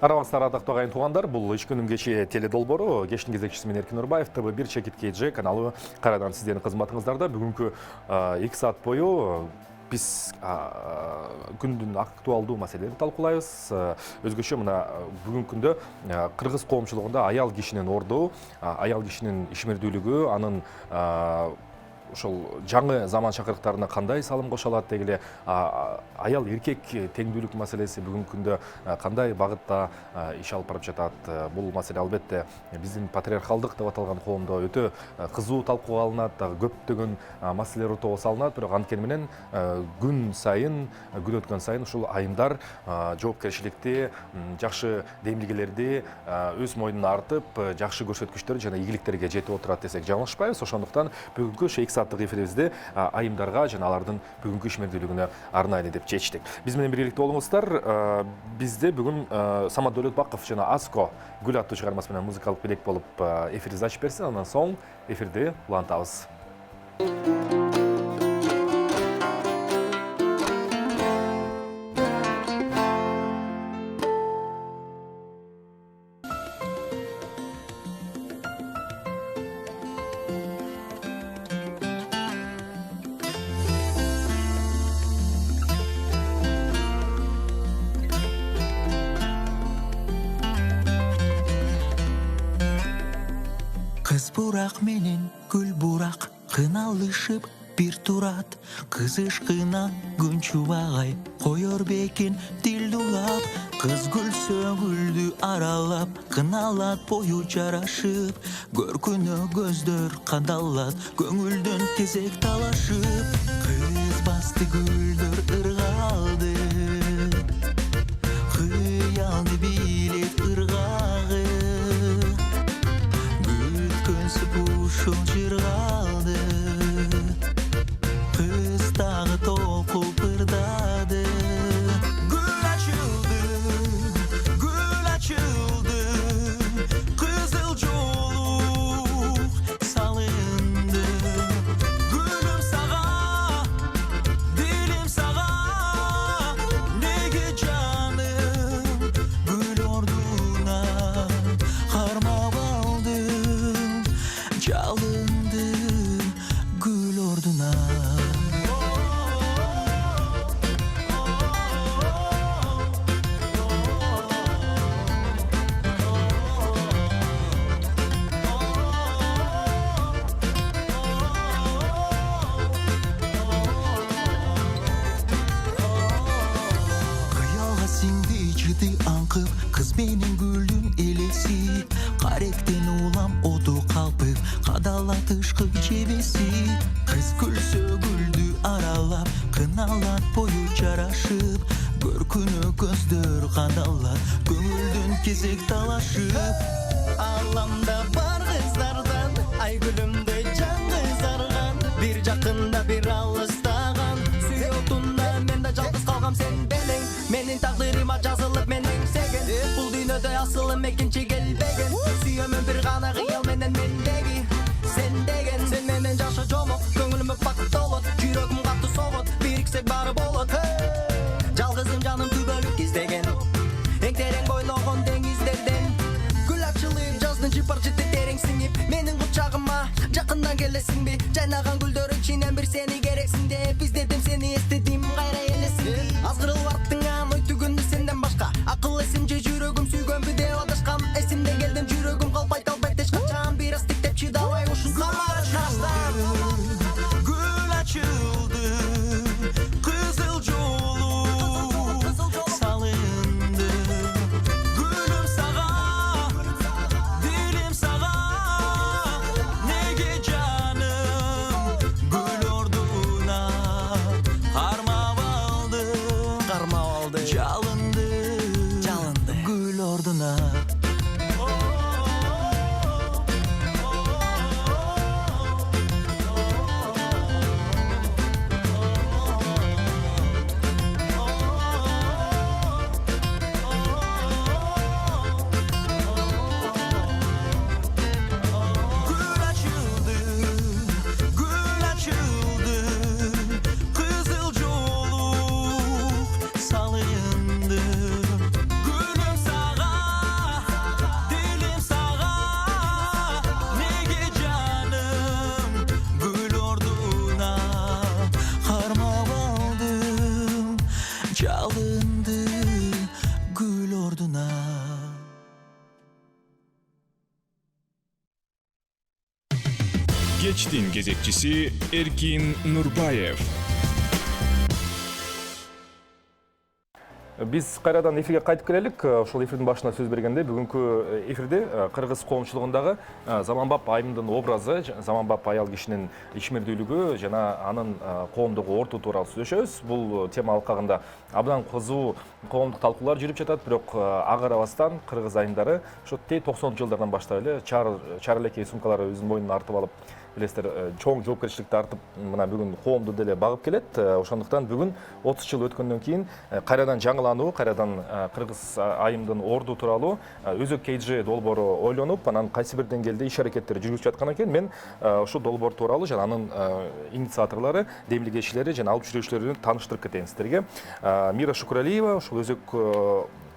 Арабастар ардактуу агайын туугандар, бул 3 күнүн кечи теледолбоору кештин кезекчиси мен Эркин Нурбаев, ТВ1 Чекит КЖ каналы кайрадан сиздердин кызматыңыздарда. Бүгүнкү 2 саат бою биз күндүн актуалдуу маселелерин талкуулайбыз. Өзгөчө мына бүгүнкү күндө кыргыз коомчулугунда аял кишинин орду, аял кишинин ишмердүүлүгү, анын ошол жаңы заман чакырыктарына кандай салым кошо алат дегеле аял эркек теңдүүлүк маселеси бүгүнкү күндө кандай багытта иш алып барып жатат. Бул маселе албетте биздин патриархалдык деп аталган коомдо өтө кызуу талкууга алынат, көптөгөн маселелер отого салынат, бирок анткени менен күн өткөн сайын ушул айымдар жоопкерчиликти, жакшы демилгелерди өз мойнуна артып, жакшы көрсөткүчтөр жана ийгиликтерге жетип отурат десек жаңылышпайбыз. Ошондуктан бүгүнкү 2 сааттык эфирибизде айымдарга жана алардын бүгүнкү ишмердүүлүгүнө арнайлы деп чечтик. Биз менен биргеликте болуңуздар. Бизде бүгүн Самат Дөөлөтбаков жана Аско Гүл аттуу чыгармасы менен музыкалык белек болуп эфирибизди ачып берсин. Андан соң эфирди улантабыз. Кыз бурак менен гүл бурак кыналышып бир турат. Кызышкына күн чубагай коёр бекен дил дулап. Кыз күлсө гүлдү аралап, кыналат бою жарашып. Көркүнө көздөр кадалат, көңүлдүн кезек талашып. Кыз басты гүлдөр ыргалды, кыялды билет ыргагы. Ушул жыргалды, кыз дагы толкуп ырдады. Гүл ачылды, кызыл жолук салынды. Гүлүм сага, дилим сага, неге жаным гүл ордуна кармап алды. Çalındı gül orduna. Kıyalga sindi çıdı ankıp, kız benim gülün elesi. Karekten ulam odu kalpıp, kadalatışkı çevesi. Kız külsö güldü aralap, kınalat boyu çaraşıp. Görkünü gözdür kadalat, göңүлдүн кезек talaşıp. Ağlamda var kızlardan, ay gülümde can kızargan. Bir jakında bir alыстаган, сүйөтүндө мен да жалгыз калгам сен белең. Менин тагдырыма жазылып мен эңсеген, бул дүйнөдө асылым экинчи келбеген. Сүйөмүн бир гана кыял менен мендеги, сен деген. Сен менен жашы жомок, көңүлүмө бакыт толот. Жүрөгүм катты согот, бириксек баары болот. Жалгызым жаным түбөлүк издеген, эң терең бойлогон деңиздерден. Гүл ачылып жаздын жыпар жыты терең сиңип, менин кучагыма жакындан келесиңби? Жайнаган гүлдөр ичинен бир сени керексиң деп издедим, сени эстедим, кайра элесиңби? Азгырыл арттыңан ой түгүндү сенден башка. Акыл эсим же жүрөгүм сүйгөнбү деп адашкам. Эсимден келдим, жүрөгүм калпайт албайт эч качан. Бир аз тиктеп чыдабай ушунча. Gül açıldı, kızıl joluk salındı. Gülüm sağa, dilim sağa, nege canım gül orduna karmap aldı. Çalındı, жалынды гүл ордуна. Кечтин кезекчиси Эркин Нурбаев. Биз кайрадан эфирге кайтып келелик. Ошол эфирдин башына сөз бергенде бүгүнкү эфирде кыргыз коомчулугундагы заманбап айымдын образы, заманбап аял кишинин ишмердүүлүгү жана анын коомдогу орду тууралуу сүйлөшөбүз. Бул тема алкагында абдан кызуу коомдук талкуулар жүрүп жатат, бирок ага карабастан кыргыз айымдары ошо 90 жылдардан баштап эле чар элекей сумкалары өзүнүн мойнуна артып алып, билесиздер, чоң жоопкерчиликти артып, мына бүгүн коомду деле багып келет. Ошондуктан бүгүн 30 жыл өткөндөн кийин кайрадан жаңылануу, кайрадан кыргыз айымдын орду тууралуу өзөк KG долбоору ойлонуп, анан кайсы бир деңгээлде иш аракеттер жүргүзүп жаткан экен. Мен ушул долбоор тууралуу жана анын инициаторлору, демилгечилери жана алып жүрүүчүлөрүн тааныштырып кетейин сиздерге. Мира Шукуралиева, ушул өзөк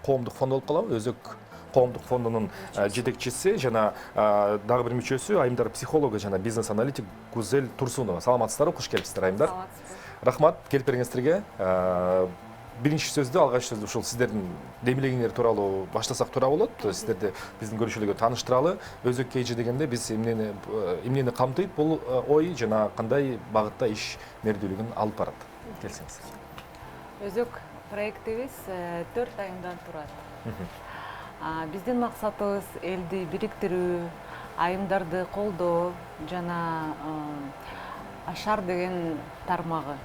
коомдук фонд болуп калабы, өзөк коомдук фондунун жетекчиси жана дагы бир мүчөсү айымдар психологу жана бизнес аналитик Гузель Турсунова. Саламатсыздарбы? Куш келипсиздер айымдар. Рахмат келип бергениңиздерге. Биринчи сөздү, алгач сөздү ушул сиздердин демилегиңер тууралуу баштасак туура болот. Сиздерди биздин көрүүчүлөргө тааныштыралы. Өзөк KG дегенде биз эмнени камтыйт бул ой жана кандай багытта ишмердүүлүгүн алып барат? Келсеңиз. Өзөк проектибиз 4 айымдан турат. Биздин максатыбыз элди бириктирүү, айымдарды колдоо жана ашар деген тармагы.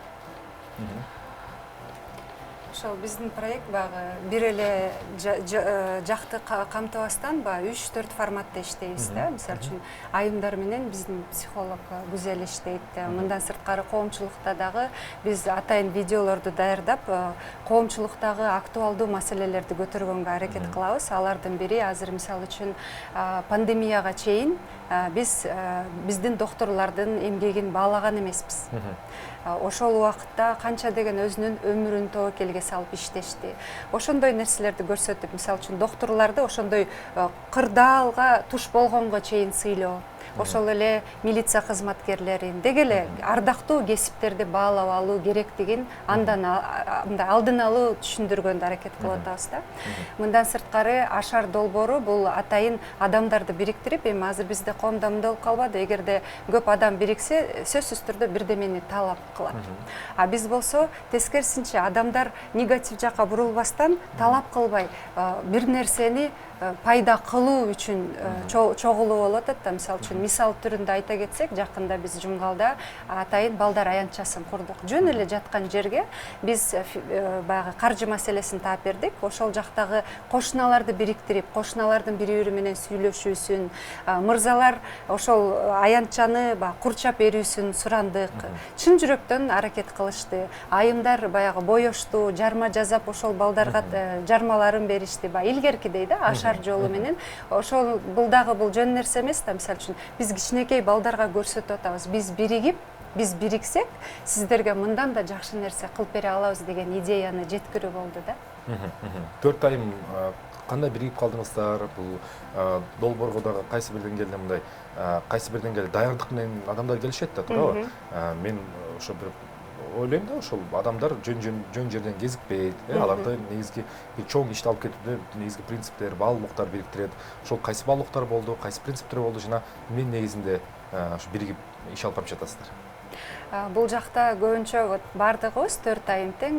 Ошол биздин проект багы бир эле жакты камтыбастан 3-4 форматта иштейбиз да. Мисалы үчүн айымдар менен биздин психолог Гүзел иштейт. Мындан сырткары коомчулукта дагы биз атайын видеолорду даярдап, коомчулуктагы актуалдуу маселелерди көтөргөнгө аракет кылабыз. Алардын бири азыр мисалы үчүн пандемияга чейин биздин докторлордун эмгегин баалаган эмеспиз. Ошол убакытта канча деген өзүнүн өмүрүн тобокелге салып иштешти. Ошондой нерселерди көрсөтүп, мисалы үчүн докторлорду ошондой кырдаалга туш болгонго чейин сыйлоо. Ошол эле милиция кызматкерлерин деги эле ардактуу кесиптерди баалап алуу керектигин андан алдын алуу түшүндүргөнгө аракет кылып атабыз да. Мындан сырткары ашар долбоору бул атайын адамдарды бириктирип, эми азыр бизде коомдо мындай болуп калбады, эгерде көп адам бириксе, сөзсүз түрдө бирдемени талап кылат. А биз болсо тескерисинче адамдар негатив жакка бурулбастан, талап кылбай бир нерсени пайда кылуу үчүн чогулуу болуп атат да. Мисалы үчүн мисал түрүндө айта кетсек, жакында биз Жумгалда атайын балдар аянтчасын курдук. Жөн эле жаткан жерге биз баягы каржы маселесин таап бердик. Ошол жактагы кошуналарды бириктирип, кошуналардын бири-бири менен сүйлөшүүсүн, мырзалар ошол аянтчаны курчап берүүсүн сурандык. Чын жүрөктөн аракет кылышты. Айымдар баягы боешту, жарма жасап, ошол балдарга жармаларын беришти. Илгеркидей да, ашар жолу менен. Ошол бул дагы бул жөн нерсе эмес да. Мисалы үчүн биз кичинекей балдарга көрсөтүп атабыз. Биз биригип, биз бириксек, сиздерге мындан да жакшы нерсе кылып бере алабыз деген идеяны жеткирүү болду да. 4 айым кандай биригип калдыңыздар? Бул долбоорго дагы кайсы бир деңгээлде мындай, кайсы бир деңгээлде даярдык менен адамдар келишет да, туурабы? Мен ошо бир ойлойм да, ошол адамдар жөн жерден кезикпейт, аларды негизги бир чоң ишти алып кетүүдө негизги принциптер, баалуулуктар бириктирет. Ошол кайсы баалуулуктар болду, кайсы принциптер болду жана эмне негизинде ошо биригип иш алып барып жатасыздар? Бул жакта көбүнчө бардыгыбыз 4 айым тең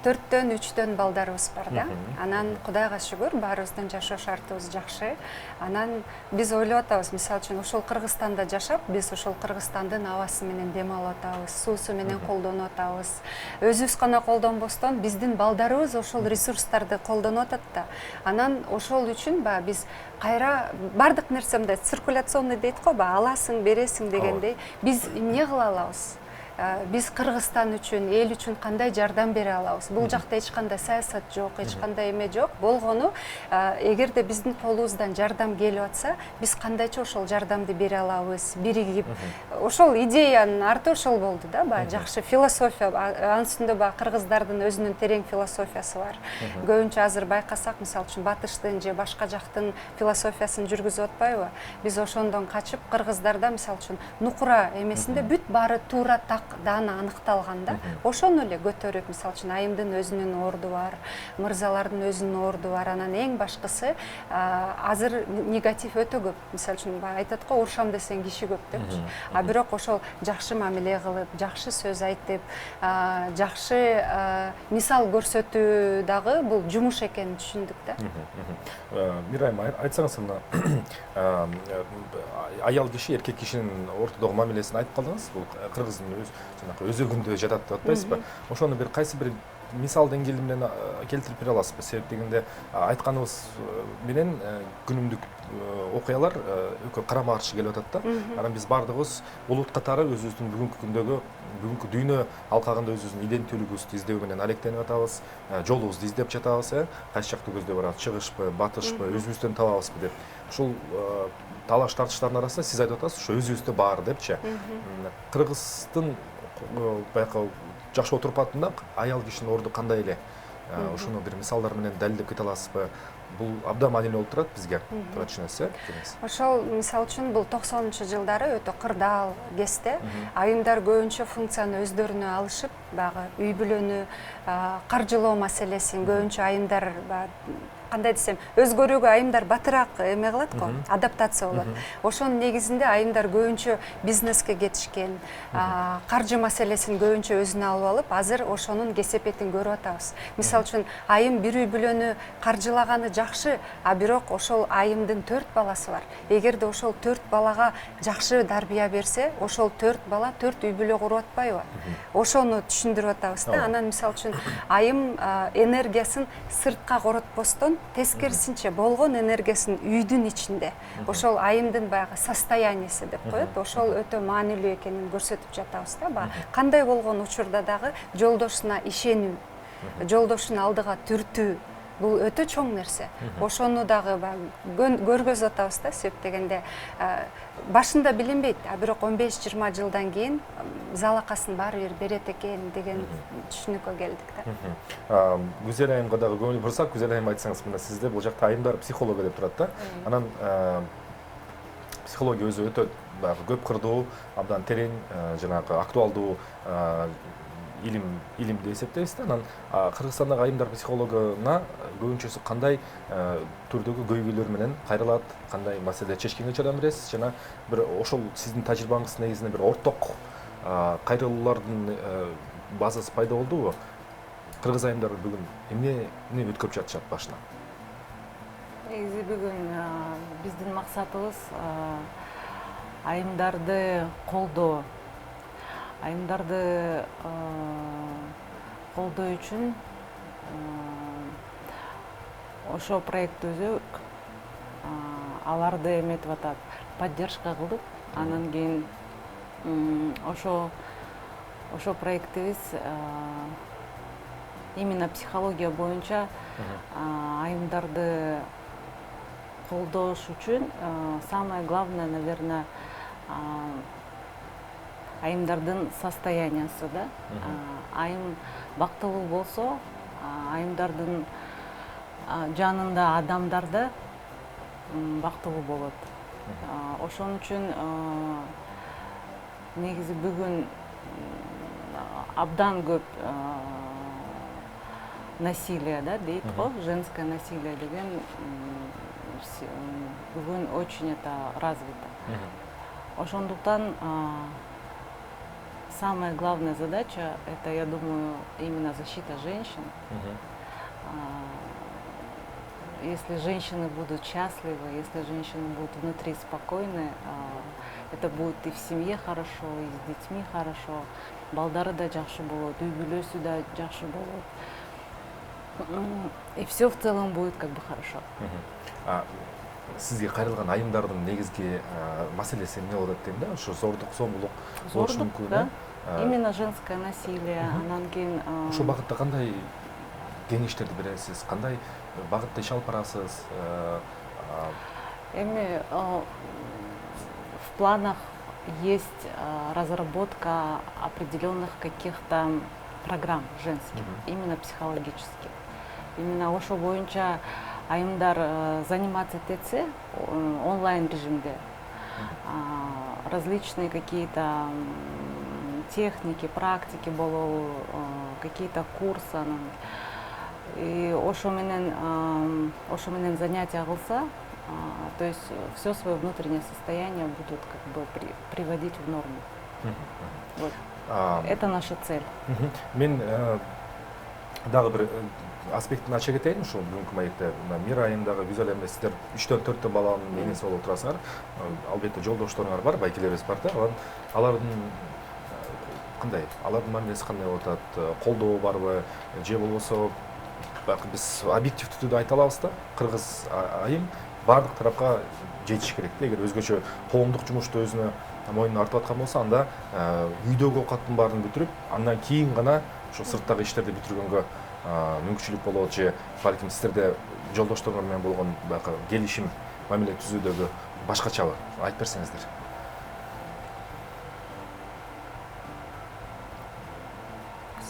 4-төн 3-төн балдарыбыз бар да. Анан Кудайга шүгүр, баарыбыздын жашоо шартыбыз жакшы. Анан биз ойлоп атабыз, мисалы үчүн ошол Кыргызстанда жашап, биз ошол Кыргызстандын абасы менен дем алып атабыз, суусу менен колдонуп атабыз. Өзүбүз гана колдонбостон биздин балдарыбыз ошол ресурстарды колдонуп атат да. Анан ошол үчүн биз кайра бардык нерсе мындай циркуляционный дейт го, аласың, бересиң дегендей. Биз эмне кыла алабыз? Биз Кыргызстан үчүн, эл үчүн кандай жардам бере алабыз? Бул жакта эч кандай саясат жок, эч кандай эме жок. Болгону, эгерде биздин колубуздан жардам келип атса, биз кандайча ошол жардамды бере алабыз, биригип. Ошол идеянын арты ошол болду да, жакшы философия. Анын үстүндө кыргыздардын өзүнүн терең философиясы бар. Көбүнчө азыр байкасак, мисалы үчүн батыштын же башка жактын философиясын жүргүзүп атпайбы? Биз ошондон качып, кыргыздарда мисалы үчүн нукура эмесинде бүт баары туура так дааны аныкталган да. Ошону эле көтөрүп, мисалы үчүн айымдын өзүнүн орду бар, мырзалардын өзүнүн орду бар. Анан эң башкысы азыр негатив өтө көп. Мисалы үчүн баягы айтат го, урушам десең киши көп депчи. А бирок ошол жакшы мамиле кылып, жакшы сөз айтып, жакшы мисал көрсөтүү дагы бул жумуш экенин түшүндүк да. Мирайым, айтсаңыз мына аял киши эркек кишинин ортодогу мамилесин айтып калдыңыз. Бул кыргыздын өзөгүндө жатат деп атпайсызбы? Ошону бир кайсы бир мисал деңгээли менен келтирип бере аласызбы? Себеп дегенде айтканыбыз менен күнүмдүк окуялар өкө карама каршы келип атат да. Анан биз бардыгыбыз улут катары өзүбүздүн бүгүнкү дүйнө алкагында өзүбүздүн иденттүүлүгүбүздү издөө менен алектенип атабыз, жолубузду издеп жатабыз, кайсы жакты көздөй барат, чыгышпы, батышпы, өзүбүздөн табабызбы деп. Ушул талаш тартыштардын арасында сиз айтып атасыз, ошо өзүбүздө бар депчи. Кыргыздын баягы жашоо турпатында аял кишинин орду кандай эле? Ошону бир мисалдар менен далилдеп кете аласызбы? Бул абдан маанилүү болуп турат бизге. Туура түшүнөсүз, Ошол мисалы үчүн бул 90-жылдары өтө кырдаал кезде айымдар көбүнчө функцияны өздөрүнө алышып, баягы үй бүлөнү каржылоо маселесин көбүнчө айымдар кандай десем, өзгөрүүгө айымдар батыраак эме кылат го, адаптация болот. Ошонун негизинде айымдар көбүнчө бизнеске кетишкен, каржы маселесин көбүнчө өзүнө алып алып, азыр ошонун кесепетин көрүп атабыз. Мисалы үчүн айым бир үй бүлөнү каржылаганы жакшы, а бирок ошол айымдын 4 баласы бар. Эгерде ошол 4 балага жакшы дарбия берсе, ошол 4 бала 4 үй бүлө куруп атпайбы? Ошону түшүндүрүп атабыз да. Анан мисалы үчүн айым энергиясын сыртка коротпостон тескерисинче болгон энергиясын үйдүн ичинде. Ошол айымдын баягы состояниясы деп коет. Ошол өтө маанилүү экенин көрсөтүп жатабыз да. Кандай болгон учурда дагы жолдошуна ишенүү, жолдошун алдыга түртүү, бул өтө чоң нерсе. Ошону дагы көргөзүп атабыз да, себеп дегенде башында билинбейт, а бирок 15-20 жылдан кийин залакасын баары бир берет экен деген түшүнүккө келдик да. Гүзел айымга дагы көңүл бурсак, Гүзел айым айтсаңыз, мына сизде бул жакта айымдар психолога деп турат да. Анан психология өзү өтө көп кырдуу, абдан терең, жанагы актуалдуу илим деп эсептейбиз да. Анан Кыргызстандагы айымдар психологуна көбүнчөсү кандай түрдөгү көйгөйлөр менен кайрылат, кандай маселе чечкенге жардам бересиз жана бир ошол сиздин тажрыйбаңыз негизинде бир орток кайрылуулардын базасы пайда болдубу? Кыргыз айымдары бүгүн эмнени өткөрүп жатышат башынан? Негизи бүгүн биздин максатыбыз айымдарды колдоо. Айымдарды колдоо үчүн ошо проект өзү аларды эметип атат, поддержка кылып, анан кийин ошо проектибиз именно психология боюнча айымдарды колдош үчүн самое главное, наверное, айымдардын состояниясы да. Айым бактылуу болсо, айымдардын жанында адамдар да бактылуу болот. Ошон үчүн негизи бүгүн абдан көп насилие да дейт го, женское насилие деген бүгүн очень это развито. Ошондуктан самая главная задача — это, я думаю, именно защита женщин. Если женщины будут счастливы, если женщины будут внутри спокойны, это будет и в семье хорошо, и с детьми хорошо. Балдары да жакшы болот, үй бүлөсү да жакшы болот. И все в целом будет как бы хорошо. Сизге кайрылган айымдардын негизги маселеси эмне болот дейм да? Ошо зордук, зомбулук болушу мүмкүн, да? Именно женское насилие, анан кийин ошол багытта кандай кеңештерди бересиз, кандай багытта иш алып барасыз? Эми в планах есть разработка определенных каких-то программ женских, именно психологических. Именно ошо боюнча айымдар заниматься этсе онлайн режимде, различные какие-то техники, практики болобу, какие-то курсы. И ошо менен занятия кылса, то есть все свое внутреннее состояние будут как бы приводить в норму. Вот. Это наша цель. Мен дагы бир аспектин ача кетейин ушул бүгүнкү маекте мир айындагы визуалемде сиздер 3-4 баланын энеси болуп турасыңар. Албетте жолдошторуңар бар, байкелерибиз бар да. Алардын кандай? Алардын мамилеси кандай болуп атат? Колдоо барбы? Же болбосо биз объективдүү түрдө айта алабыз да, кыргыз айым баардык тарапка жетиш керек да. Эгер өзгөчө коомдук жумушту өзүнө мойнуна артып аткан болсо, анда үйдөгү оокаттын баарын бүтүрүп, андан кийин гана ошо сырттагы иштерди бүтүргөнгө мүмкүнчүлүк болот. Же балким сиздерде жолдошторуңар менен болгон баягы келишим, мамиле түзүүдөгү башкачабы? Айтып берсеңиздер.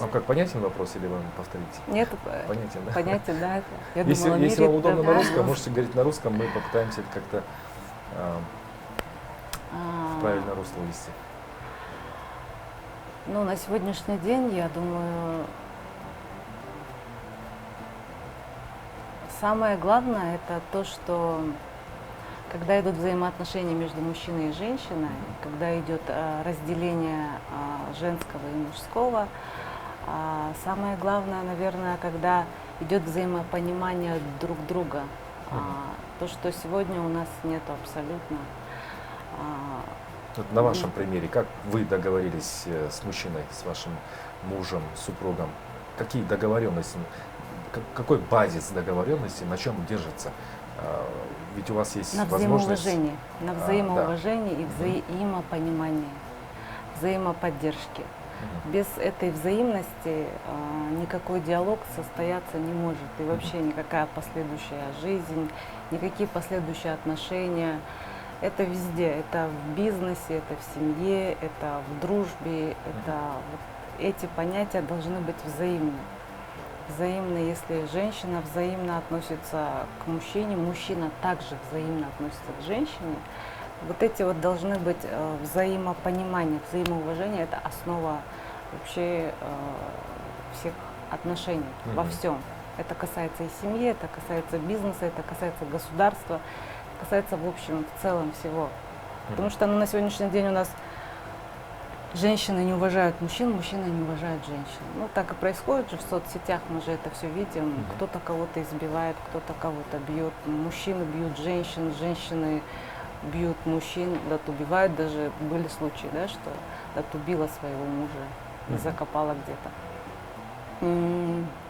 Вам как понятен вопрос или вам повторить? Нет, Понятен, да? понятен, да. Я Если думала, вам мирит, удобно да. на русском, можете говорить на русском, мы попытаемся это как-то правильно русло вести. Ну, на сегодняшний день, я думаю, самое главное это то, что когда идут взаимоотношения между мужчиной и женщиной, когда идет разделение женского и мужского, самое главное, наверное, когда идет взаимопонимание друг друга. То, что сегодня у нас нет абсолютно. Вот на вашем примере, как вы договорились с мужчиной, с вашим мужем, супругом? Какие договоренности, какой базис договоренности, на чем держится? Ведь у вас есть возможность... На взаимоуважении и взаимопонимании, взаимоподдержки. Без этой взаимности никакой диалог состояться не может. И вообще никакая последующая жизнь, никакие последующие отношения. Это везде. Это в бизнесе, это в семье, это в дружбе. Это вот эти понятия должны быть взаимны. Взаимно, если женщина взаимно относится к мужчине, мужчина также взаимно относится к женщине. Вот эти вот должны быть взаимопонимание, взаимоуважение. Это основа вообще всех отношений во всем. Это касается и семьи, это касается бизнеса, это касается государства, это касается в общем, в целом всего. Потому что на сегодняшний день у нас женщины не уважают мужчин, мужчины не уважают женщин. Ну, так и происходит же в соцсетях, мы же это все видим. Кто-то кого-то избивает, кто-то кого-то бьет. Мужчины бьют женщин, женщины бьют мужчин, убивают. Даже были случаи, да, что убила своего мужа и закопала где-то.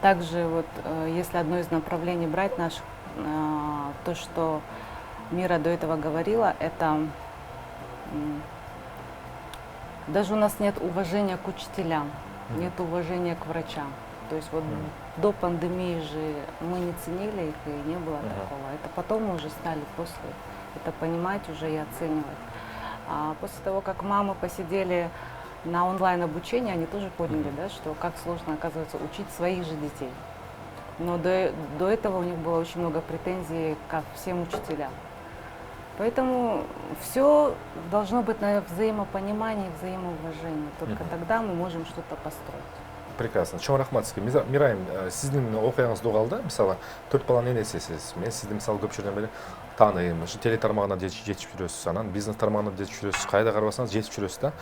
Также вот, если одно из направлений брать наших, то, что Мира до этого говорила, это даже у нас нет уважения к учителям, нет уважения к врачам. То есть вот до пандемии же мы не ценили их и не было такого. Это потом мы уже стали после это понимать уже и оценивать. А после того, как мамы посидели на онлайн-обучении, они тоже поняли, да, что как сложно, оказывается, учить своих же детей. Но до этого у них было очень много претензий ко всем учителям. Поэтому все должно быть на взаимопонимании, взаимоуважении. Только тогда мы можем что-то построить. Прекрасно. Чоң рахмат сізге. Мирайым, сіздің оқиғаңыз доғалды, мысалы, 4 баланың енесісіз. Мен сізді мысалы көп жерден бері таныйм. Теле тармағына жетіп жүресіз, анан бизнес тармағына жетіп жүресіз, қайда қарабасаңыз жетіп жүресіз да.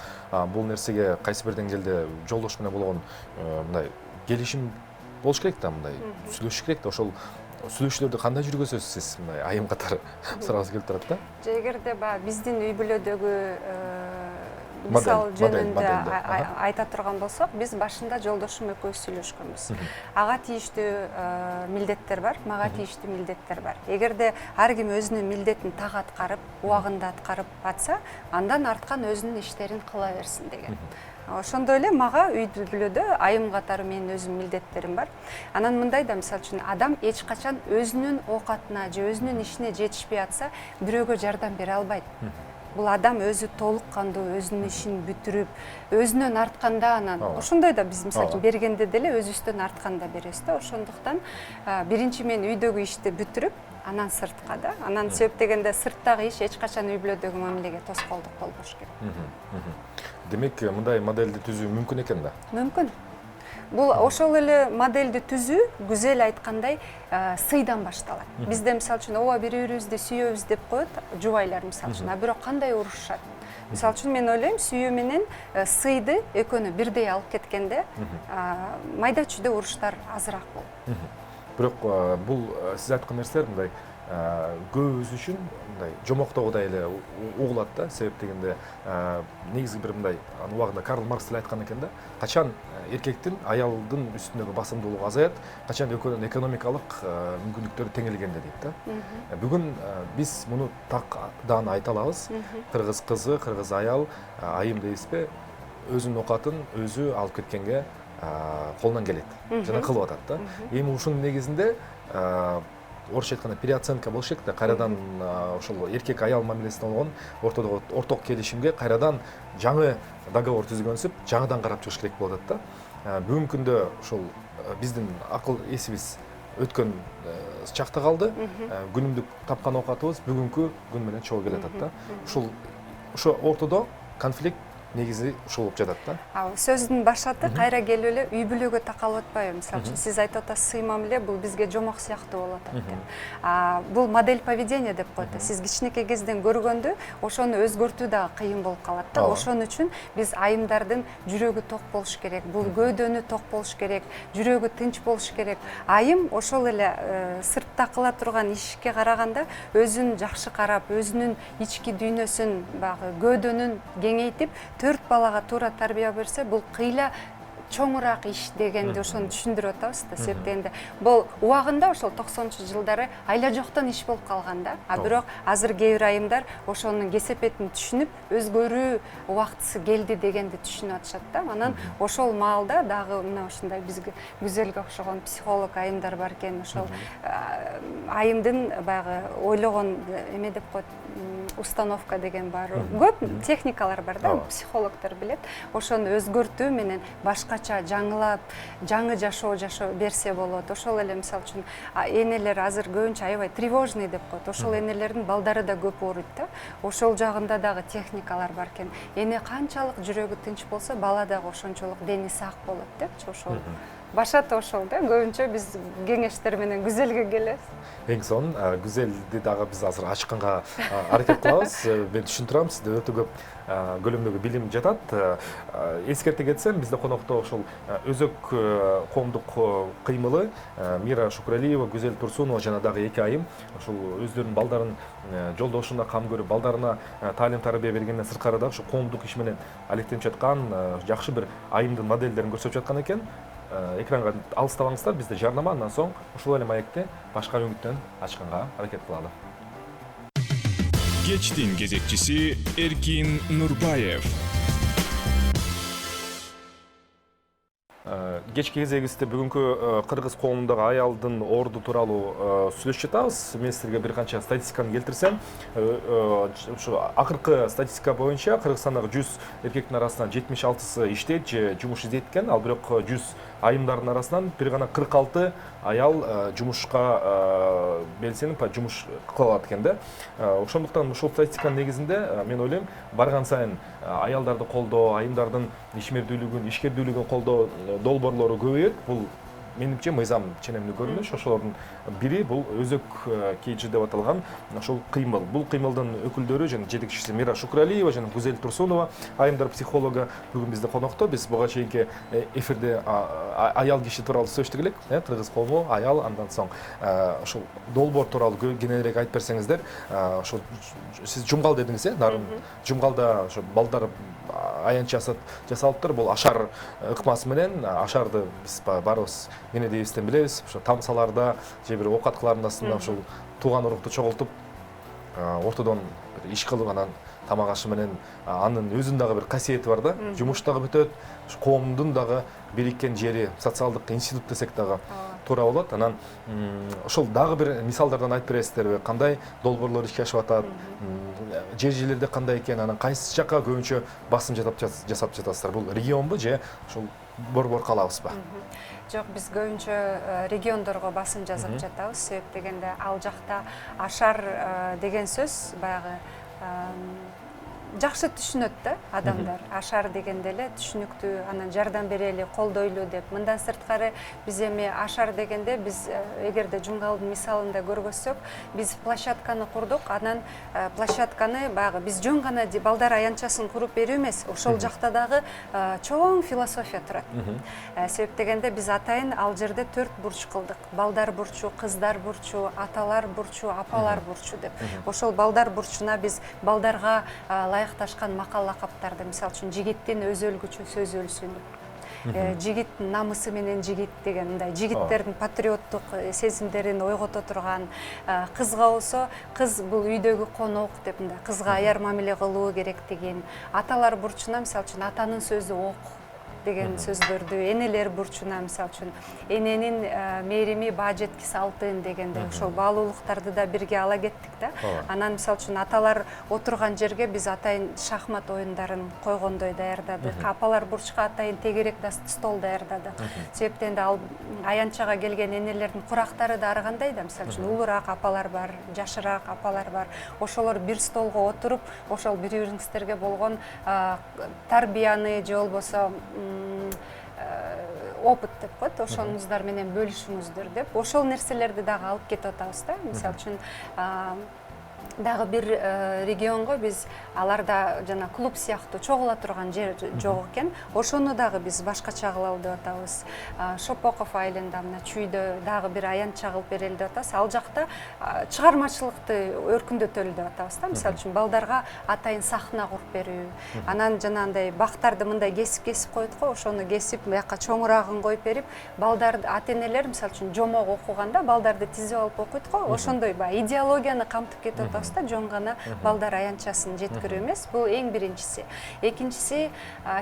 Бұл нәрсеге қайсы бір деңгейде жолдош менен болгон мындай келишим болуш керек да, мындай сүйлөшүш керек да. Ошол сүйлөшүүлөрдү кандай жүргүзөсүз сиз? Мындай айым катары сурагыбыз келип турат да. Эгерде биздин үй бүлөдөгү мисал жөнүндө айта турган болсок, биз башында жолдошум экөөбүз сүйлөшкөнбүз. Ага тийиштүү милдеттер бар, мага тийиштүү милдеттер бар. Эгерде ар ким өзүнүн милдетин так аткарып, убагында аткарып атса, андан арткан өзүнүн иштерин кыла берсин деген. Ошондой эле мага үй бүлөдө айым катары менин өзүмдүн милдеттерим бар. Анан мындай да, мисалы үчүн, адам эч качан өзүнүн оокатына же өзүнүн ишине жетишпей атса, бирөөгө жардам бере албайт. бул адам өзү толук кандуу өзүнүн ишин бүтүрүп өзүнөн артканда анан ошондой да биз мисалы үчүн бергенде деле өзүбүздөн артканда беребиз да. Ошондуктан биринчи мен үйдөгү ишти бүтүрүп анан сыртка да, анан себеп дегенде сырттагы иш эч качан үй бүлөдөгү мамилеге тоскоолдук болбош керек. Демек мындай модельди түзүү мүмкүн экен да. Мүмкүн. Бул ошол эле модельди түзүү Гүзел айткандай сыйдан башталат. Бизде мисалы үчүн ооба бири-бирибизди сүйөбүз деп коет жубайлар мисалы үчүн, а бирок кандай урушушат. Мисалы үчүн мен ойлойм сүйүү менен сыйды экөөнү бирдей алып кеткенде майда чүйдө уруштар азыраак болот. Бирок бул сиз айткан нерселер мындай көбүбүз үчүн мындай жомоктогудай эле угулат да. Себеп дегенде негизи бир мындай убагында Карл Маркс деле айткан экен да, качан эркектин аялдын үстүндөгү басымдуулугу азаят, качан экөөнүн экономикалык мүмкүнлүктөрү теңелгенде дейт да. Бүгүн биз муну такдан айта алабыз. Кыргыз кызы, кыргыз аял айым дейсизби, өзүнүн оокатын өзү алып кеткенге колунан келет жана кылып атат да. Эми ушунун негизинде орусча айтканда переоценка болуш керек да. Кайрадан ошол эркек аял мамилесинде болгон ортодогу орток келишимге кайрадан жаңы договор түзгөнсүп, жаңыдан карап чыгыш керек болуп атат да. Бүгүнкү күндө ошол биздин акыл эсибиз өткөн чакта калды. Күнүмдүк тапкан оокатыбыз бүгүнкү күн менен чогуу келе атат да. Ошо ортодо конфликт негизи ушул болуп жатат да. Сөздүн башаты кайра келип эле үй бүлөгө такалып атпайбы? Мисалы үчүн сиз айтып атасыз сый мамиле бул бизге жомок сыяктуу болуп атат деп. Бул модель поведения деп коет да. Сиз кичинекей кезден көргөндү ошону өзгөртүү дагы кыйын болуп калат да. Ошон үчүн биз айымдардын жүрөгү ток болуш керек. Бул көөдөнү ток болуш керек, жүрөгү тынч болуш керек. Айым ошол эле сыртта кыла турган ишке караганда өзүн жакшы карап, өзүнүн ички дүйнөсүн багы көөдөнүн кеңейтип 4 балага туура тарбия берсе, бул кыйла чоңураак иш дегенди ошону түшүндүрүп атабыз да. Себеп дегенде бул убагында ошол 90-жылдары айла жоктон иш болуп калган да. Бирок азыр кээ бир айымдар ошонун кесепетин түшүнүп, өзгөрүү убактысы келди дегенди түшүнүп атышат да. Анан ошол маалда дагы мына ушундай бизге Гүзелге окшогон психолог айымдар бар экен. Ошол айымдын баягы ойлогон эме деп коет, установка деген бар. Көп техникалар бар да, психологдор билет. Ошону өзгөртүү менен башкача жаңылап, жаңы жашоо берсе болот. Ошол эле мисалы үчүн энелер азыр көбүнчө аябай тревожный деп коет. Ошол энелердин балдары да көп ооруйт да. Ошол жагында дагы техникалар бар экен. Эне канчалык жүрөгү тынч болсо, бала дагы ошончолук дени сак болот депчи. Ошол башаты ошол да. Көбүнчө биз кеңештер менен Гүзелге келебиз. Эң сонун Гүзелди дагы биз азыр ачканга аракет кылабыз. Мен түшүндүрөм, сизде өтө көп көлөмдөгү билим жатат. Эскерте кетсем, бизде конокто ошол өзөк коомдук кыймылы Мира Шукуралиева, Гүзел Турсунова жана дагы эки айым ошол өздөрүнүн балдарын жолдошуна кам көрүп, балдарына таалим тарбия бергенден сырткары да ошо коомдук иш менен алектенип жаткан жакшы бир айымдын модельдерин көрсөтүп жаткан экен. Экранга алыстабаңыздар, бизде жарнама, андан соң ушул эле маекте башка үмүттөн ачканга аракет кылалы. Кечтин кезекчиси Эркин Нурбаев. Кечки кезегибизде бүгүнкү кыргыз коомундагы аялдын орду тууралуу сүйлөшүп жатабыз. Мен силерге бир канча статистиканы келтирсем, ушу акыркы статистика боюнча Кыргызстандагы 100 эркектин арасынан 76сы иштейт же жумуш издейт экен, ал бирок 100 айымдардын арасынан бир гана 46 аял жумушка белсенип жумуш кыла алат экен да. Ошондуктан ушул статистиканын негизинде мен ойлойм, барган сайын аялдарды колдоо, айымдардын ишмердүүлүгүн, ишкердүүлүгүн колдоо долбоорлору көбөйөт. Бул менимче мыйзам ченемдүү көрүнүш. Ошолордун бири бул өзөк кейжи деп аталган ошол кыймыл. Бул кыймылдын өкүлдөрү жана жетекчиси Мира Шукуралиева жана Гүзел Турсунова, айымдар психологу бүгүн бизде конокто. Биз буга чейинки эфирде аял киши тууралуу сөйлөштүк элек, кыргыз коому, аял, андан соң ошол долбоор тууралуу кененирээк айтып берсеңиздер. Ошол сиз жумгал дедиңиз, нарын жумгалда ошо балдар аянч жасалыптыр. Бул ашар ыкмасы менен ашарды биз баарыбыз кенедейибизден билебиз. Ошо тамсаларда же бир оокат кыларында ушул тууган урукту чогултуп ортодон бир иш кылып анан тамак ашы менен анын өзүнүн дагы бир касиети бар да. Жумуш дагы бүтөт, коомдун дагы бириккен жери, социалдык институт десек дагы туура болот. Анан ошол дагы бир мисалдардан айтып бересиздерби? Кандай долбоорлор ишке ашып атат? Жер-жерлерде кандай экен? Анан кайсы жакка көбүнчө басым жасап жатасыздар? Бул регионбу же ошол борбор калабызбы? Жок, биз көбүнчө региондорго басым жазып жатабыз. Себеп дегенде ал жакта ашар деген сөз баягы жакшы түшүнөт да адамдар. Ашар дегенде эле түшүнүктүү, анан жардам берели, колдойлу деп. Мындан сырткары биз эми ашар дегенде биз эгерде Жумгалдын мисалында көргөзсөк, биз площадканы курдук. Анан площадканы баягы биз жөн гана балдар аянтчасын куруп берүү эмес, ошол жакта дагы чоң философия турат. Себеп дегенде биз атайын ал жерде 4 бурч кылдык. Балдар бурчу, кыздар бурчу, аталар бурчу, апалар бурчу деп. Ошол балдар бурчуна биз балдарга лайыкташкан макал лакаптарды, мисалы үчүн жигиттин өзөлгүчү сөз өлсүн, жигиттин намысы менен жигит деген мындай жигиттердин патриоттук сезимдерин ойгото турган, кызга болсо кыз бул үйдөгү конок деп мындай кызга аяр мамиле кылуу керектигин, аталар бурчуна мисалы үчүн атанын сөзү ок деген сөздөрдү, энелер бурчуна мисалы үчүн эненин мээрими баа жеткис алтын дегенде ошол баалуулуктарды да бирге ала кеттик да. Анан мисалы үчүн аталар отурган жерге биз атайын шахмат оюндарын койгондой даярдадык. Апалар бурчка атайын тегерек стол даярдадык. Себептен да ал аянтчага келген энелердин курактары да ар кандай да, мисалы үчүн улураак апалар бар, жашыраак апалар бар. Ошолор бир столго отуруп, ошол бири-бириңиздерге болгон тарбияны же болбосо опыт деп коет, ошоңуздар менен бөлүшүңүздөр деп. Ошол нерселерди дагы алып кетип атабыз да. Мисалы үчүн дагы бир регионго биз аларда жана клуб сыяктуу чогула турган жер жок экен. Ошону дагы биз башкача кылалы деп атабыз. Шопоков айылында мына Чүйдө дагы бир аянтча кылып берели деп атабыз. Ал жакта чыгармачылыкты өркүндөтөлү деп атабыз да. Мисалы үчүн балдарга атайын сахна куруп берүү. Анан жанагындай бактарды мындай кесип коет го, ошону кесип буяка чоңураагын коюп берип, балдар ата-энелер мисалы үчүн жомок окуганда балдарды тизип алып окуйт го, ошондой баягы идеологияны камтып кетип атабыз да, жөн гана балдар аянтчасын жеткирүү эмес. Бул эң биринчиси. Экинчиси,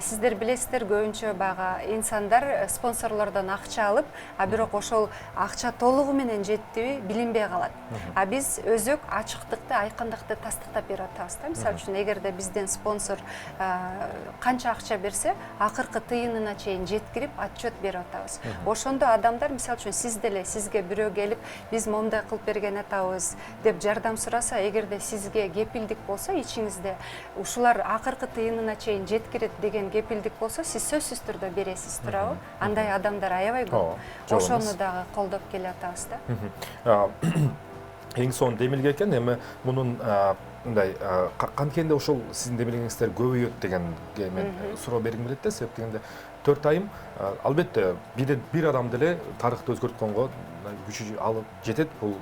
сиздер билесиздер, көбүнчө баягы инсандар спонсорлордон акча алып, бирок ошол акча толугу менен жеттиби билинбей калат. Биз өзөк ачыктыкты, айкындыкты тастыктап берип атабыз да. Мисалы үчүн эгерде бизден спонсор канча акча берсе, акыркы тыйынына чейин жеткирип отчет берип атабыз. Ошондо адамдар мисалы үчүн сиз деле сизге бирөө келип, биз момундай кылып берген атабыз деп жардам сураса, эгерде сизге кепилдик болсо, ичиңизде ушулар акыркы тыйынына чейин жеткирет деген кепилдик болсо, сиз сөзсүз түрдө бересиз, туурабы? Андай адамдар аябай көп. Ошону дагы колдоп келе атабыз да. Эң сонун демилге экен, эми мунун мындай канткенде ошол сиздин демилгеңиздер көбөйөт деген мен суроо бергим келет да. Себеп дегенде 4 айым албетте бир адам деле тарыхты өзгөрткөнгө күчү алып жетет, бул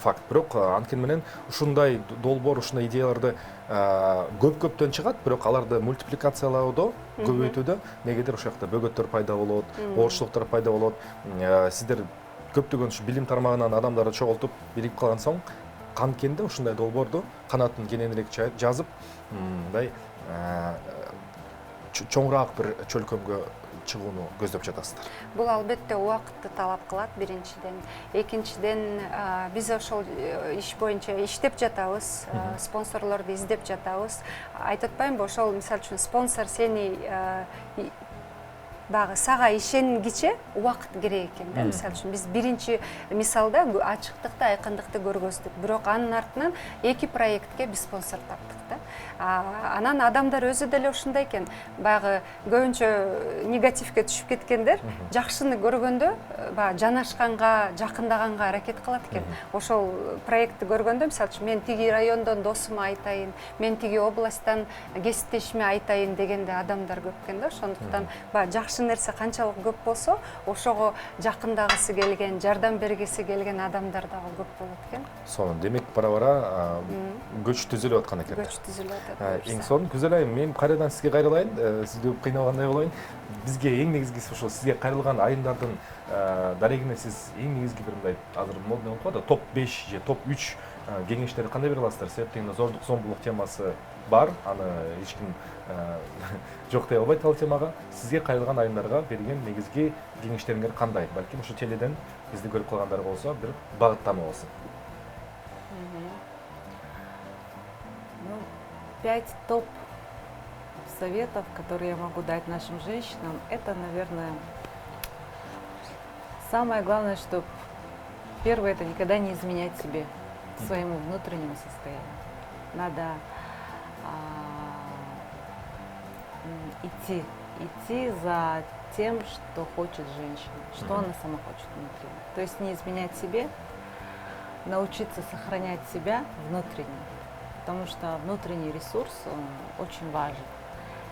факт. Бирок анткени менен ушундай долбоор, ушундай идеяларды көптөн чыгат, бирок аларды мультипликациялоодо, көбөйтүүдө негедир ошол жакта бөгөттөр пайда болот, оорчулуктар пайда болот. Сиздер көптөгөн билим тармагынан адамдарды чогултуп бирип калган соң, канткенде ушундай долбоорду канатын кененирээк жазып, мындай чоңураак бир чөлкөмгө чыгууну көздөп жатасыздар. Бул албетте убакытты талап кылат, биринчиден. Экинчиден, биз ошол иш боюнча иштеп жатабыз, спонсорлорду издеп жатабыз. Айтып атпаймынбы, ошол мисалы үчүн спонсор сени багы сага ишенгиче убакыт керек экен да. Мисалы үчүн биз биринчи мисалда ачыктыкты, айкындыкты көргөздүк. Бирок анын артынан 2 проектке биз спонсор таптык да. Анан адамдар өзү деле ушундай экен. Баягы көбүнчө негативге түшүп кеткендер жакшыны көргөндө баягы жанашканга, жакындаганга аракет кылат экен. Ошол проектти көргөндө, мисалы үчүн мен тиги райондон досума айтайын, мен тиги областтан кесиптешиме айтайын дегенде адамдар көп экен да. Ошондуктан баягы жакшы нерсе канчалык көп болсо, ошого жакындагысы келген, жардам бергиси келген адамдар дагы көп болот экен. Сонун, демек бара-бара көч түзүлүп аткан экен. Көч түзүлүп жатат Эң буюрса. сонун Гүзел айым, мен кайрадан сизге кайрылайын, сизди көп кыйнагандай болоюн. Бизге эң негизгиси ошол сизге кайрылган айымдардын дарегине сиз эң негизги бир мындай азыр модный болуп калды, топ 5 же топ 3 кеңештерди кандай бере аласыздар? Себеп дегенде зордук, зомбулук темасы бар, аны эч ким жок дей албайт ал темага. Сизге кайрылган айымдарга берген негизги кеңештериңер кандай? Балким ушу теледен бизди көрүп калгандар болсо, бир багыттама болсун. Ну, 5 топ советов, которые я могу дать нашим женщинам, это, наверное, самое главное, что первое, это никогда не изменять себе, своему внутреннему состоянию. Надо идти за тем, что хочет женщина, что она сама хочет внутри. То есть не изменять себе, научиться сохранять себя внутренне, потому что внутренний ресурс, он очень важен.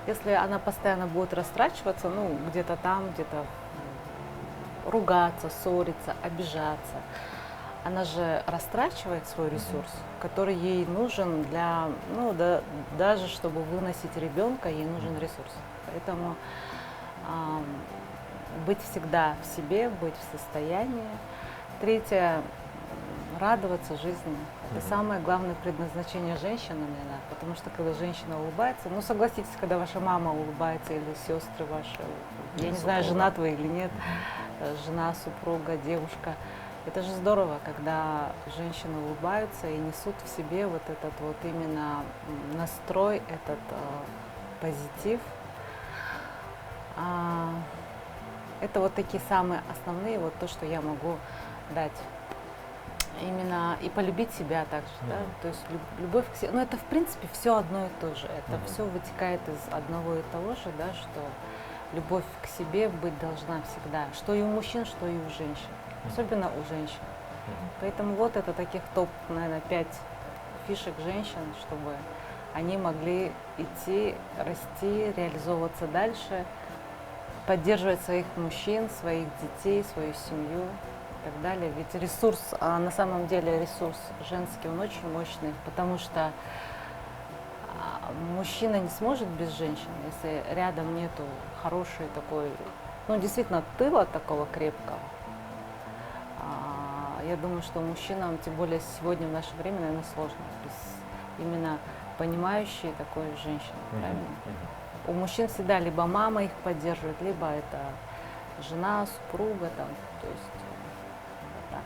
Если она постоянно будет растрачиваться, ну, где-то там, где-то ругаться, ссориться, обижаться, она же растрачивает свой ресурс, который ей нужен для, ну, даже чтобы выносить ребенка, ей нужен ресурс. Поэтому быть всегда в себе, быть в состоянии. Третье, радоваться жизни. Это самое главное предназначение женщины, наверное, потому что когда женщина улыбается, ну согласитесь, когда ваша мама улыбается или сестры ваши, я не знаю, жена твоя или нет, жена, супруга, девушка, это же здорово, когда женщины улыбаются и несут в себе вот этот вот именно настрой, этот позитив. Это вот такие самые основные, вот то, что я могу дать. Именно и полюбить себя также, да, то есть любовь к себе, ну это в принципе все одно и то же, это все вытекает из одного и того же, да, что любовь к себе быть должна всегда, что и у мужчин, что и у женщин, особенно у женщин. Поэтому вот это таких топ, наверное, 5 фишек женщин, чтобы они могли идти, расти, реализовываться дальше, поддерживать своих мужчин, своих детей, свою семью и так далее. Ведь ресурс, на самом деле ресурс женский, он очень мощный, потому что мужчина не сможет без женщин, если рядом нету хорошей такой, ну действительно тыла такого крепкого. Я думаю, что мужчинам, тем более сегодня в наше время, наверное, сложно без именно понимающей такой женщины, правильно? У мужчин всегда либо мама их поддерживает, либо это жена, супруга, там, то есть вот так.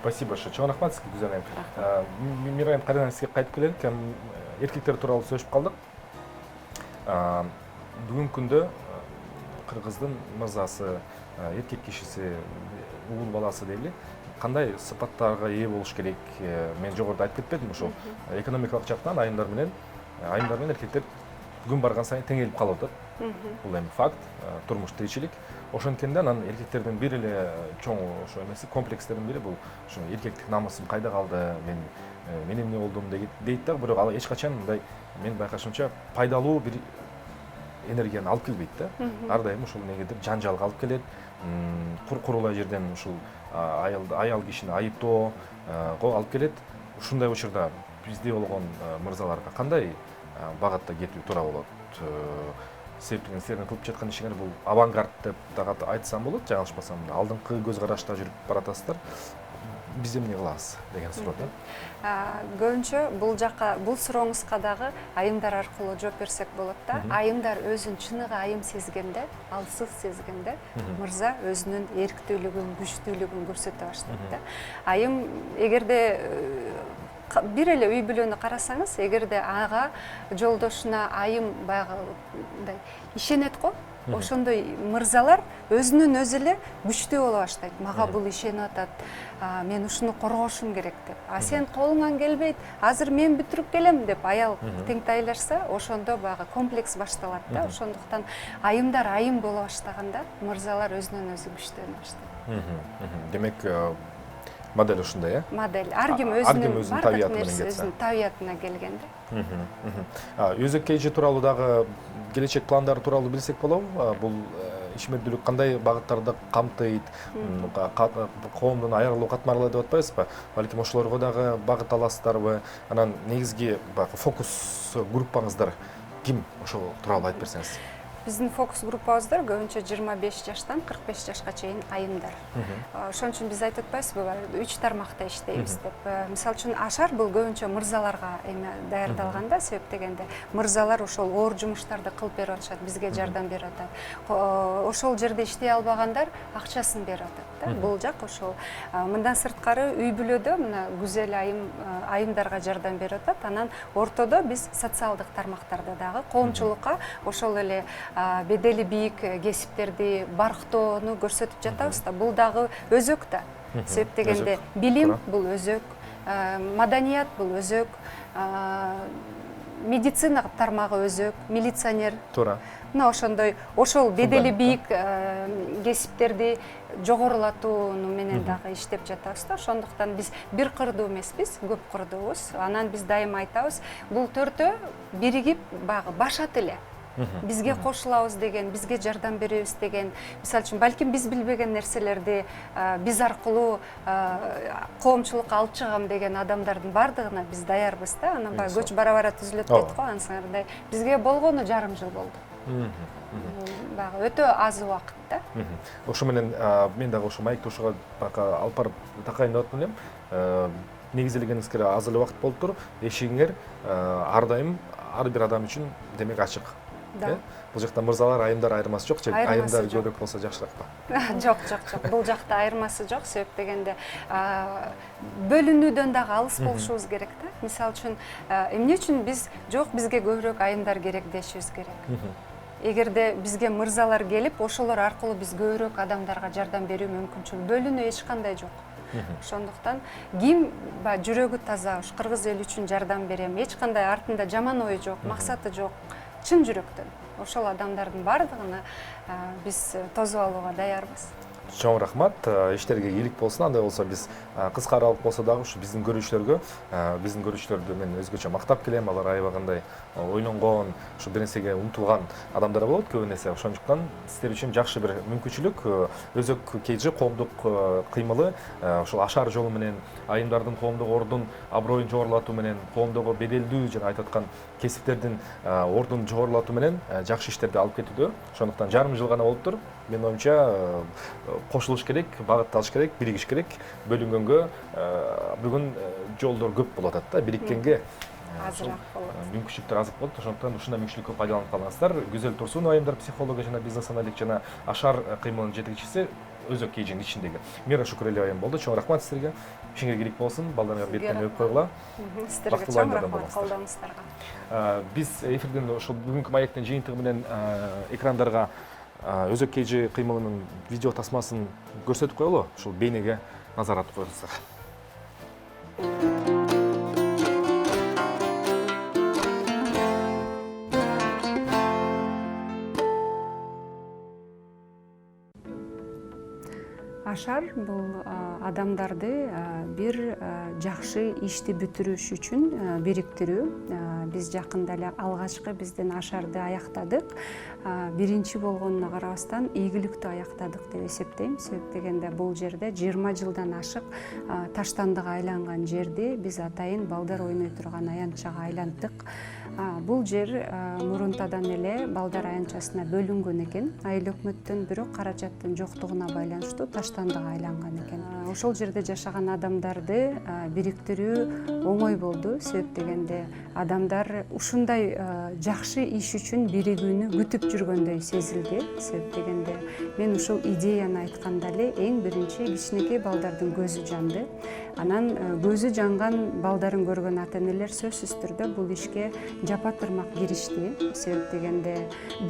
Спасибо большое. Чоң рахмат сизге, Гүзел айым. Мирайым, кайрадан сизге кайтып келелик. Эркектер тууралуу сөйлөшүп калдык. Бүгүнкү күндө кыргыздын мырзасы, эркек кишиси, угул баласы дейли, кандай сыпаттарга ээ болуш керек? Мен жогоруда айтып кетпедимби, ошол экономикалык жактан айымдар менен эркектер күн барган сайын теңелип калып атат. Бул эми факт, турмуш тиричилик. Ошонткенде анан эркектердин бир эле чоң ошо эмеси комплекстердин бири бул ошо эркектик намысым кайда калды, мен эмне болдум дейт да, бирок ал эч качан мындай мен байкашымча пайдалуу бир энергияны алып келбейт да. Ар дайым ушул негедир жанжалга алып келет. Курулай жерден ушул аял кишини айыптоого алып келет. Ушундай учурда бизде болгон мырзаларга кандай багатта кетүү туура болот? Себептен силердин кылып жаткан ишиңер бул авангард деп дагы айтсам болот, жаңылышпасам, алдыңкы көз карашта жүрүп баратасыздар. Биз эмне кылабыз деген суроо да. Көбүнчө бул жакка, бул сурооңузга дагы айымдар аркылуу жооп берсек болот да. Айымдар өзүн чыныгы айым сезгенде, алсыз сезгенде, мырза өзүнүн эрктүүлүгүн, күчтүүлүгүн көрсөтө баштайт да. Айым эгерде бир эле үй бүлөнү карасаңыз, эгерде ага жолдошуна айым баягы мындай ишенет го, ошондой мырзалар өзүнүн өзү эле күчтүү боло баштайт. Мага бул ишенип атат, мен ушуну коргошум керек деп. Сен колуңан келбейт, азыр мен бүтүрүп келем деп аял теңтайлашса, ошондо баягы комплекс башталат да. Ошондуктан айымдар айым боло баштаганда, мырзалар өзүнөн өзү күчтөнө баштайт. Демек, модель ушундай, э? Модель. Ар ким өзүнүн табиятына келгенде. Өзөккейжи тууралуу дагы келечек пландары тууралуу билсек болобу? Бул ишмердүүлүк кандай багыттарды камтыйт, коомдун айрылуу катмарлы деп атпайсызбы? Балким ошолорго дагы багыт аласыздарбы? Анан негизги фокус группаңыздар ким? Ошол тууралуу айтып берсеңиз. Биздин фокус группабыздар көбүнчө 25 жаштан 45 жашка чейин айымдар. Ошон үчүн биз айтып атпайсызбы, 3 тармакта иштейбиз деп. Мисалы үчүн ашар бул көбүнчө мырзаларга даярдалган да, себеп дегенде мырзалар ошол оор жумуштарды кылып берип атышат, бизге жардам берип атат. Ошол жерде иштей албагандар акчасын берип атат да. Бул жак ошол. Мындан сырткары үй бүлөдө мына гүзел айымдарга жардам берип атат. Анан ортодо биз социалдык тармактарда дагы коомчулукка ошол эле бедели бийик кесиптерди барктоону көрсөтүп жатабыз да. Бул дагы өзөк да. Себеп дегенде билим бул өзөк, маданият бул өзөк, медицина тармагы өзөк, милиционер. Туура. Мына ошондой ошол бедели бийик кесиптерди жогорулатууну менен дагы иштеп жатабыз да. Ошондуктан биз бир кырдуу эмеспиз, көп кырдуубуз. Анан биз дайыма айтабыз, бул төртөө биригип багы башат эле. Бизге кошулабыз деген, бизге жардам беребиз деген, мисалы үчүн балким биз билбеген нерселерди биз аркылуу коомчулукка алып чыгам деген адамдардын бардыгына биз даярбыз да. Анан баягы көч бара-бара түзүлөт дейт го, ансыңардай. Бизге болгону жарым жыл болду. Баягы өтө аз убакыт да. Ошо менен мен дагы ошо маекти ошого алып барып такайын деп атам элем. Негизделгениңизге аз эле убакыт болуптур. Эшигиңер ар дайым ар бир адам үчүн демек ачык. Бул жакта мырзалар, айымдар айырмасы жок, же айымдар көбүрөөк болсо жакшыракпы? Жок. Бул жакта айырмасы жок, себеп дегенде бөлүнүүдөн дагы алыс болушубуз керек да. Мисалы үчүн эмне үчүн биз жок, бизге көбүрөөк айымдар керек дешибиз керек. Эгерде бизге мырзалар келип, ошолор аркылуу биз көбүрөөк адамдарга жардам берүү мүмкүнчүлүгү, бөлүнүү эч кандай жок. Ошондуктан ким жүрөгү таза, уш кыргыз эли үчүн жардам берем, эч кандай артында жаман ою жок, максаты жок, чын жүрөктөн ошол адамдардын бардыгына биз тосуп алууга даярбыз. Чоң рахмат. Иштерге ийгилик болсун. Андай болсо биз кыска аралык болсо дагы ушу биздин көрүүчүлөрдү мен өзгөчө мактап келем. Алар аябагандай ойлонгон, ушу бир нерсеге умтулган адамдар болот көбүнесе. Ошондуктан сиздер үчүн жакшы бир мүмкүнчүлүк, өзөк KG коомдук кыймылы ошол ашар жолу менен айымдардын коомдук ордун, аброюн жогорулатуу менен, коомдогу беделдүү жана айтып аткан кесиптердин ордун жогорулатуу менен жакшы иштерди алып кетүүдө. Ошондуктан жарым жыл гана болуптур. Менин оюмча кошулуш керек, багыт алыш керек, биригиш керек. Бөлүнгөнгө бүгүн жолдор көп болуп атат да, бириккенге азыраак болот. Мүмкүнчүлүктөр аз болот. Ошондуктан ушундай мүмкүнчүлүккө пайдаланып калыңыздар. Гүзел Турсунова айымдар психологу жана бизнес аналитик жана ашар кыймылынын жетекчиси өзөк KG'нин ичиндеги. Мира Шукурели айым болду. Чоң рахмат силерге. Ишиңер ийгилик болсун. Балдарыңар беттен өп койгула. Сиздерге чоң рахмат колдооңуздарга. Биз эфирден ошол бүгүнкү маектин жыйынтыгы менен экрандарга өзөк KG кыймылынын видео тасмасын көрсөтүп коелу. Ушул бейнеге назар атып коюңуздар. Ашар бул адамдарды бир жакшы ишти бүтүрүш үчүн бириктирүү. Биз жакында эле алгачкы биздин ашарды аяктадык. Биринчи болгонуна карабастан ийгиликтүү аяктадык деп эсептейм. Себеп дегенде бул жерде 20 жылдан ашык таштандыга айланган жерди биз атайын балдар ойной турган аянтчага айланттык. Бул жер мурунтадан эле балдар аянтчасына бөлүнгөн экен. Айыл өкмөттөн бирок каражаттын жоктугуна байланыштуу таштандыга айланган экен. Ошол жерде жашаган адамдарды бириктирүү оңой болду. Себеп дегенде адамдар ушундай жакшы иш үчүн биригүүнү күтүп жүргөндөй сезилди. Себеп дегенде мен ушул идеяны айтканда эле эң биринчи кичинекей балдардын көзү жанды. Анан көзү жанган балдарын көргөн ата-энелер сөзсүз түрдө бул ишке жапа тырмак киришти. Себеп дегенде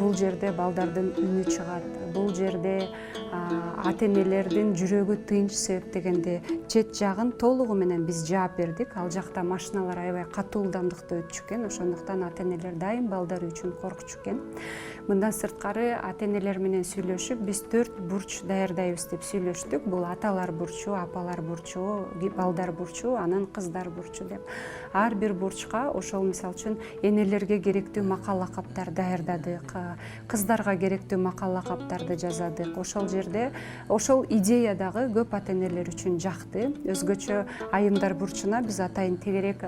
бул жерде балдардын үнү чыгат. Бул жерде ата-энелердин анын жүрөгү тынч себептегенде чет жагын толугу менен биз жаап бердик. Ал жакта машиналар аябай катуу ылдамдыкта өтчү экен, ошондуктан ата энелер дайым балдары үчүн коркчу экен. Мындан сырткары ата энелер менен сүйлөшүп, биз 4 бурч даярдайбыз деп сүйлөштүк. Бул аталар бурчу, апалар бурчу, балдар бурчу, анан кыздар бурчу деп. Ар бир бурчка ошол мисалы үчүн энелерге керектүү макал лакаптар даярдадык, кыздарга керектүү макал лакаптарды жазадык. Ошол жерде ошол идея дагы көп ата энелер үчүн жакты. Өзгөчө айымдар бурчуна биз атайын тегерек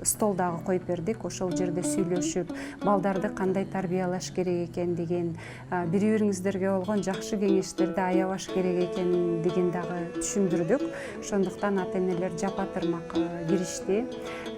стол дагы коюп бердик. Ошол жерде сүйлөшүп, балдарды кандай тарбиялаш керек экендигин, бири-бириңиздерге болгон жакшы кеңештерди аябаш керек экендигин дагы түшүндүрдүк. Ошондуктан ата энелер жапа-тырмак киришти.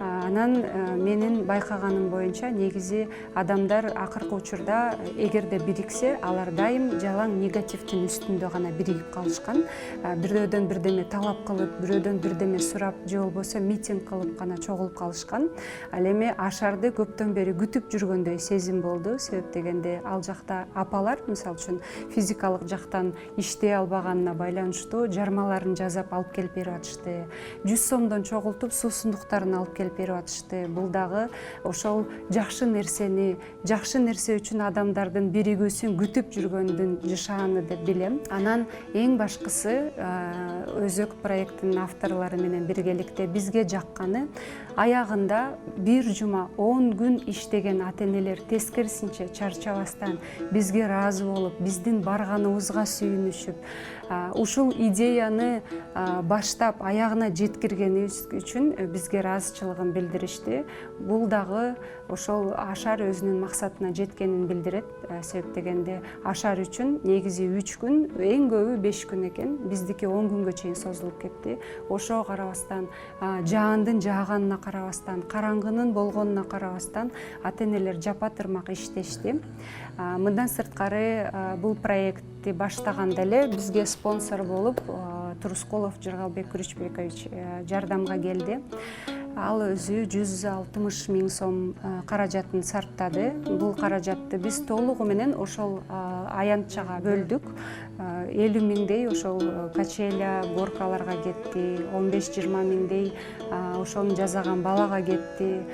Анан менин байкаганым боюнча негизи адамдар акыркы учурда эгерде бириксе, алар дайым жалаң негативдин үстүндө гана биригип калышкан. Бирөөдөн бирдеме талап кылып, бирөөдөн бирдеме сурап, же болбосо митинг кылып гана чогулуп калышкан. Ал эми Ашарды көптөн бери күтүп жүргөндөй сезим болду. Себеп дегенде ал жакта апалар, мисалы үчүн физикалык жактан иштей албаганына байланыштуу жармаларын жазап алып келип берип атышты. 100 сомдон чогултуп суусундуктарын алып келип берип атышты. Бул дагы ошол жакшы нерсе үчүн адамдардын биригүүсүн күтүп жүргөндүн жышааны деп билем. Анан эң башкысы өзөк проекттин авторлору менен биргеликте бизге жакканы аягында бир жума 10 күн иштеген ата энелер тескерисинче чарчабастан бизге ыраазы болуп, биздин барганыбызга сүйүнүшүп, ушул идеяны баштап аягына жеткиргенибиз үчүн бизге ыраазычылыгын билдиришти. Бул дагы ошол Ашар өзүнүн максатына жеткенин билдирет. Себеп дегенде Ашар үчүн негизи 3 күн, эң көбү 5 күн экен. Биздики 10 күнгө чейин созулуп кетти. Ошого карабастан, жаандын жааганына карабастан, караңгынын болгонуна карабастан ата энелер жапа-тырмак иштешти. Мындан сырткары бул проектти баштаганда эле бизге спонсор болуп Турускулов Жыргалбек Күрүчбекович жардамга келди. Ал өзү 160 000 сом каражатын сарптады. Бул каражатты биз толугу менен ошол аянтчага бөлдүк. 50 000дей ошол качеля, горкаларга кетти, 15-20 000дей ошону жасаган балага кетти.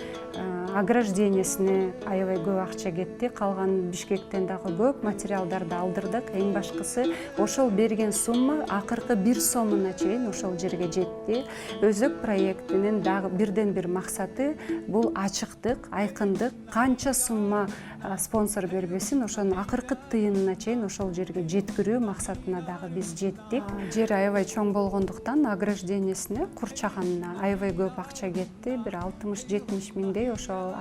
Ограждениясине аябай көп акча кетти. Калган Бишкектен дагы көп материалдарды алдырдык. Эң башкысы ошол берген сумма акыркы 1 сомуна чейин ошол жерге жетти. Өзөк проектинин дагы бирден бир максаты бул ачыктык, айкындык. Канча сумма спонсор бербесин, ошонун акыркы тыйынына чейин ошол жерге жеткирүү максатына дагы биз жеттик. Жер аябай чоң болгондуктан ограждениясине, курчаганына аябай көп акча кетти. Бир 60-70 000дей ошол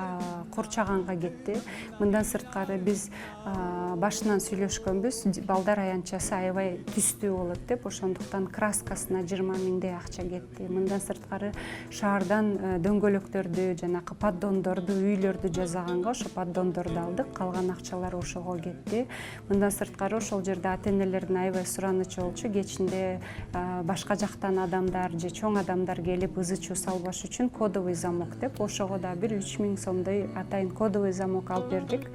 курчаганга кетти. Мындан сырткары биз башынан сүйлөшкөнбүз, балдар аянтчасы аябай түстүү болот деп, ошондуктан краскасына 20 000дей акча кетти. Мындан сырткары шаардан дөңгөлөктөрдү, жанакы поддондорду, үйлөрдү жасаганга ошо поддондорду алдык. Калган акчалар ошого кетти. Мындан сырткары ошол жерде ата энелердин аябай суранычы болчу. Кечинде башка жактан адамдар же чоң адамдар келип ызы чуу салбаш үчүн кодовый замок деп, ошого да бир 3 000 сомдой атайын кодовый замок алып бердик.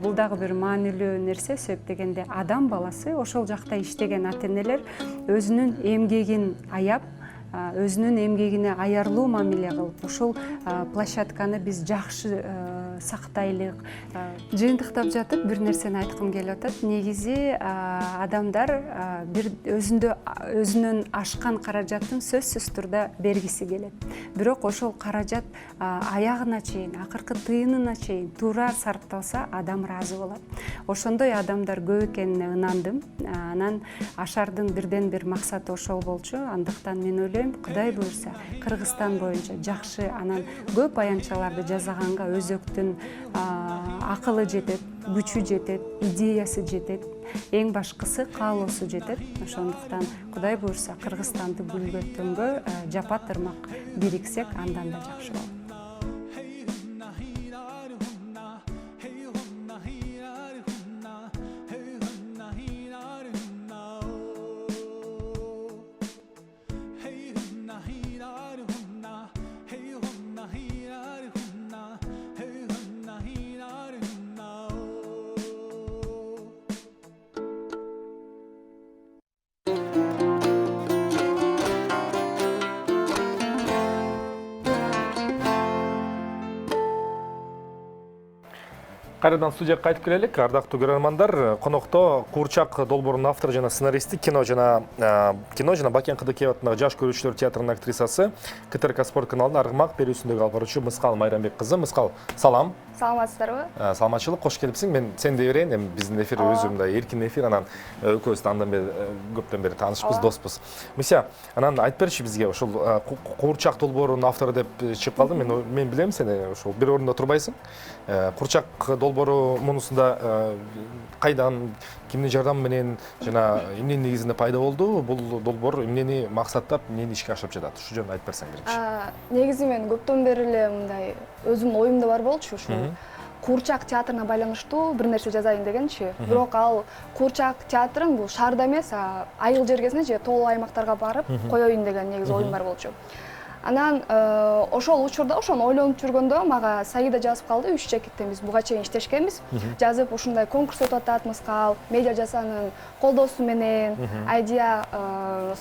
Бул дагы бир маанилүү нерсе. Себеп дегенде адам баласы ошол жакта иштеген ата энелер өзүнүн эмгегин аяп, өзүнүн эмгегине аярлуу мамиле кылып, ушул площадканы биз жакшы сактайлык. Жыйынтыктап жатып бир нерсени айткым келип атат. Негизи адамдар бир өзүнөн ашкан каражатын сөзсүз турда бергиси келет. Бирок ошол каражат аягына чейин, акыркы тыйынына чейин туура сарпталса, адам ыраазы болот. Ошондой адамдар көп экенине ынандым. Анан Ашардын бирден бир максаты ошол болчу. Андыктан мен ойлойм, Кудай буйрса, Кыргызстан боюнча жакшы, анан көп аянтчаларды жасаганга өзөктүн акылы жетет, күчү жетет, идеясы жетет. Эң башкысы каалоосу жетет. Ошондуктан Кудай буйрса, Кыргызстанды гүлгөткөнгө жапа-тырмак бириксек, андан да жакшы болот. Кайрадан студияга кайтып келелик. Ардактуу көрөрмандар, конокто Куурчак долбоорунун автору жана сценаристи, кино жана Бакен Кыдыкеев атындагы жаш көрүүчүлөр театрынын актрисасы, КТРК спорт каналынын Аргымак берүүсүндөгү алып баруучу Мыскал Майрамбек кызы. Мыскал, салам. Саламатсыздарбы? Саламатчылык, кош келипсиң. Мен сенде берейин, эми биздин эфир өзү мындай эркин эфир, анан экөөбүз андан бери көптөн бери таанышпыз, доспуз. Мися, анан айтып берчи бизге, ошол Куурчак долбоорунун автору деп чыгып калдым. Мен билем сени, ошол бир орунда турбайсың. Куурчак долбоору мунусунда кайдан, кимдин жардамы менен жана эмненин негизинде пайда болду? Бул долбоор эмнени максаттап, эмнени ишке ашырып жатат? Ушу жөнүндө айтып берсең биринчи. Негизи мен көптөн бери эле мындай өзүмдүн оюмда бар болчу, ушул Куурчак театрына байланыштуу бир нерсе жазайын дегенчи. Бирок ал Куурчак театрын бул шаарда эмес, айыл жергесине же тоолуу аймактарга барып коеюн деген негизи оюм бар болчу. Анан ошол учурда ошону ойлонуп жүргөндө мага Саида жазып калды. 3 чекиттен биз буга чейин иштешкенбиз. Жазып ушундай конкурс өтүп атат, Мыскал медиа жасанын колдоосу менен, Айдия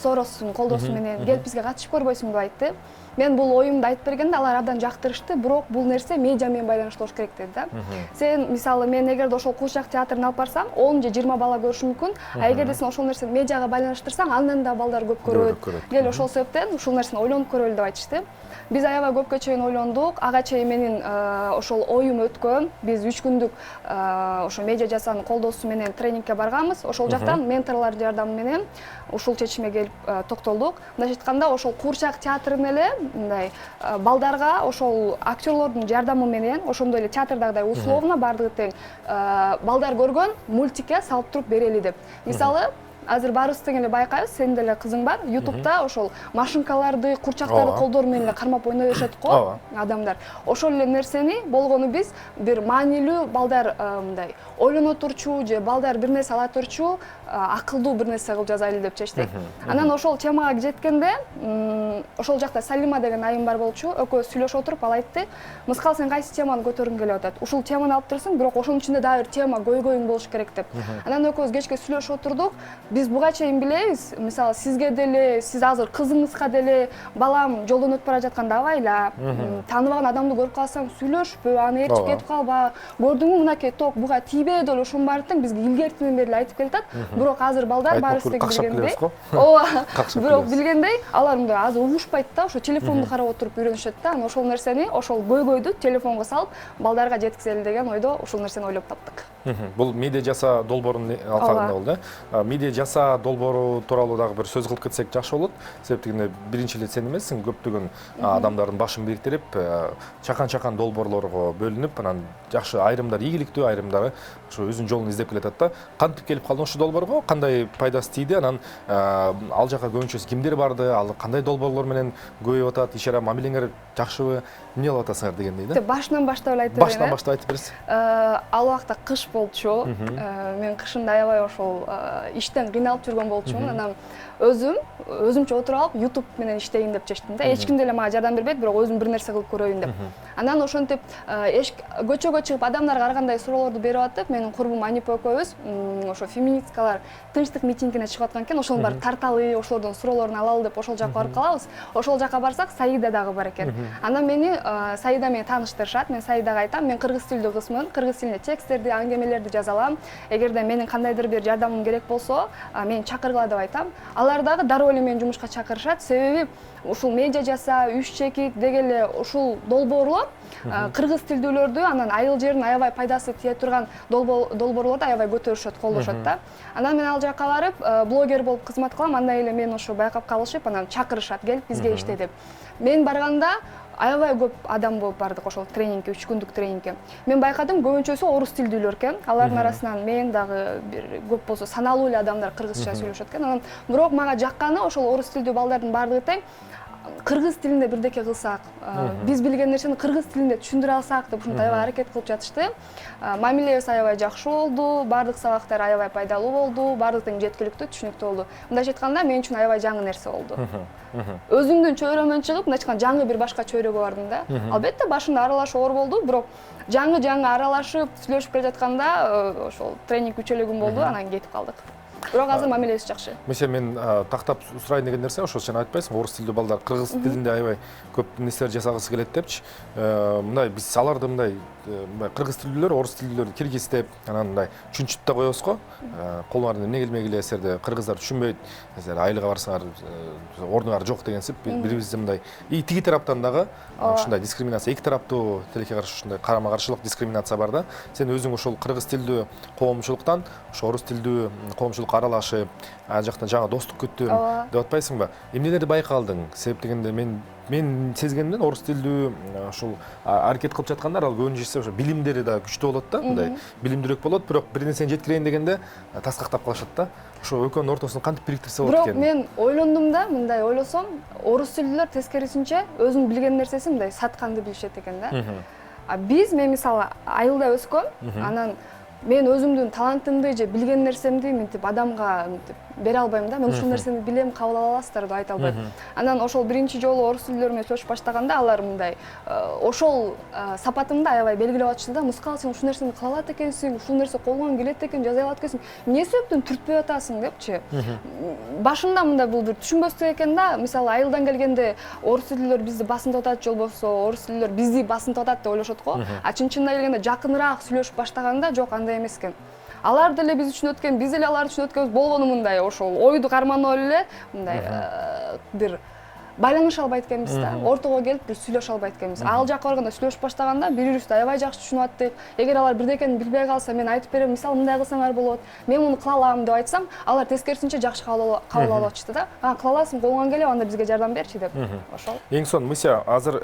Соростун колдоосу менен келип бизге катышып көрбөйсүңбү деп айтты. Мен бул оюмду айтып бергенде алар абдан жактырышты, бирок бул нерсе медиа менен байланыштуу болуш керек деди да. Сен мисалы мен эгерде ошол Куурчак театрын алып барсам, 10 же 20 бала көрүшү мүмкүн. Эгерде сен ошол нерсени медиага байланыштырсаң, андан да балдар көп көрөт. Кел ошол себептен ушул нерсени ойлонуп көрөлү деп айтышты. Биз аябай көпкө чейин ойлондук. Ага чейин менин ошол оюм өткөн. Биз 3 күндүк ошо медиа жасанын колдоосу менен тренингке барганбыз. Ошол жактан менторлор жардамы менен ушул чечимге келип токтолдук. Мындайча айтканда, ошол Куурчак театрын эле мындай балдарга ошол актерлордун жардамы менен, ошондой эле театрдагыдай условно бардыгы тең балдар көргөн мультикке салып туруп берели деп. Мисалы, азыр баарыбыз тең эле байкайбыз, сенин деле кызың бар. YouTube'да ошол машинкаларды, курчактарды колдору менен эле кармап ойной беришет го адамдар. Ошол эле нерсени болгону биз бир маанилүү балдар мындай ойлоно турчу же балдар бир нерсе ала турчу акылдуу бир нерсе кылып жазайлы деп чечтик. Анан ошол темага жеткенде ошол жакта Салима деген айым бар болчу. Экөөбүз сүйлөшүп отуруп ал айтты: "Мыскал, сен кайсы теманы көтөргүң келип атат? Ушул теманы алып турсаң, бирок ошонун ичинде дагы бир тема көйгөйүң болуш керек" деп. Анан экөөбүз кечке сүйлөшүп отурдук. Биз буга чейин билебиз, мисалы сизге деле, сиз азыр кызыңызга деле балам жолдон өтүп бара жатканда абайла, тааныбаган адамды көрүп калсаң сүйлөшпө, аны ээрчип кетип калба, көрдүңбү мынакей ток буга тийбей деле ошонун баарын тең бизге илгертиден бери эле айтып келатат. Бирок азыр балдар баарыбыз тең билгендей. Ооба. Бирок билгендей, алар мындай азыр угушпайт да, ошо телефонду карап отуруп үйрөнүшөт да. Анан ошол нерсени, ошол көйгөйдү телефонго салып балдарга жеткизели деген ойдо ушул нерсени ойлоп таптык. Бул медиа жаса долбоорунун алкагында болду. Медиа жаса долбоору тууралуу дагы бир сөз кылып кетсек жакшы болот. Себеби дегенде биринчи эле сен эмессиң, көптөгөн адамдардын башын бириктирип, чакан-чакан долбоорлорго бөлүнүп, анан жакшы айрымдары ийгиликтүү, айрымдары ошо өзүнүн жолун издеп келатат да. Кантип келип калдың ошол долбоорго? Кандай пайдасы тийди? Анан ал жака көбүнчөсү кимдер барды? Ал кандай долбоорлор менен көбөйүп атат? Ишара мамилеңер жакшыбы? Эмне кылып атасыңар дегендей да. Башынан баштап эле айтып берейин. Баштан баштап айтып бересиз. Ал убакта кыш болчу. Мен кышында аябай ошол иштен кыйналып жүргөн болчумун. Анан өзүмчө отуруп алып YouTube менен иштейин деп чечтим да. Эч ким деле мага жардам бербейт, бирок өзүм бир нерсе кылып көрөйүн деп. Анан ошентип көчөгө чыгып адамдарга ар кандай суроолорду берип атып, менин курбум Анипа экөөбүз ошо феминисткалар тынчтык митингине чыгып аткан экен, ошонун баары тарталы, ошолордон суроолорун алалы деп ошол жака барып калабыз. Ошол жака барсак, Саида дагы бар экен. Анан мени Саида менен тааныштырышат. Мен Саидага айтам: "Мен кыргыз тилдүү кызмын, кыргыз тилинде тексттерди, аңгемелерди жаза алам. Эгерде менин кандайдыр бир жардамым керек болсо, мени чакыргыла" деп айтам. Алар дагы дароо эле мени жумушка чакырышат. Себеби ушул медиа жаса, 3 чекит дегеле ушул долбоорлор кыргыз тилдүүлөрдү, анан айыл жердин аябай пайдасы тие турган долбоорлорду аябай көтөрүшөт, колдошот да. Анан мен ал жака барып, блогер болуп кызмат кылам. Андан эле мени ошо байкап калышып, анан чакырышат: "Келип бизге иште" деп. Мен барганда аябай көп адам болуп бардык ошол тренингке, 3 күндүк тренингке. Мен байкадым, көбүнчөсү орус тилдүүлөр экен. Алардын арасынан мен дагы бир көп болсо саналуу эле адамдар кыргызча сүйлөшөт экен. Анан бирок мага жакканы ошол орус тилдүү балдардын бардыгы тең кыргыз тилинде бирдеке кылсак, биз билген нерсени кыргыз тилинде түшүндүрө алсак деп ушундай аябай аракет кылып жатышты. Мамилебиз аябай жакшы болду, бардык сабактар аябай пайдалуу болду, бардык тең жеткиликтүү, түшүнүктүү болду. Мындайча айтканда, мен үчүн аябай жаңы нерсе болду. Өзүңдүн чөйрөмөн чыгып, мындайча айтканда жаңы бир башка чөйрөгө бардым да. Албетте башында аралашуу оор болду, бирок жаңы аралашып, сүйлөшүп келе жатканда ошол тренинг үчөлөгүн болду, анан кетип калдык. бирок азыр мамилебиз жакшы. Mesela мен тактап сурайын деген нерсе ошо сен айтпайсың, орус тилдүү балдар кыргыз тилинде аябай көп нерселер жасагысы келет депчи. Мындай биз аларды мындай кыргыз тилдүүлөр, орус тилдүүлөр киргиз деп, анан мындай түшүнчүп да коебуз го. Колуңардан эмне келмей келесерде кыргыздар түшүнбөйт. Mesela айылга барсаңар ордуңар жок дегенсип бири-бирибизди мындай и тиги тараптан дагы ушундай дискриминация, эки тараптуу тилекке каршы ушундай карама-каршылык дискриминация бар да. Сен өзүң ошол кыргыз тилдүү коомчулуктан ошо орус тилдүү коомчулукка аралашып, ана жактан жаңа достук күттүм деп атпайсыңбы? Эмнелерди байкалдың? Себеп дегенде мен сезгенимден орус тилдүү ушул аракет кылып жаткандар ал көбүнчөсү ошо билимдери да күчтүү болот да, мындай билимдүүрөөк болот, бирок бир нерсени жеткирейин дегенде таскактап калышат да. Ошо экөөнүн ортосун кантип бириктирсе болот экен? Бирок мен ойлондум да, мындай ойлосом, орус тилдүүлөр тескерисинче өзүнүн билген нерсесин мындай сатканды билишет экен да. Мен мисалы айылда өскөм, анан мен өзүмдүн талантымды же билген нерсемди мынтип адамга бере албайм да. Мен ушул нерсени билем, кабыл ала аласыздар деп айта албайм. Анан ошол биринчи жолу орус тилдүүлөр менен сүйлөшүп баштаганда алар мындай ошол сапатымды аябай белгилеп атышты да. Мускал, сен ушул нерсени кыла алат экенсиң, ушул нерсе колуңан келет экен, жаза алат экенсиң. Эмне себептен түртпөй атасың депчи. Башында мындай бул бир түшүнбөстүк экен да. Мисалы айылдан келгенде орус тилдүүлөр бизди басынтып атат же болбосо орус тилдүүлөр бизди басынтып атат деп ойлошот го. А чын-чынына келгенде жакыныраак сүйлөшүп баштаганда жок, андай эмес экен. Алар деле биз үчүн өткөн, биз деле алар үчүн өткөнбүз болгону мындай ошол ойду карманып эле мындай бир байланыша албайт экенбиз да. Ортого келип бир сүйлөшө албайт экенбиз. Ал жакка барганда сүйлөшүп баштаганда бири-бирибизди аябай жакшы түшүнүп аттык. Эгер алар бирдекени билбей калса, мен айтып берем, мисалы мындай кылсаңар болот, мен муну кыла алам деп айтсам, алар тескерисинче жакшы кабыл алып атышты да. Кыла аласың, колуңан келет, анда бизге жардам берчи деп. Ошол. Эң сонун мыся азыр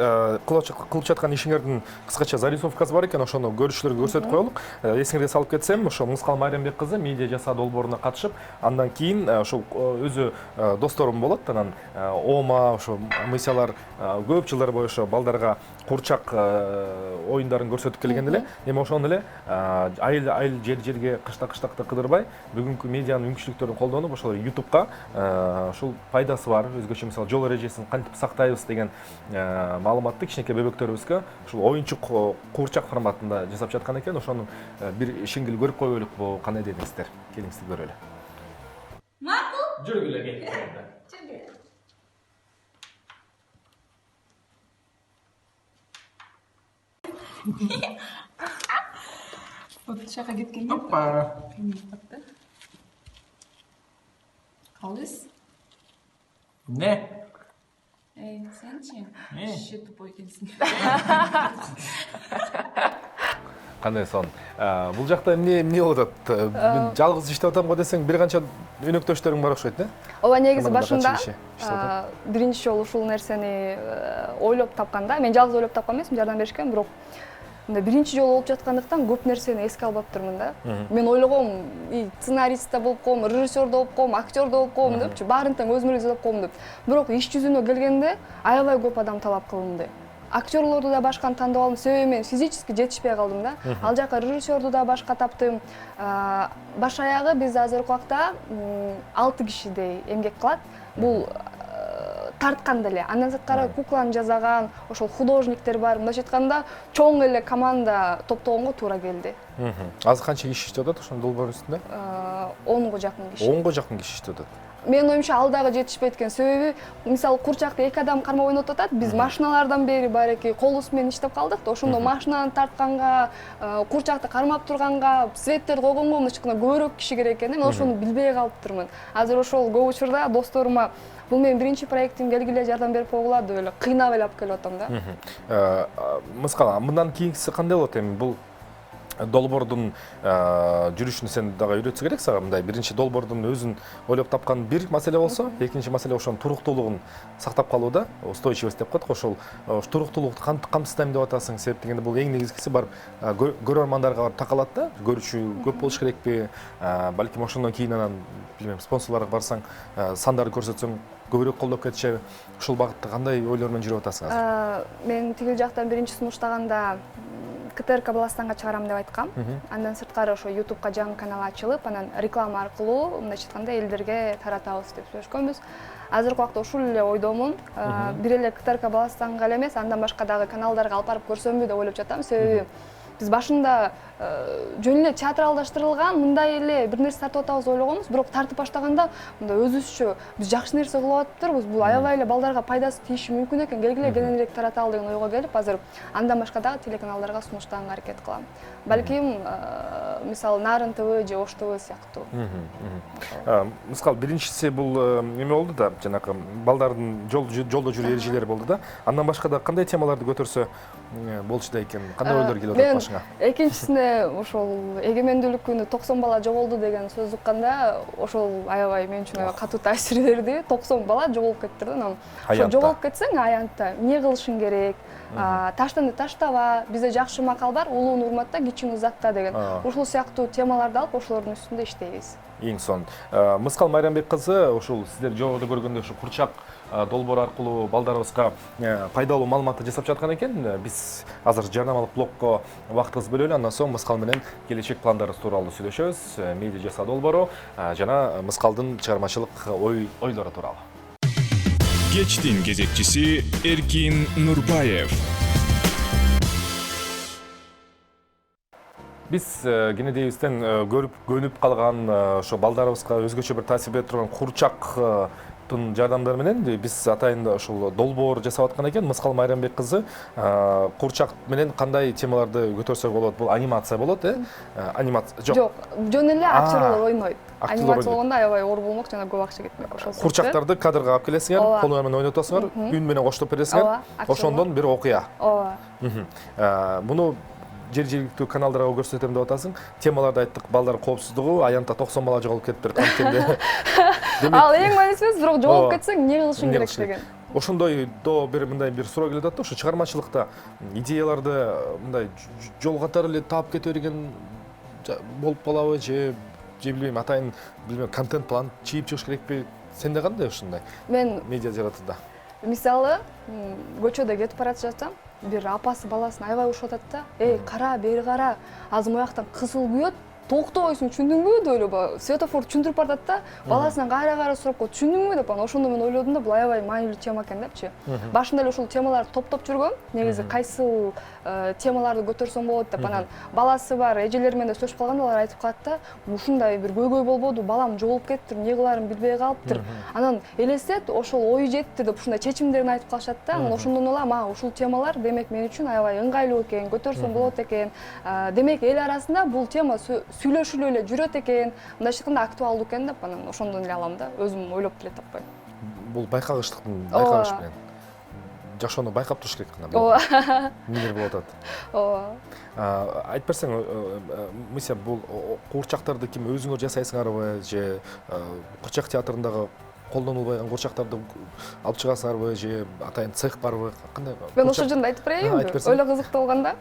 кылып жаткан ишиңердин кыскача зарисовкасы бар экен, ошону көрүүчүлөргө көрсөтүп коелук. Эсиңерге салып кетсем, ошо Мыскал Майрамбек кызы медиа жасаа долборуна катышып, андан кийин ошол өзү досторум болот, анан Ома ошо мысялар көп жылдар бою ошо балдарга курчак оюндарын көрсөтүп келген эле. Эми ошону эле айыл жерге кыштакта кыдырбай, бүгүнкү медианын мүмкүнчүлүктөрүн колдонуп ошол YouTube'га ушул пайдасы бар, өзгөчө мисалы жол эрежесин кантип сактайбыз деген маалыматты кичинекей бөбөктөрүбүзгө ушул оюнчук курчак форматында жасап жаткан экен. Ошонун бир шиңгил көрүп коелукпу, кандай дедиңиздер? Келиңиздер көрөлү. Макул? Жүргүлө кел. Вот шақа кеткенде қиындапты. Қалдыз? Не? Сен ше? Ше тупой екенсің. Кандай сон? Бул жакта эмне болуп атат? Мен жалгыз иштеп атам го десең, бир канча өнөктөштөрүң бар окшойт, да? Ооба, негизи башында биринчи жолу ушул нерсени ойлоп тапканда, мен жалгыз ойлоп тапкан эмесмин, жардам беришкен, бирок биринчи жолу болуп жаткандыктан көп нерсени эске албаптырмын да. Мен ойлогом, сценарист да болуп коем, режиссер да болуп коем, актер да болуп коем депчи, баарын тең өзүм эле жасап коем деп. Бирок иш жүзүнө келгенде аябай көп адам талап кылынды. Актерлорду да башканы тандап алдым, себеби мен физически жетишпей калдым да. Ал жака режиссерду да башка таптым. Баш аягы биз азыркы убакта 6 кишидей эмгек кылат. Бул тарткан деле. Андан сырткары кукланы жасаган, ошол художниктер бар. Мындайча айтканда, чоң эле команда топтогонго туура келди. Азыр канча киши иштеп атат ошонун долбоордун үстүндө? 10го жакын киши. 10го жакын киши иштеп атат. Менин оюмча ал дагы жетишпейт экен. Себеби, мисалы курчакты 2 адам кармап ойнотуп атат. Биз машиналардан бери бареки колубуз менен иштеп калдык да. Ошондо машинаны тартканга, курчакты кармап турганга, светтерди койгонго мындайча айтканда көбүрөөк киши керек экен. Мен ошону билбей калыптырмын. Азыр ошол көп учурда досторума бул менин биринчи проектим, келгиле жардам берип койгула деп эле кыйнап эле алып келип атам да. Мыскал, мындан кийинкиси кандай болот эми? Бул долбоордун жүрүшүн сен дагы үйрөтсө керек сага. Мындай биринчи долбоордун өзүн ойлоп тапкан бир маселе болсо, экинчи маселе ошонун туруктуулугун сактап калууда, устойчивость деп коет. Ошол туруктуулукту кантип камсыздайм деп атасың? Себеп дегенде бул эң негизгиси бар көрөрмандарга такалат да. Көрүүчү көп болуш керекпи? Балким ошондон кийин анан билбейм, спонсорлорго барсаң, сандарды көрсөтсөң көбүрөөк колдоп кетишеби? Ушул багытта кандай ойлор менен жүрүп атасың азыр? Мен тигил жактан биринчи сунуштаганда КТРК Баластанга чыгарам деп айткам. Андан сырткары ошо YouTube'га жаңы канал ачылып, анан реклама аркылуу, мындайча айтканда, элдерге таратабыз деп сүйлөшкөнбүз. Азыркы убакта ушул эле ойдомун. Бир эле КТРК Баластанга эле эмес, андан башка дагы каналдарга алып барып көрсөмбү деп ойлоп жатам. Себеби биз башында жөн эле театралдаштырылган мындай эле бир нерсе тартып атабыз ойлогонбуз, бирок тартып баштаганда мындай өзүбүзчө биз жакшы нерсе кылып атыптырбыз, бул аябай эле балдарга пайдасы тиеши мүмкүн экен, келгиле кененирээк тараталы деген ойго келип, азыр андан башка дагы телеканалдарга сунуштаганга аракет кылам. Балким мисалы Нарын ТВ же Ош ТВ сыяктуу. Мыскал биринчиси бул эме болду да, жанагы балдардын жолдо жүрүү эрежелери болду да. Андан башка да кандай темаларды көтөрсө болчу экен? Кандай ойлор келип атат башыңа? Экинчисине ошол эгемендүүлүк күнү 90 бала жоголду деген сөз укканда, ошол аябай мен үчүн катуу таасир берди. 90 бала жоголуп кетти да. Ошо жоголуп кетсең аянтта эмне кылышың керек? Таштанды таштаба, бизде жакшы макал бар, улууну урматта, кичүүнү узатта деген. Ушул сыяктуу темаларды алып, ошолордун үстүндө иштейбиз. Эң сон. Мыскал Майрамбек кызы ушул сиздер жогоруда көргөндө ушу курчак долбоор аркылуу балдарыбызга пайдалуу маалыматты жасап жаткан экен. Биз азыр жарнамалык блокко убактыбызды бөлөлү, андан соң Мыскал менен келечек пландарыбыз тууралуу сүйлөшөбүз. Медиа жаса долбоору жана Мыскалдын чыгармачылык ойлору тууралуу. Кечтин кезекчиси Эркин Нурбаев. Биз кенедейибизден көнүп калган ошо балдарыбызга өзгөчө бир таасир берип турган курчактын жардамдары менен биз атайын ошол долбоор жасап аткан экен. Мыскал Майрамбек кызы курчак менен кандай темаларды көтөрсөк болот? Бул анимация болот, анимация жок, жөн эле актерлор ойнойт. Анимация болгондо аябай оор болмок жана көп акча кетмек. Ошол курчактарды кадрга алып келесиңер, колуңар менен ойнотосуңар, үн менен коштоп бересиңер, ошондон бир окуя. Ооба. Муну жергиликтүү каналдарга көрсөтөм деп атасың. Темаларды айттык, балдар коопсуздугу, аянтта 90 бала жоголуп кетиптир. Канткенде. Ал эң маңыздысы бирок жоголуп кетсең эмне кылышың керек деген. Ошондой бир мындай бир суроо келип атат да, ошо чыгармачылыкта идеяларды мындай жол катары эле таап кете берген болуп калабы же билбейм, атайын билбейм, контент план чийип чыгыш керекпи? Сенде кандай ушундай? Мен медиа жаратууда. Мисалы, көчөдө кетип баратып жатсам, бир апасы баласын аябай урушуп атат да. Эй, кара, бери кара. Азыр мояктан кызыл күйөт. Токтобойсуң, түшүндүңбү деп эле светофор түшүндүрүп барат да. Баласынан кайра сурап коет, түшүндүңбү деп. Ошондо мен ойлодум да, бул аябай маанилүү тема экен депчи. Башында эле ушул темаларды топтоп жүргөм. Негизи кайсыл темаларды көтөрсөм болот деп. Анан баласы бар эжелер менен да сүйлөшүп калганда алар айтып калат да, ушундай бир көйгөй болбоду, балам жоголуп кеттир, эмне кыларын билбей калыптыр. Анан элестет, ошол ой жетти деп ушундай чечимдерин айтып калышат да. Анан ошондон улам, ушул темалар демек мен үчүн аябай ыңгайлуу экен, көтөрсөм болот экен. Демек эл арасында бул тема сүйлөшүлүп эле жүрөт экен, мындайча айтканда актуалдуу экен деп, анан ошондон эле алам да, өзүм ойлоп деле таппайм. Бул байкагыштыктын байкагыш менен жашоону байкап туруш керек кана. Ооба. Эмнелер болуп атат? Ооба. Айтып берсең, мисля бул курчактарды ким өзүңөр жасайсыңарбы же курчак театрындагы колдонулбаган курчактарды алып чыгасыңарбы же атайын цех барбы? Кандай? Мен ошол жөнүндө айтып берейинби? Ойло кызыктуу болгондо.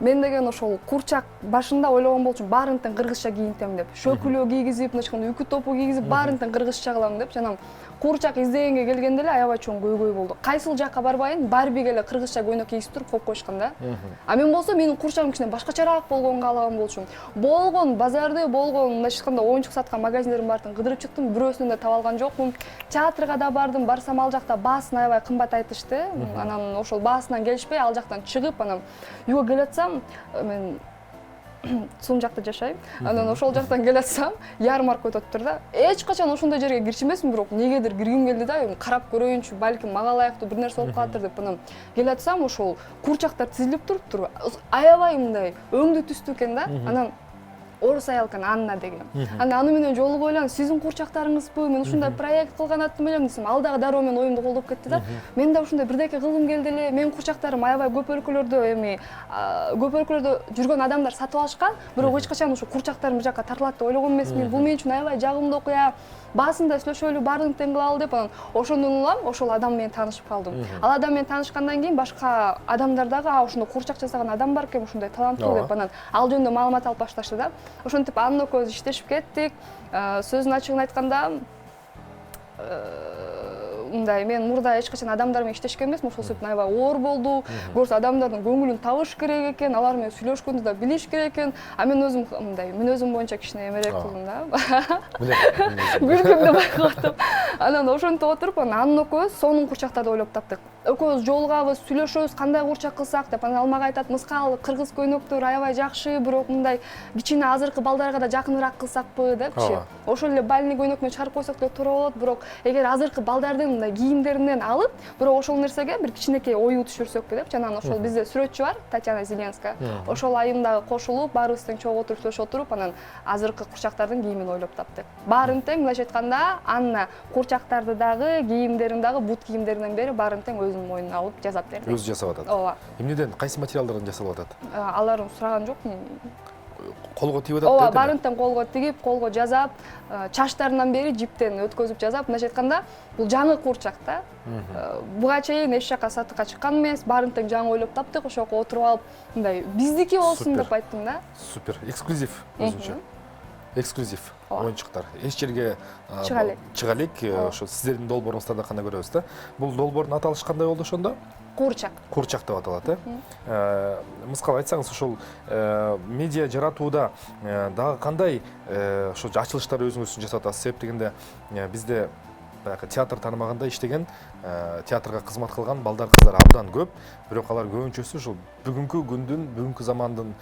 Мен деген ошол курчак башында ойлогон болчумун, баарын тең кыргызча кийинтем деп. Шөкүлө кийгизип, мындайча айтканда үкү топу кийгизип, баарын тең кыргызча кылам деп. Жана курчак издегенге келгенде эле аябай чоң көйгөй болду. Кайсыл жакка барбайын, Барбиге эле кыргызча көйнөк кийгизип туруп коюп койушкан да. А мен болсо менин курчагым кичине башкачараак болгонго каалаган болчумун. Болгон базарды, болгон мындайча айтканда оюнчук саткан магазиндердин баарын кыдырып чыктым, бирөөсүнөн да таба алган жокмун. Театрга да бардым, барсам ал жакта баасын аябай кымбат айтышты. Анан ошол баасынан келишпей ал жактан чыгып, анан үйгө келатсам, мен Сум жакта жашайм. Анан ошол жактан келатсам, ярмарка өтөттүр да. Эч качан ошондой жерге кирчү эмесмин, бирок негедир киргим келди да, карап көрөйүнчү, балким мага ылайыктуу бир нерсе болуп калаттыр деп. Анан келатсам, ошол курчактар тизилип туруптур. Аябай мындай өңдүү түстүү экен да. Анан орус аял экен, Анна деген. Анан аны менен жолугуп ойланып, сиздин курчактарыңызбы? Мен ушундай проект кылган аттым элем десем, ал дагы дароо менин оюмду колдоп кетти да. Мен да ушундай бирдеке кылгым келди эле. Менин курчактарым аябай көп өлкөлөрдө жүргөн адамдар сатып алышкан, бирок эч качан ушу курчактарым бул жакка тартылат деп ойлогон эмесмин. Бул мен үчүн аябай жагымдуу окуя. Баасында сүйлөшөлү, баарын тең кылалы деп, анан ошондон улам ошол адам менен таанышып калдым. Ал адам менен таанышкандан кийин башка адамдар дагы ошондо курчак жасаган адам бар экен, ушундай таланттуу деп, анан ал жөнүндө маалымат алып башташты да. Ошентип Анна экөөбүз иштешип кеттик. Сөзүн ачыгын айтканда, мындай мен мурда эч качан адамдар менен иштешкен эмесмин, ошол себептен аябай оор болду. Көрсө адамдардын көңүлүн табыш керек экен, алар менен сүйлөшкөндү да билиш керек экен. А мен өзүм мындай мүнөзүм боюнча кичине эмерээк кылдым да. Күлкүмдү байкап. Анан ошентип отуруп, анан экөөбүз сонун курчактарды ойлоп таптык. Экөөбүз жолугабыз, сүйлөшөбүз, кандай курчак кылсак деп. Анан ал мага айтат, мыскал, кыргыз көйнөктөр аябай жакшы, бирок мындай кичине азыркы балдарга да жакыныраак кылсакпы депчи. Ошол эле бальный көйнөк менен чыгарып койсок да туура болот, бирок эгер азыркы балдардын мындай кийимдеринен алып, бирок ошол нерсеге бир кичинекей ою түшүрсөкпү депчи. Анан ошол бизде сүрөтчү бар, Татьяна Зеленская. Ошол айымдагы кошулуп, баарыбыз тең чогуу отуруп сүйлөшүп отуруп, анан азыркы курчактардын кийимин ойлоп таптык. Баарын тең мындайча айтканда, Анна курчактарды дагы, кийимдерин дагы, бут кийимдеринен бери баарын тең өзүнүн мойнуна алып жасап берди. Өзү жасап атат. Ооба. Эмнеден, кайсы материалдардан жасалып атат? Аларын сураган жокмун. Колго тийип атат. Ооба, баарын тең колго тигип, колго жазап, чачтарынан бери жиптен өткөзүп жасап, мындайча айтканда, бул жаңы курчак да. Буга чейин эч жака сатыкка чыккан эмес, баарын тең жаңы ойлоп таптык, ошого отуруп алып, мындай биздики болсун деп айттым да. Супер, эксклюзив өзүнчө. Эксклюзив оюнчуктар. Эч жерге чыга элек, ошо сиздердин долбооруңуздарда гана көрөбүз да. Бул долбоордун аталышы кандай болду ошондо? Курчак. Курчак деп аталат, мыскал айтсаңыз, ошол медиа жаратууда дагы кандай ошо ачылыштар өзүңүз үчүн жасап атасыз? Себеп дегенде бизде баягы театр таанымаганда иштеген, театрга кызмат кылган балдар, кыздар абдан көп, бирок алар көбүнчөсү ушул бүгүнкү күндүн, бүгүнкү замандын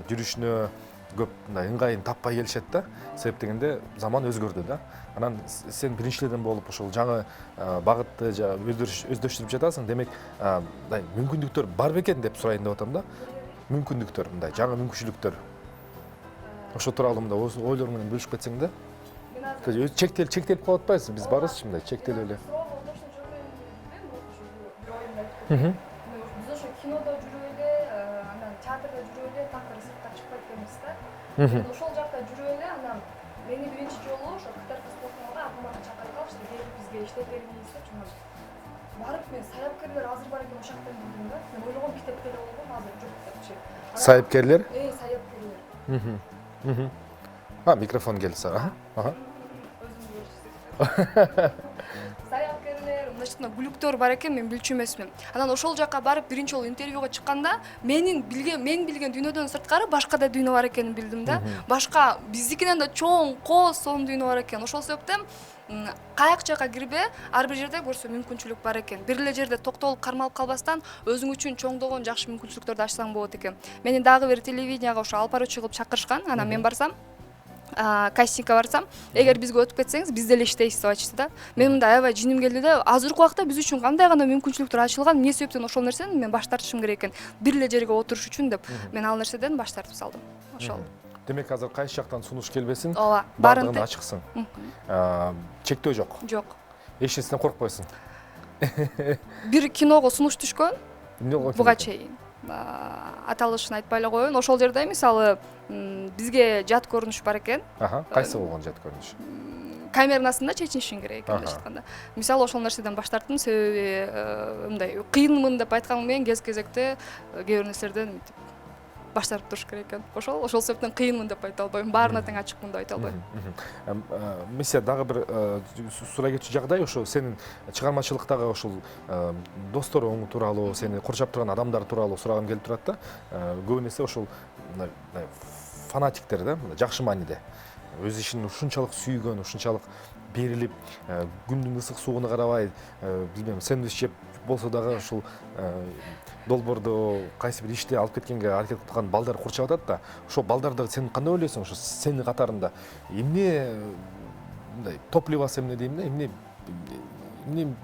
жүрүшүнө көп мындай ыңгайын таппай келишет да. Себеп дегенде заман өзгөрдү да. Анан сен биринчилерден болуп ошол жаңы багытты өздөштүрүп жатасың. Демек, мындай мүмкүндүктөр бар бекен деп сурайын деп атам да. Мүмкүндүктөр, мындай жаңы мүмкүнчүлүктөр. Ошо тууралуу мындай ойлор менен бөлүшүп кетсең да. Чектелип калып атпайсызбы? Биз барыбыз мындай чектелип эле. Биз ошо кинодо жүрүп эле, анан театрда жүрүп эле, тактыр сыртка чыкпайт экенбиз да. Ошол жакта жүрүп эле, анан мени биринчи жолу ошо Кытар кызматына Акмаматты чакырып калышты, келип бизге иштеп бериңиз депчи. Барып мен саяпкерлер азыр бар экен ошол жактан билдим да. Мен ойлогом мектепте эле болгон, азыр жок депчи. Саяпкерлер? Саяпкерлер. Микрофон келди сага. Саяпкерлер, мындайча бүлүктөр бар экен, мен билчү эмесмин. Анан ошол жакка барып биринчи жолу интервьюга чыкканда, мен билген дүйнөдөн сырткары башка да дүйнө бар экенин билдим да. Башка биздикинен да чоң, кооз сонун дүйнө бар экен. Ошол себептен каяк жака кирбе, ар бир жерде көрсө мүмкүнчүлүк бар экен. Бир эле жерде токтолуп кармалып калбастан, өзүң үчүн чоңдогон жакшы мүмкүнчүлүктөрдү ачсаң болот экен. Мени дагы бир телевиденияга ошо алпарычы кылып чакырышкан. Анан мен барсам, кастингге барсам, эгер бизге өтүп кетсеңиз, биз деле иштейсиз деп айтышты да. Мен мындай аябай жиним келди да, азыркы убакта биз үчүн кандай гана мүмкүнчүлүктөр ачылган, эмне себептен ошол нерсени мен баш тартышым керек экен, бир эле жерге отуруш үчүн деп. Мен ал нерседен баш тартып салдым. Ошол. Демек, азыр кайсы жактан сунуш келбесин, ооба, бардыгына ачыксың. Чектөө жок. Жок. Эч нерседен коркпойсуң. Бир киного сунуш түшкөн. Буга чейин. Аталышын айтпай эле коеюн. Ошол жерде мисалы бизге жат көрүнүш бар экен. Кайсы болгон жат көрүнүш? Камерасында чечишиң керек экен деп айтканда. Мисалы ошол нерседен баш тарттым, себеби мындай кыйынмын деп айтканым менен кез-кезекте кээ бир нерселерден баш тартып туруш керек экен. Ошол себептен кыйынмын деп айта албайм. Баарына тең ачыкмын деп айта албайм. Мисия дагы бир сурай кетчү жагдай, ошо сенин чыгармачылыктагы ошол досторуң тууралуу, сени курчап турган адамдар тууралуу сурагым келип турат да. Көбүн эсе ошол фанатиктер да, жакшы мааниде. Өз ишин ушунчалык сүйгөн, ушунчалык берилип, күндүн ысык суугуна карабай, билбейм, сэндвич жеп болсо дагы ушул долбоорду кайсы бир ишти алып кеткенге аракет кылган балдар курчап атат да. Ошол балдарды сен кандай ойлойсуң? Ошо сенин катарында эмне мындай топливасы эмне дейм да, эмне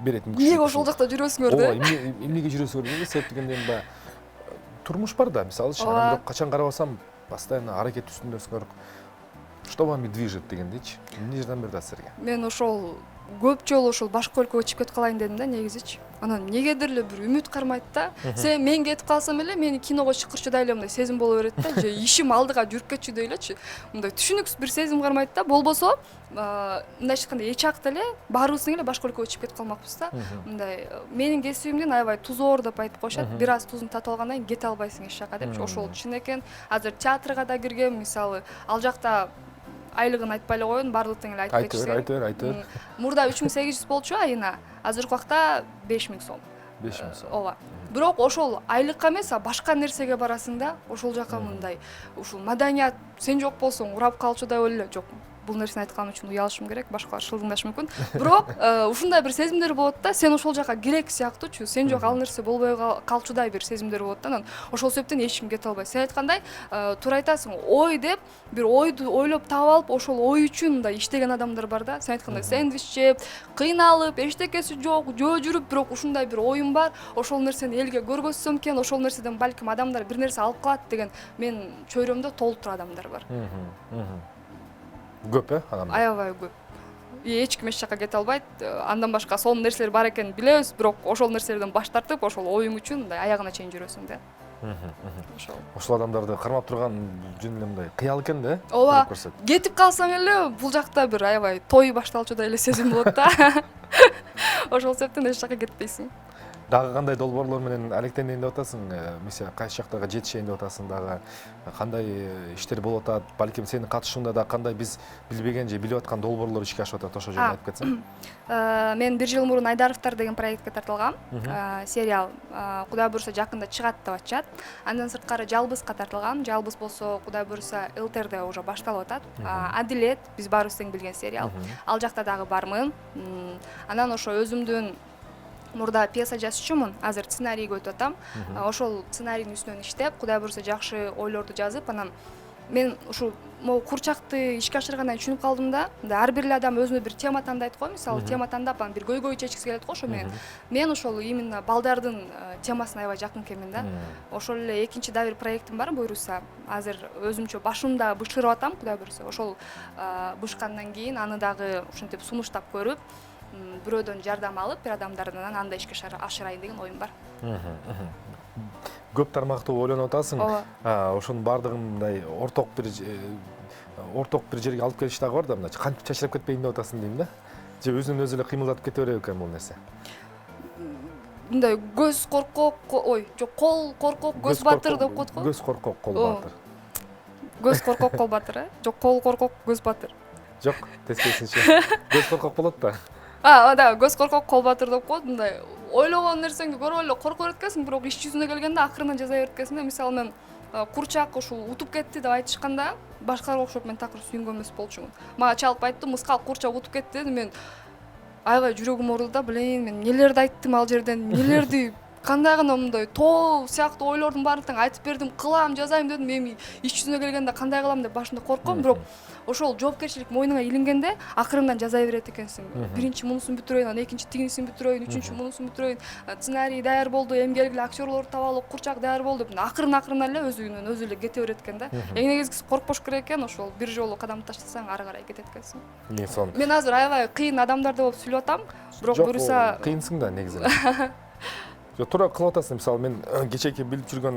берет мүмкүнчүлүк? Эмнеге ошол жакта жүрөсүңөр да? Ооба, эмнеге жүрөсүңөр дейм да, себеп дегенде баягы турмуш бар да, мисалычы, анан качан карабасам постоянно аракет үстүндөсүңөр. Что вами движет дегендейчи? Эмне жардам берди силерге? Мен ошол көп жолу ошол башка өлкөгө чыгып кетип калайын дедим да, негизичи. Анан негедир эле бир үмүт кармайт да. Сен мен кетип калсам эле мени киного чакырчудай эле мындай сезим боло берет да, же ишим алдыга жүрүп кетчүдөй элечи. Мындай түшүнүксүз бир сезим кармайт да. Болбосо, мындайча айтканда эч акты эле баарыбыз эле башка өлкөгө чыгып кетип калмакпыз да. Мындай менин кесибимдин аябай тузоор деп айтып коюшат. Бир аз тузун татып алгандан кийин кете албайсың эч жака депчи. Ошол чын экен. Азыр театрга да киргем, мисалы, ал жакта айлыгын айтпай эле коеюн, баардыктын эле айтып кетишсең. Айтып бер. Мурда 3800 болчу айына, азыркы убакта 5000 сом. 5000 сом. Ооба. Бирок ошол айлыкка эмес, башка нерсеге барасың да, ошол жака мындай ушул маданият сен жок болсоң урап калчу деп эле жок. Бул нерсени айтканым үчүн уялышым керек, башкалар шылдыңдашы мүмкүн. Бирок ушундай бир сезимдер болот да, сен ошол жака керек сыяктуучу, сен жок ал нерсе болбой калчудай бир сезимдер болот да. Анан ошол себептен эч ким кете албайт. Сен айткандай, туура айтасың, ой деп бир ойду ойлоп таап алып, ошол ой үчүн мындай иштеген адамдар бар да. Сен айткандай сэндвич жеп, кыйналып, эчтекеси жок, жөө жүрүп, бирок ушундай бир оюм бар. Ошол нерсени элге көргөзсөм экен, ошол нерседен балким адамдар бир нерсе алып калат деген мен чөйрөмдө толтура адамдар бар. Көп адамдар. Аябай көп. Эч ким эч жака кете албайт. Андан башка сонун нерселер бар экенин билебиз, бирок ошол нерселерден баш тартып, ошол оюң үчүн мындай аягына чейин жүрөсүң да. Ошол. Ошол адамдарды кармап турган жөн эле мындай кыял экен да. Ооба. Кетип калсаң эле бул жакта бир аябай той башталчудай эле сезим болот да. Ошол себептен эч жака кетпейсиң. Дагы кандай долбоорлор менен алектенейин деп атасың? Мисалы кайсы жактарга жетишейин деп атасың дагы? Кандай иштер болуп атат? Балким сенин катышуыңда да кандай биз билбеген же билип аткан долбоорлор ишке ашып атат? Ошо жөнүндө айтып кетсең. Мен 1 жыл мурун Айдаровтар деген проектке тартылгам. Сериал Кудай буйруса жакында чыгат деп атышат. Андан сырткары Жалбызга тартылгам. Жалбыз болсо Кудай буйруса ЛТРде уже башталып атат. Адилет биз баарыбыз тең билген сериал. Ал жакта дагы бармын. Анан ошо өзүмдүн мурда пьеса жазчумун, азыр сценарийге өтүп атам. Ошол сценарийдин үстүнөн иштеп, Кудай буйруса жакшы ойлорду жазып, анан мен ушул могу курчакты ишке ашыргандан түшүнүп калдым да. Ар бир эле адам өзүнө бир тема тандайт го, мисалы тема тандап, анан бир көйгөй чечкиси келет го, ошо менен. Мен ошол именно балдардын темасына аябай жакын экенмин да. Ошол эле экинчи да бир проектим бар буйруса. Азыр өзүмчө башымда бышырып атам, Кудай буйруса. Ошол бышкандан кийин аны дагы ушинтип сунуштап көрүп, бирөөдөн жардам алып, бир адамдардан анда ишке ашырайын деген оюм бар. Көп тармактуу ойлонуп атасың. Ошонун баардыгын мындай орток бир жерге алып келиш дагы бар да, мындай кантип чачырап кетпейин деп атасың дейм да. Же өзүнөн өзү эле кыймылдатып кете берет экен бул нерсе. Мындай көз коркок, ой, жок, кол коркок, көз батыр деп коет го. Көз коркок, кол батыр. Көз коркок, кол батыр, Жок, кол коркок, көз батыр. Жок, тескерисинче. Көз коркок болот да. Да, көз коркок, кол батыр деп коет. Мындай ойлогон нерсеңди көрүп эле коркуп эткенсиң, бирок иш жүзүнө келгенде акырынан жаза берет экенсиң. Мисалы мен курчак ушул утуп кетти деп айтышканда, башкаларга окшоп мен такыр сүйүнгөн эмес болчумун. Мага чалып айтты, мыскал курчак утуп кетти деди. Мен аябай жүрөгүм оорулду да, блин, мен нелерди айттым ал жерден, нелерди кандай гана мындай тоо сыяктуу ойлордун баарын тең айтып бердим, кылам, жазайм дедим. Эми иш жүзүнө келгенде кандай кылам деп башында коркком, бирок ошол жоопкерчилик мойнуңа илингенде акырынан жаза берет экенсиң. Биринчи мунусун бүтүрөйүн, анан экинчи тигинисин бүтүрөйүн, үчүнчү мунусун бүтүрөйүн, сценарий даяр болду, эмгелгиле актерлорду таап алып, курчак даяр болду деп акырын эле өзүнөн өзү эле кете берет экен да. Эң негизгиси коркпош керек экен, ошол бир жолу кадам таштасаң ары карай кетет экенсиң. Мен азыр аябай кыйын адамдарды болуп сүйлөп атам, бирок буюрса кыйынсың да негизи. Туура кылып атасың. Мисалы мен кечээки билип жүргөн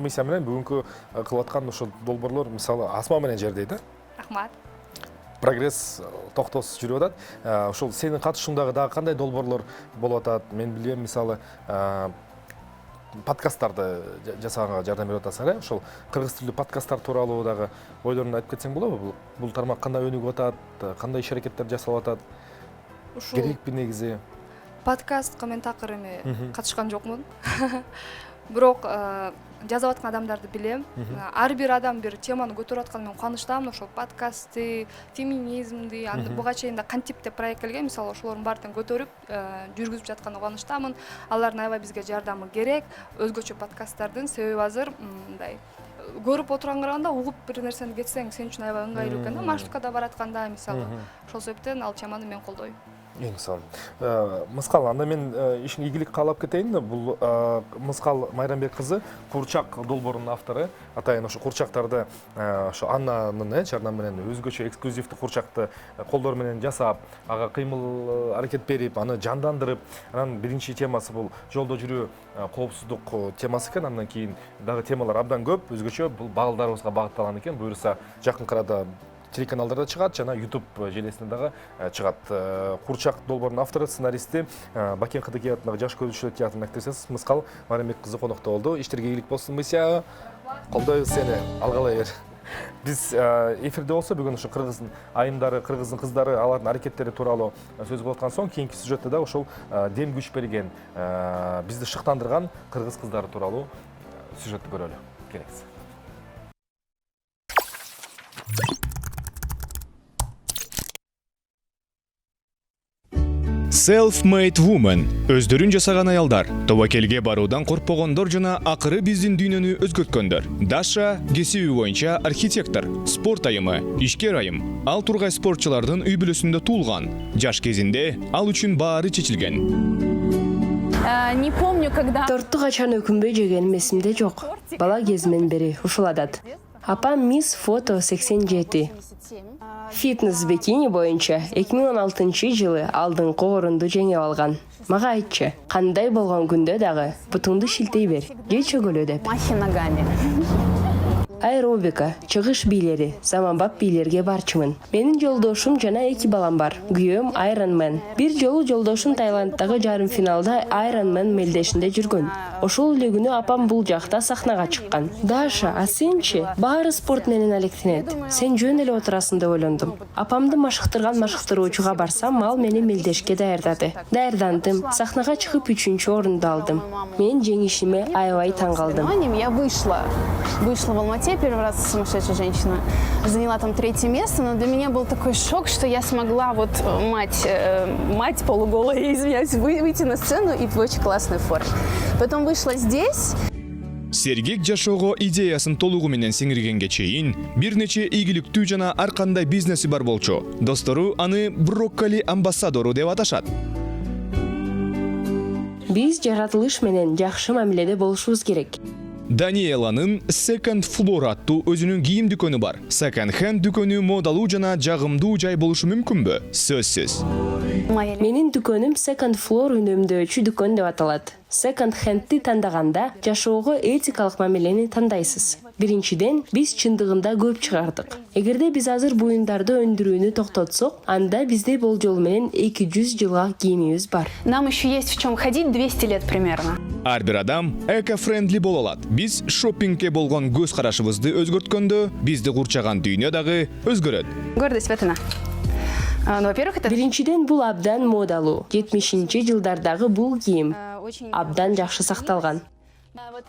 мисия менен бүгүнкү кылып аткан ошол долбоорлор мисалы асма менен жердей да. Рахмат. Прогресс токтосуз жүрүп атат. Ошол сенин катышуңдагы дагы кандай долбоорлор болуп атат? Мен билем, мисалы подкасттарды жасаганга жардам берип атасың, ошол кыргыз тилдүү подкасттар тууралуу дагы ойлоруңду айтып кетсең болобу? Бул тармак кандай өнүгүп атат, кандай иш аракеттер жасалып атат? Керекпи негизи? Подкастка мен такыр эме катышкан жокмун. Бирок жазып аткан адамдарды билем. Ар бир адам бир теманы көтөрүп атканына мен кубанычтамын. Ошол подкастты, феминизмди, анда буга чейин да кантип деп проект келген, мисалы ошолордун баарын көтөрүп жүргүзүп жатканына кубанычтамын. Алардын аябай бизге жардамы керек. Өзгөчө подкасттардын, себеби азыр мындай көрүп отурганга караганда угуп бир нерсени кетсең сен үчүн аябай ыңгайлуу экен да, маршруткада баратканда мисалы. Ошол себептен ал теманы мен колдойм. Эң Мыскал, анда мен ишин ийгилик каалап кетейин да. Бул Мыскал Майрамбек кызы Курчак долбоорунун автору. Атайын ошо курчактарды ошо Аннанын жардамы менен өзгөчө эксклюзивдүү курчакты колдор менен жасап, ага кыймыл аракет берип, аны жандандырып, анан биринчи темасы бул жолдо жүрүү коопсуздук темасы экен. Андан кийин дагы темалар абдан көп, өзгөчө бул балдарыбызга багытталган экен. Буюрса жакын арада телеканалдарда чыгат, жана YouTube желесинде дагы чыгат. Курчак долбоорунун автору, сценаристи, Бакен Кыдык атындагы жаш көрүүчүлөр театрынын актрисасы Мыскал Майрамбек кызы конокто болду. Иштерге ийгилик болсун, мыся. Колдойбуз сени. Алгалай бер. Биз эфирде болсо бүгүн ушу кыргыздын айымдары, кыргыздын кыздары, алардын аракеттери тууралуу сөз кылып аткан соң, кийинки сюжетте да ошол дем күч берген, бизди шыктандырган кыргыз кыздары тууралуу сюжетти көрөлү. Келеңиз. Self-made woman өздөрүн жасаган аялдар, тобокелге баруудан коркпогондор жана акыры биздин дүйнөнү өзгөрткөндөр. Даша кесиби боюнча архитектор, спорт айымы, ишкер айым. Ал тургай спортчулардын үй бүлөсүндө туулган. Жаш кезинде ал үчүн баары чечилген. Не помню, когда... Тортты качан өкүнбөй жеген эсимде жок. Бала кезимден бери ушул адат. Апам мисс фото 87. Фитнес бикини боюнча 2016 жылы алдыңкы орунду жеңип алган. Мага айтчы, кандай болгон күндө дагы бутуңду шилтей бер, же чөгөлө деп. Махи ногами. Аэробика, чыгыш бийлери, заманбап бийлерге барчымын. Менин жолдошум жана 2 балам бар. Күйөөм Ironman. Бир жолу жолдошум Таиланддагы жарым финалда Ironman мелдешинде жүргөн. Ошол эле күнү апам бул жакта сахнага чыккан. Даша, а сенчи? Баары спорт менен алектенет. Сен жөн эле отурасың деп ойлондум. Апамды машыктырган машыктыруучуга барсам, ал мени мелдешке даярдады. Даярдандым. Сахнага чыгып 3-чү орунду алдым. Мен жеңишиме аябай таң калдым. Я вышла в Алмате первый раз, сумасшедшая женщина. Заняла там 3-е место, но для меня был такой шок, что я смогла вот мать полуголая, извиняюсь, выйти на сцену и в очень классной форме. Потом вышла здесь. Сергек жашоого идеясын толугу менен сиңиргенге чейин бир нече ийгиликтүү жана ар кандай бизнеси бар болчу. Достору аны брокколи амбассадору деп аташат. Биз жаратылыш менен жакшы мамиледе болушубуз керек. Даниэланын Second Floor аттуу өзүнүн кийим дүкөнү бар. Second Hand дүкөнү модалуу жана жагымдуу жай болушу мүмкүнбү? Сөзсүз. Менин дүкөнүм Second Floor үнөмдөөчү дүкөн деп аталат. Second Hand'ти тандаганда жашоого этикалык мамилени тандайсыз. Биринчиден, биз чындыгында көп чыгардык. Эгерде биз азыр буюмдарды өндүрүүнү токтотсок, анда бизде болжол менен 200 жылга кийимибиз бар. Нам еще есть в чем ходить 200 лет примерно. Ар бир адам эко-френдли боло алат. Биз шоппингке болгон көз карашыбызды өзгөрткөндө, бизди курчаган дүйнө дагы өзгөрөт. Гордость вот она. Во-первых, это... Биринчиден, бул абдан модалуу. 70-чи жылдардагы бул кийим абдан жакшы сакталган.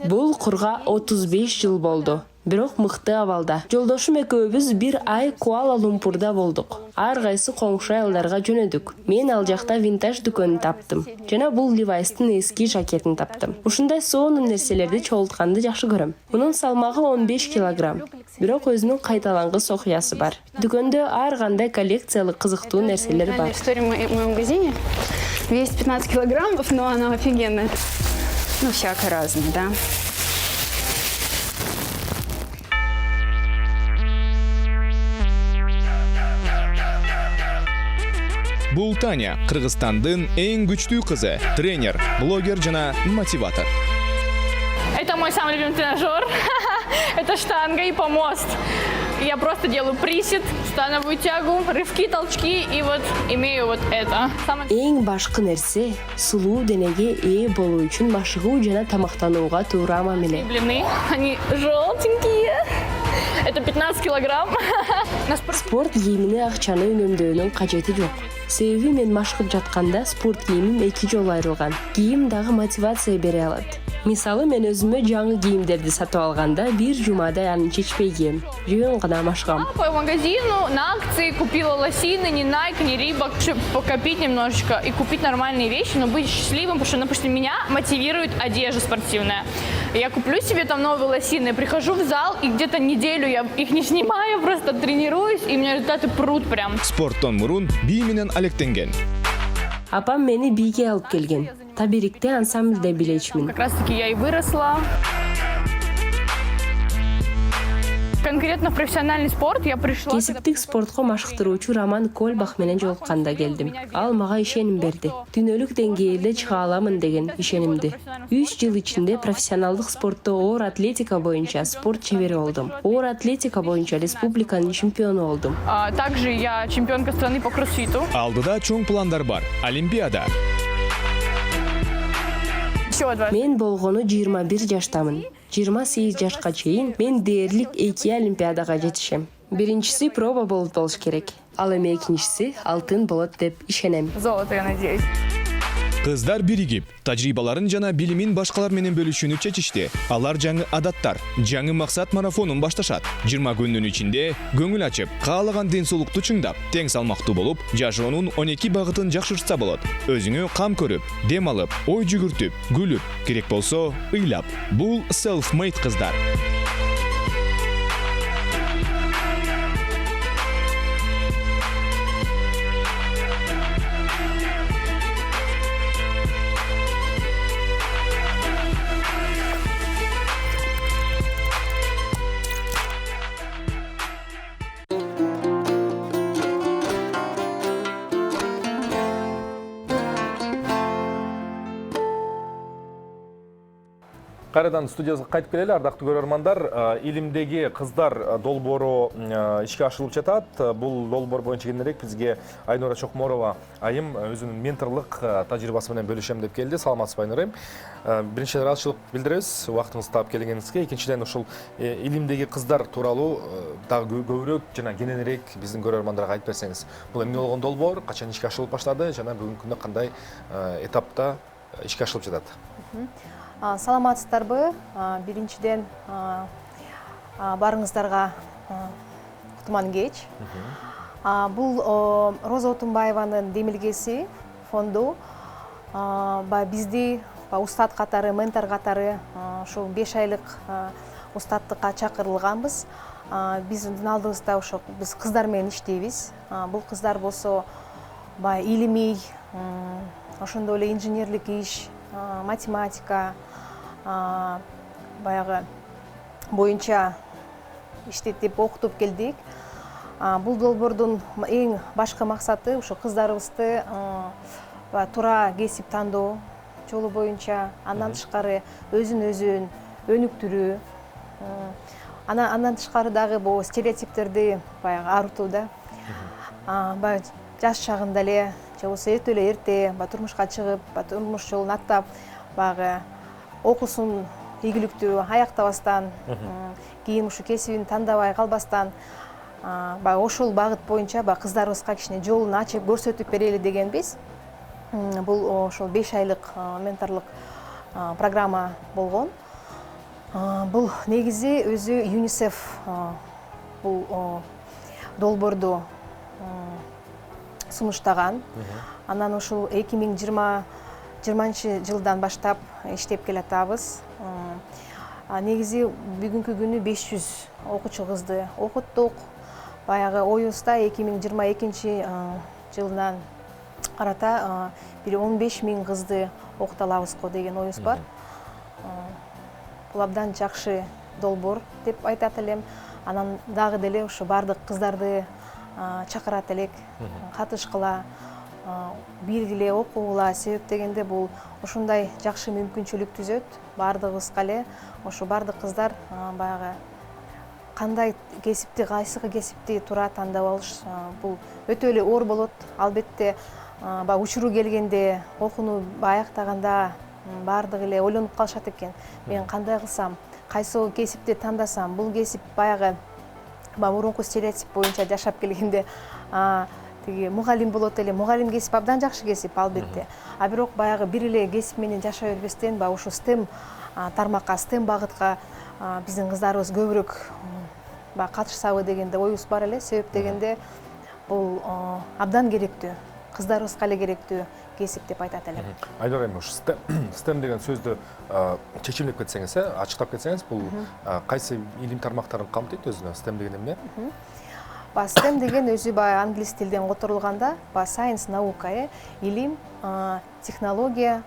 Бул курга 35 жыл болду. Бирок мыкты абалда. Жолдошум экөөбүз бир ай Куала-Лумпурда болдук. Ар кайсы коңшу айылдарга жөнөдүк. Мен ал жакта винтаж дүкөнүн таптым. Жана бул Levi'стын эски жакетин таптым. Ушундай сонун нерселерди чогултканды жакшы көрөм. Мунун салмагы 15 килограмм. Бирок өзүнүн кайталангыс окуясы бар. Дүкөндө ар кандай коллекциялык кызыктуу нерселер бар. История в моем магазине весит 15 килограммов, но она офигенная. Ну, всякое разное, да. Бул Таня, Кыргызстандын эң күчтүү кызы, тренер, блогер жана мотиватор. Это мой самый любимый тренажер. Это штанга и помост. Я просто делаю присед, становую тягу, рывки, толчки и вот имею вот это. Эң башкы нерсе сулуу денеге ээ болуу үчүн машыгуу жана тамактанууга туура мамиле. Длины, они желтенькие. Это 15 килограмм. Спорт кийимине акчаны үнөмдөөнүн кажети жок. Себеби мен машыгып жатканда спорт кийимим 2 жолу айрылган. Кийим дагы мотивация бере алат. Мисалы, мен өзүмө жаңы кийимдерди сатып алганда бир жумада аны чечпей кийем. Жөн гана машыгам. По магазину на акции купила лосины, не Nike, не Reebok, чтобы покопить немножечко и купить нормальные вещи, но быть счастливым, потому что, допустим, меня мотивирует одежда спортивная. Я куплю себе там новые лосины, прихожу в зал, и где-то неделю я их не снимаю, просто тренируюсь, и у меня результаты прут прям. Спорттон мурун бий менен алектенген. Апам мени бийге алып келген. Табирикте ансамбльде билечмин. Как раз таки я и выросла. Конкретно в профессиональный спорт я пришла... Кесиптик спортко машыктыруучу Роман Кольбах менен жолукканда келдим. Ал мага ишеним берди. Дүйнөлүк деңгээлде чыга аламын деген ишенимди. 3 жыл ичинде профессионалдык спортто оор атлетика боюнча спорт чебери болдум. Оор атлетика боюнча республиканын чемпиону болдум. Также я чемпионка страны по кроссфиту. Алдыда чоң пландар бар. Олимпиада. Еще 20. Мен болгону 21 жаштамын. 28 жашка чейин мен дээрлик 2 олимпиадага жетишем. Биринчиси проба болуш керек. Ал эми экинчиси алтын болот деп ишенем. Золото, я надеюсь. Кыздар биригип, тажрыйбаларын жана билимин башкалар менен бөлүшүүнү чечишти. Алар жаңы адаттар, жаңы максат марафонун башташат. 20 күндүн ичинде көңүл ачып, каалаган ден соолукту чыңдап, тең салмактуу болуп, жашоонун 12 багытын жакшыртса болот. Өзүңө кам көрүп, дем алып, ой жүгүртүп, күлүп, керек болсо ыйлап. Бул self-made кыздар. Кайрадан студияга кайтып келели, ардактуу көрөрмандар. Илимдеги кыздар долбоору ишке ашырылып жатат. Бул долбоор боюнча кененирээк бизге Айнура Чокморова айым өзүнүн менторлук тажрыйбасы менен бөлүшөм деп келди. Саламатсызбы, Айнура айым? Биринчиден ыраазычылык билдиребиз убактыңызды таап келгениңизге. Экинчиден ушул илимдеги кыздар тууралуу дагы көбүрөөк жана кененирээк биздин көрөрмандарга айтып берсеңиз. Бул эмне болгон долбоор, качан ишке ашырылып баштады жана бүгүнкү күндө кандай этапта ишке ашырылып жатат? Саламатсыздарбы? Биринчиден барыңыздарга кутман кеч. Бул Роза Отунбаеванын демилгеси фонду бизди устат катары, ментор катары ушул 5 айлык устаттыкка чакырылганбыз. Биздин алдыбызда ошо биз кыздар менен иштейбиз. Бул кыздар болсо илимий, ошондой эле инженерлик иш, математика баягы боюнча иштетип окутуп келдик. Бул долбоордун эң башкы максаты ушу кыздарыбызды туура кесип тандоо жолу боюнча, андан тышкары өзүн өнүктүрүү, андан тышкары дагы бул стереотиптерди баягы арытуу да. Баягы жаш чагында эле же болбосо эртө эле эрте турмушка чыгып, турмуш жолун аттап, баягы окуусун ийгиликтүү аяктабастан, кийин ушу кесибин тандабай калбастан, баягы ошол багыт боюнча кыздарыбызга кичине жолун ачып көрсөтүп берели дегенбиз. Бул ошол 5 айлык менторлук программа болгон. Бул негизи өзү ЮНИСЕФ бул долбоорду сунуштаган. Анан ушул 2020 жылдан баштап иштеп келатабыз. Негизи бүгүнкү күнү 500 окуучу кызды окуттук. Баягы оюбузда 2022 жылдан карата бир 15 000 кызды окута алабызго деген оюбуз бар. Бул абдан жакшы долбоор деп айтат элем. Анан дагы деле ушу бардык кыздарды чакырат элек, катышкыла, биргиле окугула, себеп дегенде бул ушундай жакшы мүмкүнчүлүк түзөт. Бардыгыбызга эле ошо бардык кыздар баягы кандай кесипти, кайсы кесипти туура тандап алыш бул өтө эле оор болот. Албетте баягы учуру келгенде окууну аяктаганда бардыгы эле ойлонуп калышат экен. Мен кандай кылсам, кайсы кесипти тандасам, бул кесип баягы мурунку стереотип боюнча жашап келгенде тиги мугалим болот эле. Мугалим кесип абдан жакшы кесип албетте. Бирок баягы бир эле кесип менен жашай бербестен баягы ушу STEM тармакка, STEM багытка биздин кыздарыбыз көбүрөөк катышсабы дегенде оюбуз бар эле. Себеп дегенде бул абдан керектүү, кыздарыбызга эле керектүү кесип деп айтат элем. Айнура айым, ушу STEM деген сөздү чечимдеп кетсеңиз, ачыктап кетсеңиз, бул кайсы илим тармактарын камтыйт өзүнө? STEM деген эмне? STEM деген өзү англис тилден которулганда science, наука, илим, технология,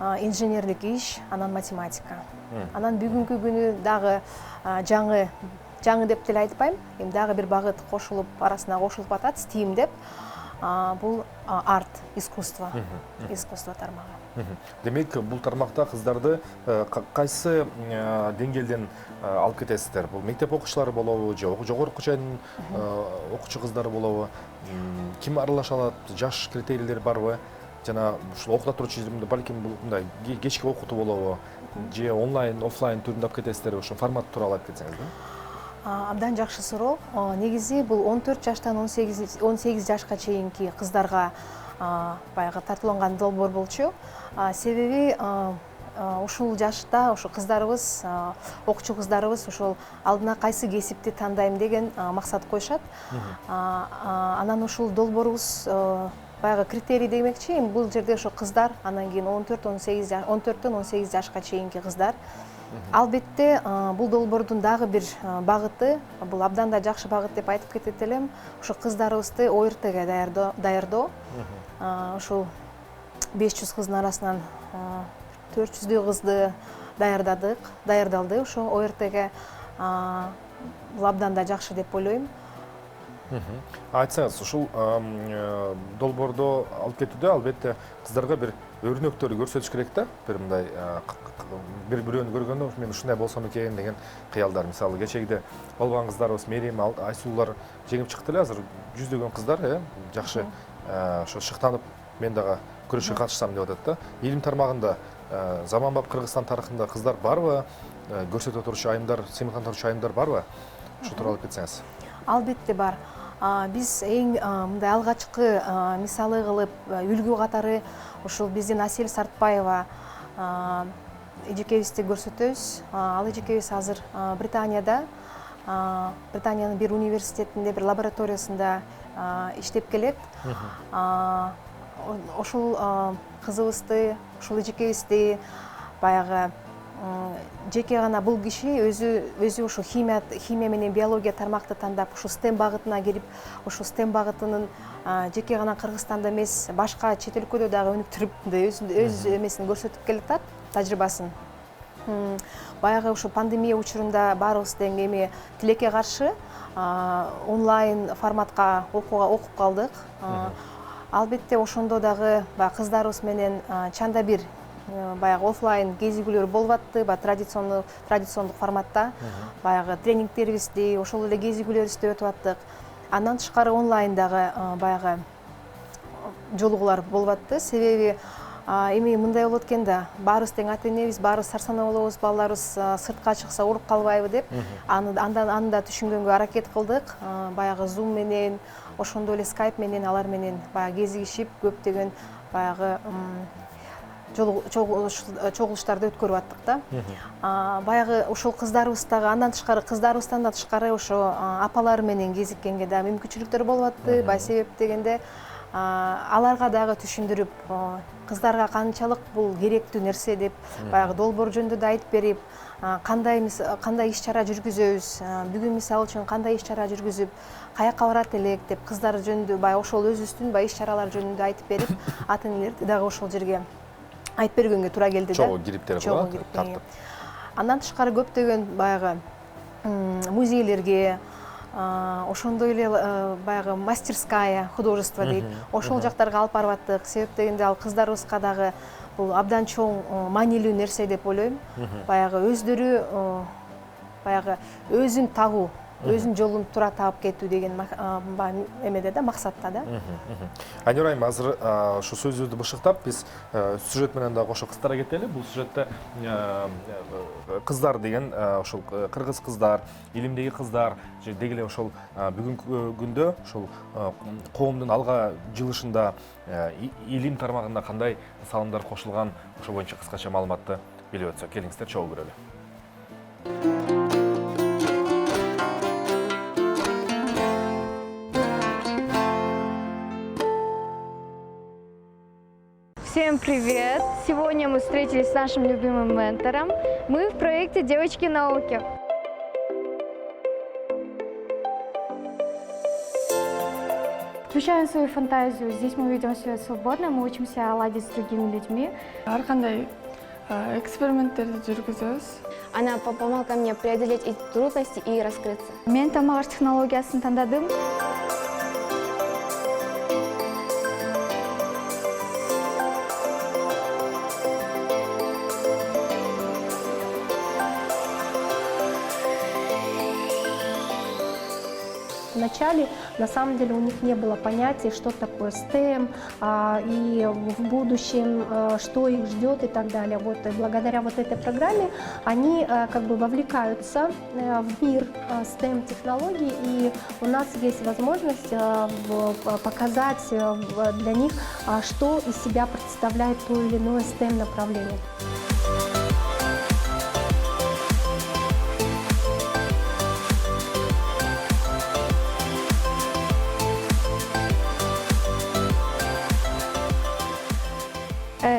инженерлик иш, анан математика. Анан бүгүнкү күнү дагы жаңы деп деле айтпайм, эми дагы бир багыт кошулуп, арасына кошулуп атат, STEAM деп. Бул арт, искусство тармагы. Демек, бул тармакта кыздарды кайсы деңгээлден алып кетесиздер? Бул мектеп окуучулары болобу, же жогорку чейин окуучу кыздары болобу? Ким аралаша алат? Жаш критерийлери барбы? жана ушул окута турчу жеримде балким мындай кечки окутуу болобу же онлайн офлайн түрүндө алып кетесиздерби ошо формат тууралуу айтып кетсеңиз да. Абдан жакшы суроо. Негизи бул 14 жаштан 18 жашка чейинки кыздарга баягы тартууланган долбоор болчу. Себеби ушул жашта ошо кыздарыбыз, окуучу кыздарыбыз ошол алдына кайсы кесипти тандайм деген максат коюшат. Анан ушул долбоорубуз баягы критерий демекчи, бул жерде ошо кыздар, анан кийин 14-төн 18 жашка чейинки кыздар. Албетте бул долбоордун дагы бир багыты, бул абдан да жакшы багыт деп айтып кетет элем, ошо кыздарыбызды ОРТге даярдоо. Ошол 500 кыздын арасынан 400 кызды даярдалды ошо ОРТге. Бул абдан да жакшы деп ойлойм. Айтсаңыз, ушул долбоордо алып кетүүдө албетте кыздарга бир өрнөктөрү көрсөтүш керек да. Бир мындай бирөөнү көргөндө мен ушундай болсом экен деген кыялдар. Мисалы кечегиде болгон кыздарыбыз Мерим, Айсулуулар жеңип чыкты эле. Азыр жүздөгөн кыздар жакшы ошо шыктанып мен дагы күрөшкө катышсам деп атат да. Илим тармагында заманбап Кыргызстан тарыхында кыздар барбы? Көрсөтө турчу айымдар, сыймыктан турчу айымдар барбы? Ошол тууралуу айтып кетсеңиз. Албетте бар. Биз эң мындай алгачкы мисалы кылып үлгү катары ушул биздин Асель Сартбаева эжекебизди көрсөтөбүз. Ал эжекебиз азыр Британияда, Британиянын бир университетинде, бир лабораториясында иштеп келет. Ошол кызыбызды, ошол эжекебизди баягы жеке гана бул киши өзү ошо химия менен биология тармакты тандап, ошо STEM багытына кирип, ошо STEM багытынын жеке гана Кыргызстанда эмес, башка чет өлкөдө дагы өнүктүрүп, өз эмесин көрсөтүп келатат, тажрыйбасын. Баягы ошо пандемия учурунда баарыбыз тең эми тилекке каршы онлайн форматка окуп калдык. Албетте ошондо дагы кыздарыбыз менен чанда бир баягы офлайн кезигүүлөр болуп атты, традициондук форматта баягы тренингтерибизди, ошол эле кезигүүлөрүбүздү өтүп аттык. Андан тышкары онлайн дагы баягы жолугуулар болуп атты. Себеби эми мындай болот экен да, баарыбыз тең ата энебиз, баарыбыз сарсанаа болобуз, балдарыбыз сыртка чыкса ооруп калбайбы деп, аны да түшүнгөнгө аракет кылдык. Баягы Zoom менен, ошондой эле Skype менен, алар менен баягы кезигишип, көптөгөн баягы чогулуштарды өткөрүп аттык да. Баягы ошол кыздарыбыз дагы, андан тышкары кыздарыбыздан да тышкары ошо апалары менен кезиккенге да мүмкүнчүлүктөр болуп атты. Себеп дегенде аларга дагы түшүндүрүп, кыздарга канчалык бул керектүү нерсе деп баягы долбоор жөнүндө да айтып берип, кандай иш чара жүргүзөбүз, бүгүн мисалы үчүн кандай иш чара жүргүзүп, каяка барат элек деп кыздар жөнүндө баягы ошол өзүбүздүн иш чаралар жөнүндө айтып берип, ата энелерди дагы ошол жерге айтып бергөнгө туура келди да. Чогуу кирип тартып. Андан тышкары көптөгөн баягы музейлерге, ошондой эле баягы мастерская художество дейт, ошол жактарга алып барып аттык. Себеп дегенде ал кыздарыбызга дагы бул абдан чоң маанилүү нерсе деп ойлойм. Баягы өздөрү баягы өзүн табуу, өзүнүн жолун туура таап кетүү деген эмеде да, максатта да. Айнур айым, азыр ушу сөзүбүздү бышыктап, биз сюжет менен дагы ошо кыстара кетели. Бул сюжетте кыздар деген ошол кыргыз кыздар, илимдеги кыздар, деги эле ошол бүгүнкү күндө ошол коомдун алга жылышында илим тармагында кандай салымдар кошулган, ошол боюнча кыскача маалыматты билип өтсөк. Келиңиздер, чогуу көрөлү. Всем привет! Сегодня мы встретились с нашим любимым ментором. Мы в проекте «Девочки науки». Включаем свою фантазию. Здесь мы ведем себя свободно, мы учимся ладить с другими людьми. Ар кандай эксперименттерди жүргүзөбүз. Она помогла мне преодолеть эти трудности и раскрыться. Мен тамак аш технологиясын тандадым. вначале на самом деле у них не было понятия, что такое STEM, и в будущем, что их ждет и так далее. Вот, и благодаря вот этой программе они как бы вовлекаются в мир STEM-технологий, и у нас есть возможность показать для них, что из себя представляет то или иное STEM-направление.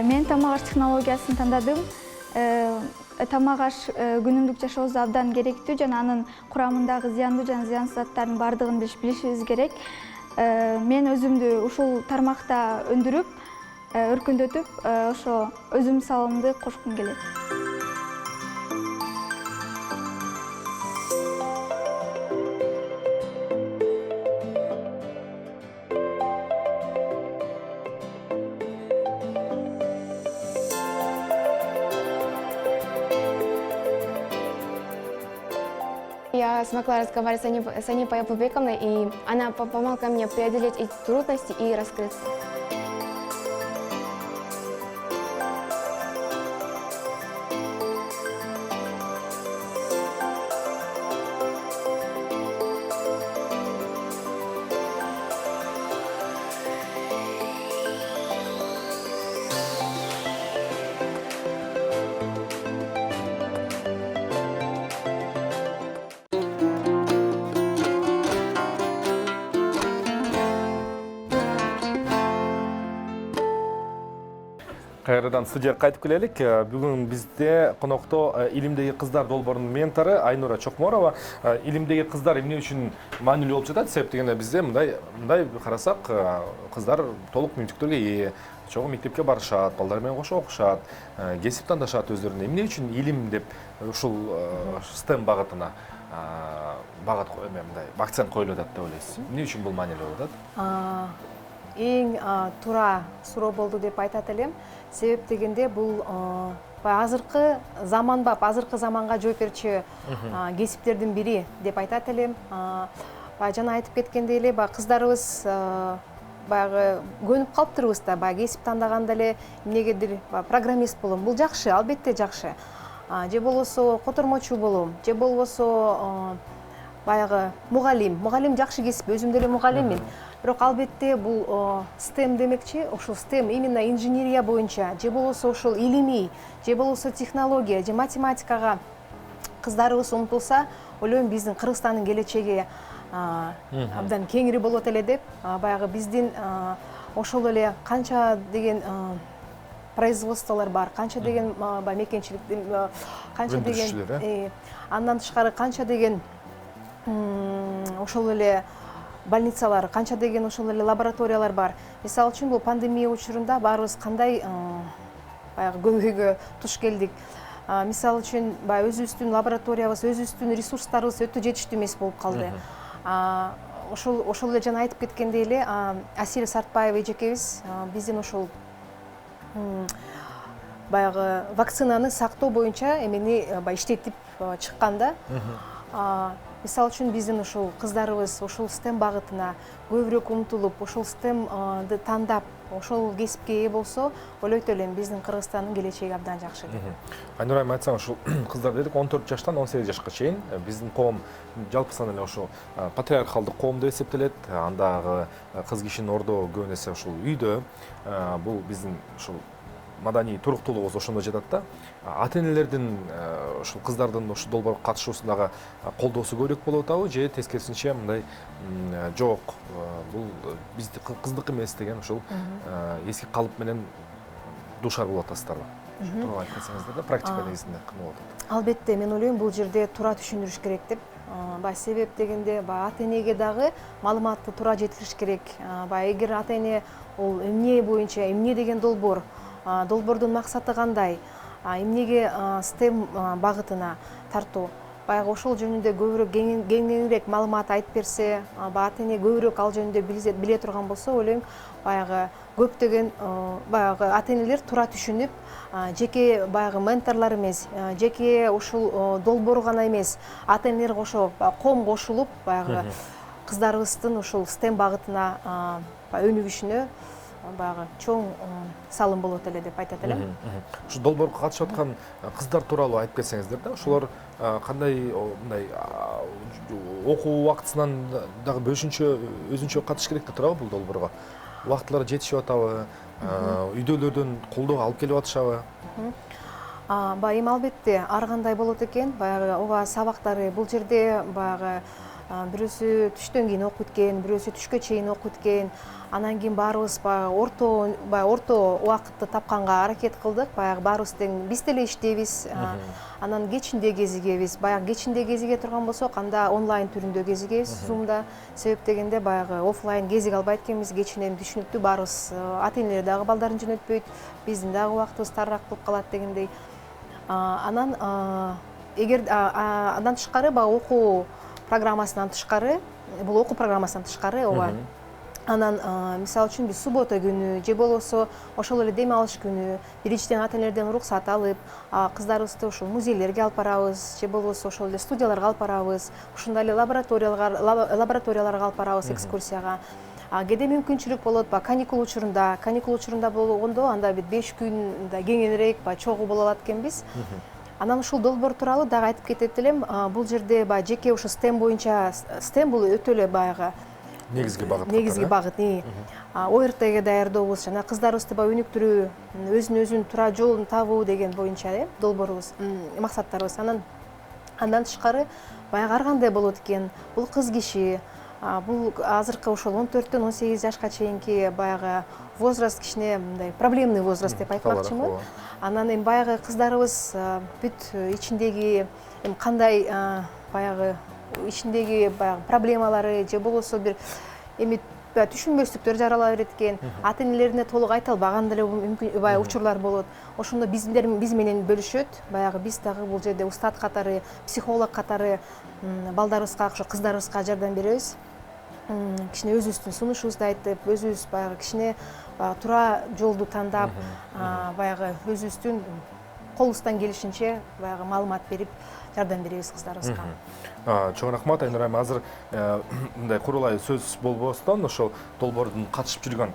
Мен тамак аш технологиясын тандадым. Тамак аш күнүмдүк жашообузда абдан керектүү жана анын курамындагы зыяндуу жана зыянсыз заттардын баардыгын билишибиз керек. Мен өзүмдү ушул тармакта өндүрүп, өркүндөтүп, ошо өзүм салымды кошкум келет. Я смогла разговаривать с Аней Павловной, и она помогла мне преодолеть эти трудности и раскрыться. Кайрадан студияга кайтып келелик. Бүгүн бизде конокто илимдеги кыздар долбоорунун ментору Айнура Чокморова. Илимдеги кыздар эмне үчүн маанилүү болуп жатат? Себеп дегенде бизде мындай карасак, кыздар толук мүмкүнчүлүктөргө ээ, чогуу мектепке барышат, балдар менен кошо окушат, кесип тандашат өздөрүнө. Эмне үчүн илим деп ушул STEM багытына акцент коюлуп атат деп ойлойсуз? Эмне үчүн бул маанилүү болуп атат? Эң туура суроо болду деп айтат элем. Себеп дегенде бул азыркы заманга жооп берчү кесиптердин бири деп айтат элем. Жана айтып кеткендей эле, кыздарыбыз баягы көнүп калыптырбыз да, кесип тандаганда эле эмнегедир программист болом. Бул жакшы, албетте жакшы. Же болбосо котормочу болом, же болбосо баягы мугалим жакшы кесип, өзүм деле мугалиммин. Бирок албетте бул STEM демекчи, ошол STEM именно инженерия боюнча, же болбосо ошол илимий, же болбосо технология, же математикага кыздарыбыз умтулса, ойлойм биздин Кыргызстандын келечеги абдан кеңири болот эле деп, баягы биздин ошол эле канча деген производстволор бар, канча деген мекенчилик, канча деген андан тышкары канча деген ошол эле больницалар, канча деген ошол эле лабораториялар бар. Мисалы үчүн бул пандемия учурунда баарыбыз кандай баягы көйгөйгө туш келдик. Мисалы үчүн өзүбүздүн лабораториябыз, өзүбүздүн ресурстарыбыз өтө жетиштүү эмес болуп калды. Ошол эле жана айтып кеткендей эле Асил Сартбаева эжекебиз биздин ошол баягы вакцинаны сактоо боюнча эмени иштетип чыкканда, мисалы үчүн биздин ушул кыздарыбыз ошол STEM багытына көбүрөөк умтулуп, ошол STEMды тандап, ошол кесипке ээ болсо, ойлойт элем биздин Кыргызстандын келечеги абдан жакшы деп. Айнура айым айтсаң, ушул кыздар дедик 14 жаштан 18 жашка чейин биздин коом жалпысынан эле ошол патриархалдык коом деп эсептелет. Андагы кыз кишинин ордо көбүн эсе ушул үйдө. Бул биздин ушул маданий туруктуулугубуз ошондо жатат да. Ата-энелердин ушул кыздардын ушул долбоорго катышуусундагы колдоосу көбүрөөк болуп атабы же тескерисинче мындай жок, бул бизди кыздык эмес деген ушул эски калып менен дуушар болуп атасыздарбы? Туура айтып кетсеңиздер да, практика негизинде кандай болуп атат? Албетте, мен ойлойм бул жерде туура түшүндүрүш керек деп. Себеп дегенде ата-энеге дагы маалыматты туура жеткириш керек. Эгер ата-эне ол эмне боюнча, эмне деген долбоордун максаты кандай, эмнеге STEM багытына тартуу, баягы ошол жөнүндө көбүрөөк кеңирээк маалымат айтып берсе, ата-эне көбүрөөк ал жөнүндө биле турган болсо, ойлойм баягы көптөгөн баягы ата-энелер туура түшүнүп, жеке баягы менторлор эмес, жеке ушул долбоор гана эмес, ата-энелер коом кошулуп, баягы кыздарыбыздын ушул STEM багытына өнүгүшүнө баягы чоң салым болот эле деп айтат элем. Ушу долбоорго катышып аткан кыздар тууралуу айтып кетсеңиздер да, ошолор кандай мындай окуу убактысынан дагы өзүнчө катыш керек да турабы бул долбоорго? Убактылары жетишип атабы, үйдөлөрдөн колдоо алып келип атышабы? Баягы эми албетте ар кандай болот экен, баягы ого сабактары бул жерде баягы бирөөсү түштөн кийин окуп өткөн, бирөөсү түшкө чейин окуп өткөн. Анан кийин баарыбыз баягы орто убакытты тапканга аракет кылдык. Баягы баарыбыз тең биз деле иштейбиз. Анан кечинде кезигебиз. Баягы кечинде кезиге турган болсок, анда онлайн түрүндө кезигебиз Zoom'да. Себеп дегенде баягы офлайн кезиге албайт экенбиз. Кечинен түшүнүктүү баарыбыз ата-энелер дагы балдарын жөнөтпөйт. Биздин дагы убактыбыз тарыраак болуп калат дегендей. Анан андан тышкары баягы окуу программасынан тышкары, бул окуу программасынан тышкары ооба. Анан мисалы үчүн биз суббота күнү же болбосо ошол эле дем алыш күнү биринчиден ата-энелерден уруксат алып, кыздарыбызды ошол музейлерге алып барабыз, же болбосо ошол эле студияларга алып барабыз, ошондой эле лабораторияларга алып барабыз экскурсияга. Кээде мүмкүнчүлүк болот, каникул учурунда болгондо анда бир 5 күн кеңенирээк чогуу боло алат экенбиз. Анан ушул долбоор тууралуу дагы айтып кетет элем. Бул жерде жеке ушу STEM боюнча, STEM бул өтө эле баягы негизги багыт. ОРТге даярдообуз, жана кыздарыбызды өнүктүрүү, өзүн туура жолун табуу деген боюнча долбоорубуз, максаттарыбыз. Андан тышкары баягы ар кандай болот экен. Бул кыз киши, бул азыркы ошол 14-төн 18 жашка чейинки баягы возраст кичине мындай проблемный возраст деп айтмакчымын. Анан эми баягы кыздарыбыз бүт ичиндеги кандай баягы ичиндеги баягы проблемалары же болбосо бир эми түшүнбөстүктөр жарала берет экен. Ата-энелерине толук айта албаган деле мүмкүн баягы учурлар болот. Ошондо биз менен бөлүшөт. Баягы биз дагы бул жерде устат катары, психолог катары балдарыбызга, ошо кыздарыбызга жардам беребиз. Кичине өзүбүздүн сунушубузду айтып, өзүбүз баягы кичине туура жолду тандап, баягы өзүбүздүн колубуздан келишинче баягы маалымат берип жардам беребиз кыздарыбызга. Чоң рахмат, Айнур айым. Азыр мындай курулай сөз болбостон ошол долбоордун катышып жүргөн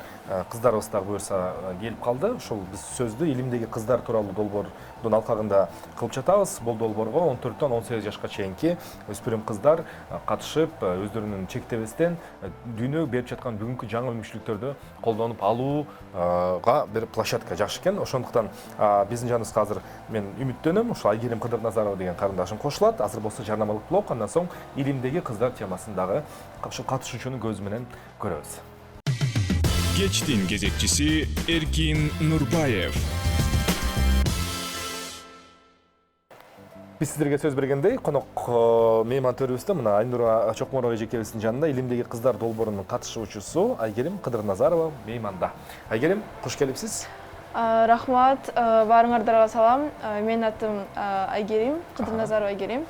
кыздарыбыз дагы буюрса келип калды. Ошол биз сөздү илимдеги кыздар тууралуу долбоордун алкагында кылып жатабыз. Бул долбоорго 14-төн 18 жашка чейинки өспүрүм кыздар катышып, өздөрүнүн чектебестен дүйнөгө берип жаткан бүгүнкү жаңы мүмкүнчүлүктөрдү колдонуп алууга бир площадка жакшы экен. Ошондуктан биздин жаныбызга азыр мен үмүттөнөм, ошо Айгерим Кыдырназарова деген карындашым кошулат. Азыр болсо жарнамалык блок, андан соң илимдеги кыздар темасын дагы катышуучунун көзү менен көрөбүз. Кечтин кезекчиси Эркин Нурбаев. Биз сиздерге сөз бергендей, конок мейман төрүбүздө мына Айнура Чокморова эжекебиздин жанында илимдеги кыздар долбоорунун катышуучусу Айгерим Кыдырназарова мейманда. Айгерим, кош келипсиз. Рахмат, баарыңардарга салам. Менин атым Айгерим, Кыдырназарова Айгерим.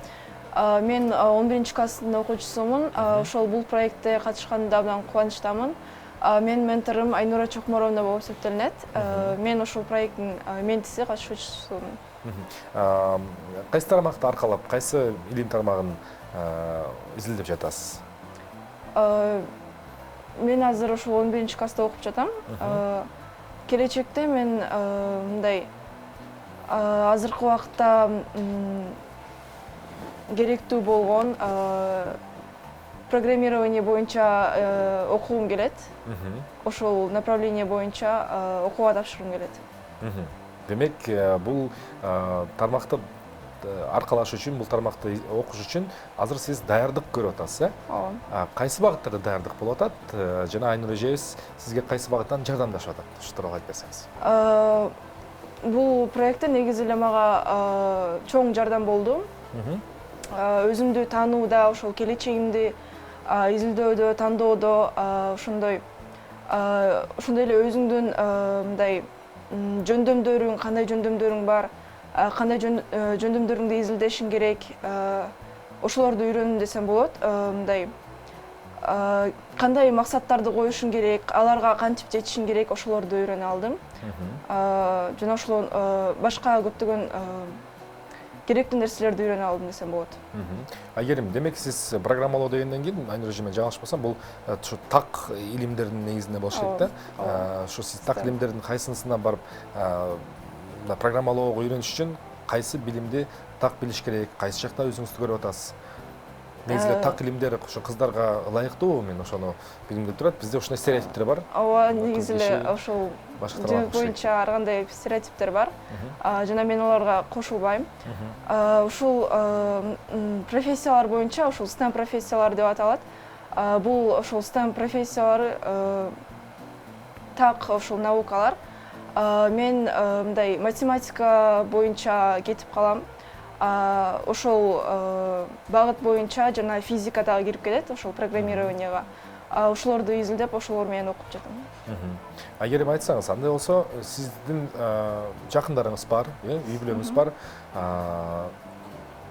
Мен 11 класстын окуучусумун. Ошол бул проектте катышканымда абдан кубанычтамын. Менин менторум Айнура Чокморовна болуп эсептелинет. Мен ошол проекттин ментиси, катышуучусумун. Кайсы тармакты аркалап, кайсы илим тармагын изилдеп жатасыз? Мен азыр ошол 11 класста окуп жатам. Келечекте мен мындай азыркы убакытта керектүү болгон программирование боюнча окугум келет. Ошол направление боюнча окууга тапшыргым келет. Демек, бул тармакты аркалаш үчүн, бул тармакты окуш үчүн азыр сиз даярдык көрүп атасыз, э? Ооба. Кайсы багыттарда даярдык болуп атат? Жана Айнура эжебиз сизге кайсы багыттан жардамдашып атат? Ушу тууралуу айтып берсеңиз. Бул проектте негизи эле мага чоң жардам болду. Өзүмдү таанууда, ошол келечегимди изилдөөдө, тандоодо ошондой эле өзүңдүн мындай жөндөмдөрүң, кандай жөндөмдөрүң бар, кандай жөндөмдөрүңдү изилдешиң керек, ошолорду үйрөндүм десем болот. Мындай кандай максаттарды коюшуң керек, аларга кантип жетишиң керек, ошолорду үйрөнө алдым. Жана ошол башка көптөгөн керектүү нерселерди үйрөнүп алдым десем болот. Айгерим, демек сиз программалоо дегенден кийин, Айнура эже, мен жаңылышпасам, бул ушу так илимдердин негизинде болушу керек да. Ушу сиз так илимдердин кайсынысына барып программалоого үйрөнүш үчүн кайсы билимди так билиш керек, кайсы жакта өзүңүздү көрүп атасыз? Негизинде так илимдер ошо кыздарга ылайыктуу, мен ошону билгим келип турат. Бизде ушундай стереотиптер бар. Ооба, негизи эле ошол жөнөт боюнча ар кандай стереотиптер бар. Жана мен аларга кошулбайм. Ушул профессиялар боюнча, ушул STEM профессиялар деп аталат. Бул ошол STEM профессиялары так ошол наукалар. Мен мындай математика боюнча кетип калам. Ошол багыт боюнча жана физика дагы кирип кетет, ошол программированияга. Ошолорду изилдеп, ошолор менен окуп жатам. Айгерим, айтсаңыз, андай болсо, сиздин жакындарыңыз бар, үй бүлөңүз бар.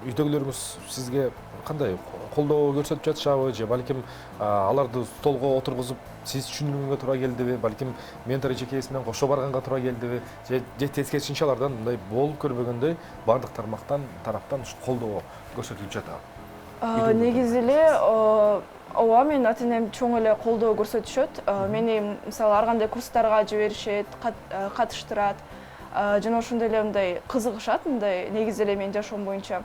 Үйдөгүлөрүңүз сизге кандай колдоо көрсөтүп жатышабы, же балким аларды столго отургузуп сиз түшүндүргөнгө туура келдиби, балким ментор эжекейиз менен кошо барганга туура келдиби, же тескерисинче алардан мындай болуп көрбөгөндөй бардык тараптан колдоо көрсөтүлүп жатабы? Негизи эле ооба, менин ата-энем чоң эле колдоо көрсөтүшөт. Мени мисалы ар кандай курстарга жиберишет, катыштырат. Жана ошондой эле мындай кызыгышат, мындай негизи эле менин жашоом боюнча.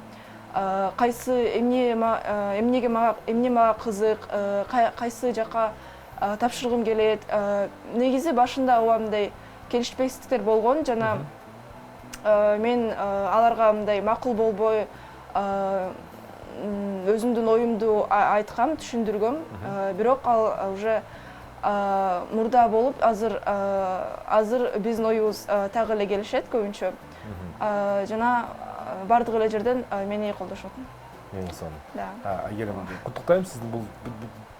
Кайсы эмне мага кызык, кайсы жака тапшыргым келет. Негизи башында ооба мындай келишпестиктер болгон, жана мен аларга мындай макул болбой өзүмдүн оюмду айткам, түшүндүргөм. Бирок ал уже мурда болуп, азыр биздин оюбуз так эле келишет көбүнчө. Жана бардык эле жерден мени колдошот. Эң сонун. Айгерим, куттуктайм, сиздин бул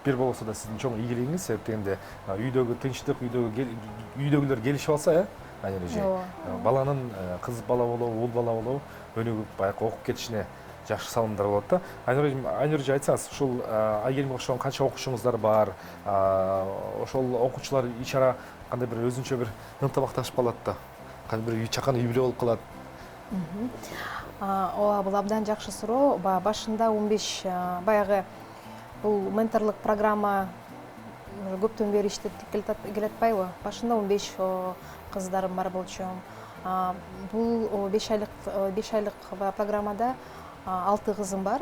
бир болсо да сиздин чоң ийгилигиңиз, себеп дегенде үйдөгү тынчтык, үйдөгүлөр келишип алса, Айнура эже, баланын кыз бала болобу, уул бала болобу, өнүгүп, баягы окуп кетишине жакшы салымдар болот да. Айнура эже, айтсаңыз, ушул Айгеримге окшогон канча окуучуңуздар бар? Ошол окуучулар ич ара кандай бир өзүнчө бир ынтымакташып калат да, кандай бир чакан үй бүлө болуп калат? Ооба, бул абдан жакшы суроо. Башында 15 баягы бул менторлук программа көптөн бери иштетип келатпайбы? Башында 15 кыздарым бар болчу. Бул 5 айлык программада 6 кызым бар.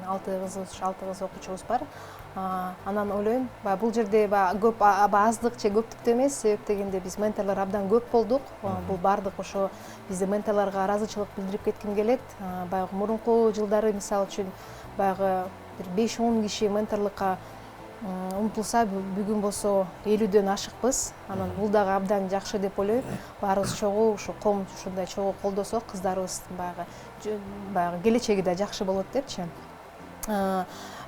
6 кыз окуучубуз бар. Анан ойлойм, бул жерде көп аздык же көптүктө эмес, себеп дегенде биз менторлор абдан көп болдук. Бул бардык ошо бизде менторлорго ыраазычылык билдирип кетким келет. Баягы мурунку жылдары мисалы үчүн баягы 5-10 киши менторлукка умтулса, бүгүн болсо 50дөн ашыкпыз. Анан бул дагы абдан жакшы деп ойлойм. Баарыбыз чогуу ушу ком ушундай чогуу колдосок, кыздарыбыздын баягы келечеги да жакшы болот депчи.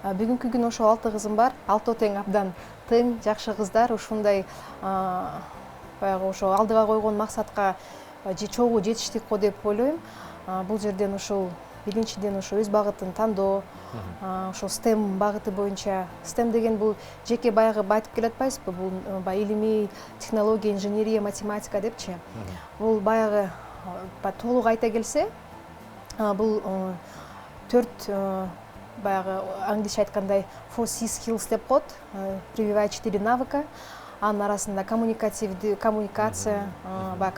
Бүгүнкү күнү ошо 6 кызым бар. 6 тең абдан тең жакшы кыздар. Ушундай баягы ошо алдыга койгон максатка чогуу жетиштик го деп ойлойм. Бул жерден ушул биринчиден ошо өз багытын тандоо, ошо STEM багыты боюнча. STEM деген бул жеке баягы айтып келатпайсызбы? Бул илимий, технология, инженерия, математика депчи. Бул баягы толук айта келсе, бул 4 баягы англисче айткандай 4C skills деп коет. Прививает 4 навыка. Анын арасында коммуникация,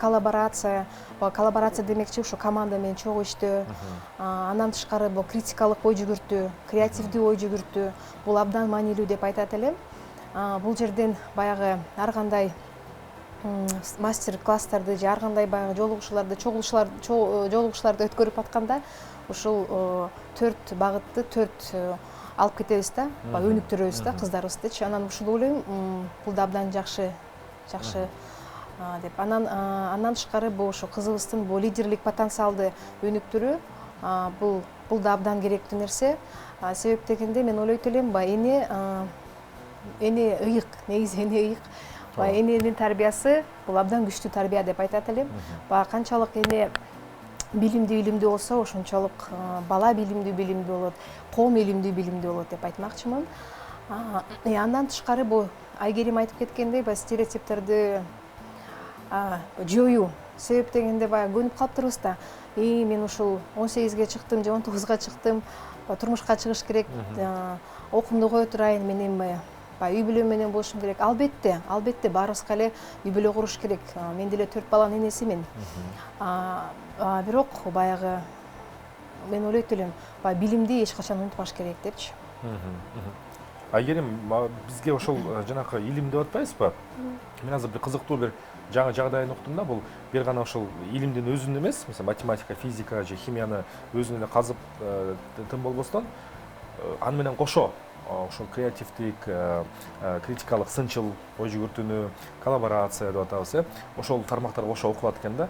коллаборация. Коллаборация демекчи ушу команда менен чогуу иштөө. Андан тышкары бул критикалык ой жүгүртүү, креативдүү ой жүгүртүү. Бул абдан маанилүү деп айтат элем. Бул жерден баягы ар кандай мастер класстарды же ар кандай баягы жолугушууларды өткөрүп атканда ушул 4 багытты 4 алып кетебиз да, өнүктүрөбүз да кыздарыбыздычы. Анан ушуну ойлойм, бул да абдан жакшы деп. Андан тышкары бул ошо кызыбыздын бул лидерлик потенциалды өнүктүрүү, бул да абдан керектүү нерсе. Себеп дегенде мен ойлойт элем, эне ыйык, негизи эне ыйык. Эненин тарбиясы бул абдан күчтүү тарбия деп айтат элем. Канчалык эне билимдүү болсо, ошончолук бала билимдүү болот, коом билимдүү болот деп айтмакчымын. Андан тышкары бул Айгерим айтып кеткендей, стереотиптерди жоюу себеп дегенде баягы көнүп калыптырбыз да. Мен ушул 18-ге чыктым же 19-га чыктым, турмушка чыгыш керек, окуумду кое турайын, мен эми үй бүлө менен болушум керек. Албетте баарыбызга эле үй бүлө куруш керек. Мен деле 4 баланын энесимин. Бирок баягы мен ойлойт элем, билимди эч качан унутпаш керек депчи. Айгерим, бизге ошол жанакы илим деп атпайсызбы? Мен азыр бир кызыктуу бир жаңы жагдайын уктум да, бул бир гана ошол илимдин өзүн эмес, мисалы математика, физика же химияны өзүнө эле казып тым болбостон, аны менен кошо ошол креативдик, критикалык сынчыл, ой жүгүртүүнү, коллаборация деп атабыз, ошол тармактар кошо окуп аткан да.